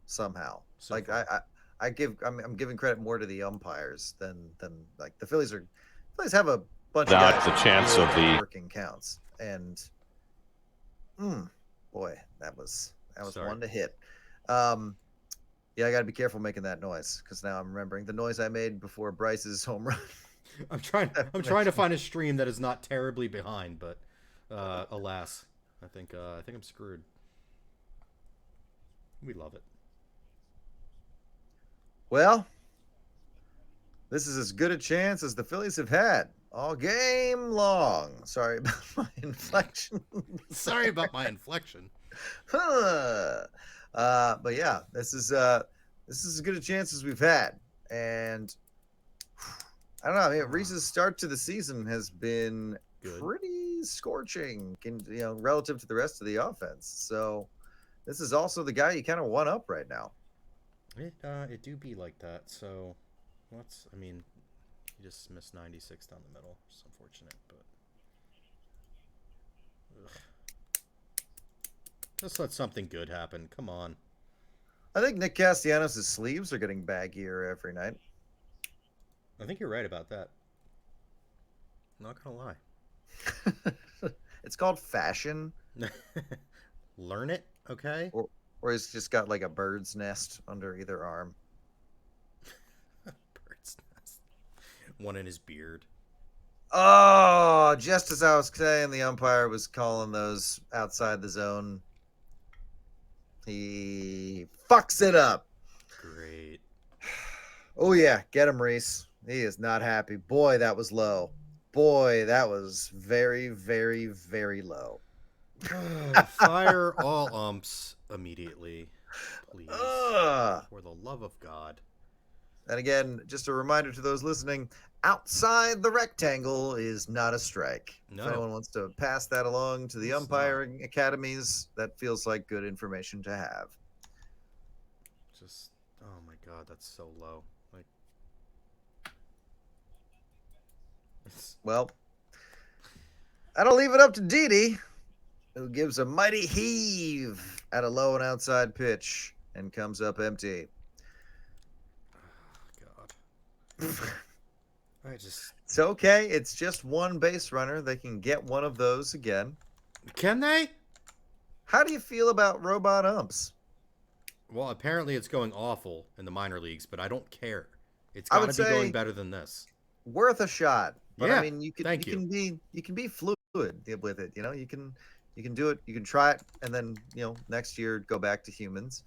[SPEAKER 4] somehow.
[SPEAKER 1] So
[SPEAKER 4] like
[SPEAKER 1] far.
[SPEAKER 4] I'm giving credit more to the umpires than like the Phillies have a bunch
[SPEAKER 5] Not
[SPEAKER 4] of guys
[SPEAKER 5] the chance of the
[SPEAKER 4] working counts, and boy, that was
[SPEAKER 1] Sorry.
[SPEAKER 4] one to hit. Yeah, I got to be careful making that noise because now I'm remembering the noise I made before Bryce's home run.
[SPEAKER 1] I'm trying to find a stream that is not terribly behind, but alas, I think I'm screwed. We love it.
[SPEAKER 4] Well, this is as good a chance as the Phillies have had all game long. Sorry about my inflection.
[SPEAKER 1] Sorry about my inflection.
[SPEAKER 4] But yeah, this is as good a chance as we've had, and I don't know. I mean, Reese's start to the season has been
[SPEAKER 1] Good.
[SPEAKER 4] pretty scorching, relative to the rest of the offense. So this is also the guy you kind of one up right now.
[SPEAKER 1] It do be like that. So he just missed 96 down the middle. It's unfortunate, but just let something good happen. Come on.
[SPEAKER 4] I think Nick Castellanos' sleeves are getting baggier every night.
[SPEAKER 1] I think you're right about that. I'm not gonna lie.
[SPEAKER 4] It's called fashion,
[SPEAKER 1] Learn it, okay?
[SPEAKER 4] or he's just got like a bird's nest under either arm.
[SPEAKER 1] Bird's nest. One in his beard.
[SPEAKER 4] Oh, just as I was saying, the umpire was calling those outside the zone. He fucks it up.
[SPEAKER 1] Great.
[SPEAKER 4] Oh yeah, get him, Reese. He is not happy. Boy, that was low. Boy, that was very, very, very low.
[SPEAKER 1] Fire all umps immediately, please.
[SPEAKER 4] Ugh.
[SPEAKER 1] For the love of God.
[SPEAKER 4] And again, just a reminder to those listening, outside the rectangle is not a strike.
[SPEAKER 1] No.
[SPEAKER 4] If anyone wants to pass that along to the
[SPEAKER 1] It's
[SPEAKER 4] umpiring academies, that feels like good information to have.
[SPEAKER 1] Just, oh my God, that's so low. Like,
[SPEAKER 4] Well, that'll leave it up to Didi, who gives a mighty heave at a low and outside pitch and comes up empty.
[SPEAKER 1] God. I just.
[SPEAKER 4] It's okay. It's just one base runner. They can get one of those again.
[SPEAKER 1] Can they?
[SPEAKER 4] How do you feel about robot umps?
[SPEAKER 1] Well, apparently it's going awful in the minor leagues, but I don't care. It's
[SPEAKER 4] I
[SPEAKER 1] got
[SPEAKER 4] would
[SPEAKER 1] to be
[SPEAKER 4] say-
[SPEAKER 1] going better than this.
[SPEAKER 4] Worth a shot. But
[SPEAKER 1] Yeah,
[SPEAKER 4] I mean, you can
[SPEAKER 1] thank
[SPEAKER 4] you
[SPEAKER 1] you.
[SPEAKER 4] can be fluid with it. You know, you can do it. You can try it, and then next year go back to humans.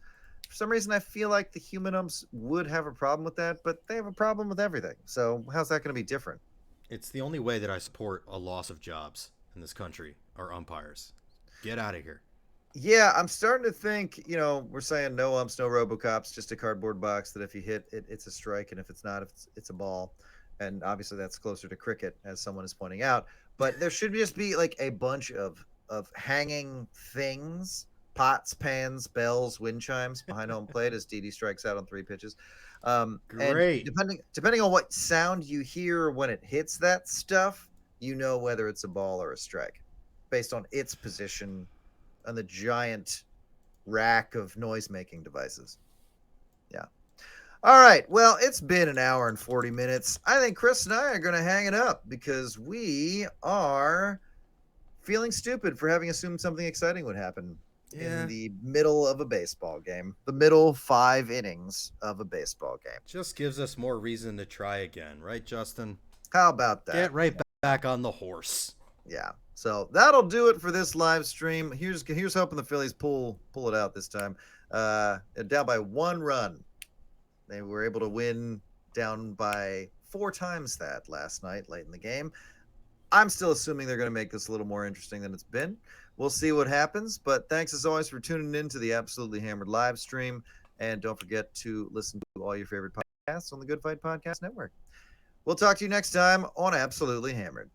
[SPEAKER 4] For some reason, I feel like the human umps would have a problem with that, but they have a problem with everything. So how's that going to be different?
[SPEAKER 1] It's the only way that I support a loss of jobs in this country are umpires. Get out of here.
[SPEAKER 4] Yeah, I'm starting to think, we're saying no umps, no RoboCops, just a cardboard box that if you hit it, it's a strike, and if it's not, it's a ball. And obviously that's closer to cricket, as someone is pointing out. But there should just be like a bunch of hanging things, pots, pans, bells, wind chimes behind home plate as Didi strikes out on 3 pitches. And
[SPEAKER 1] Great.
[SPEAKER 4] depending on what sound you hear when it hits that stuff, you know whether it's a ball or a strike, based on its position on the giant rack of noise-making devices. Yeah. All right. Well, it's been an hour and 40 minutes. I think Chris and I are going to hang it up because we are feeling stupid for having assumed something exciting would happen
[SPEAKER 1] Yeah.
[SPEAKER 4] in the middle of a baseball game, the middle 5 innings of a baseball game.
[SPEAKER 1] Just gives us more reason to try again, right, Justin?
[SPEAKER 4] How about that?
[SPEAKER 1] Get right back on the horse.
[SPEAKER 4] Yeah. So that'll do it for this live stream. Here's hoping the Phillies pull it out this time. Down by 1 run. They were able to win down by 4 times that last night, late in the game. I'm still assuming they're going to make this a little more interesting than it's been. We'll see what happens. But thanks as always for tuning in to the Absolutely Hammered live stream. And don't forget to listen to all your favorite podcasts on the Good Fight Podcast Network. We'll talk to you next time on Absolutely Hammered.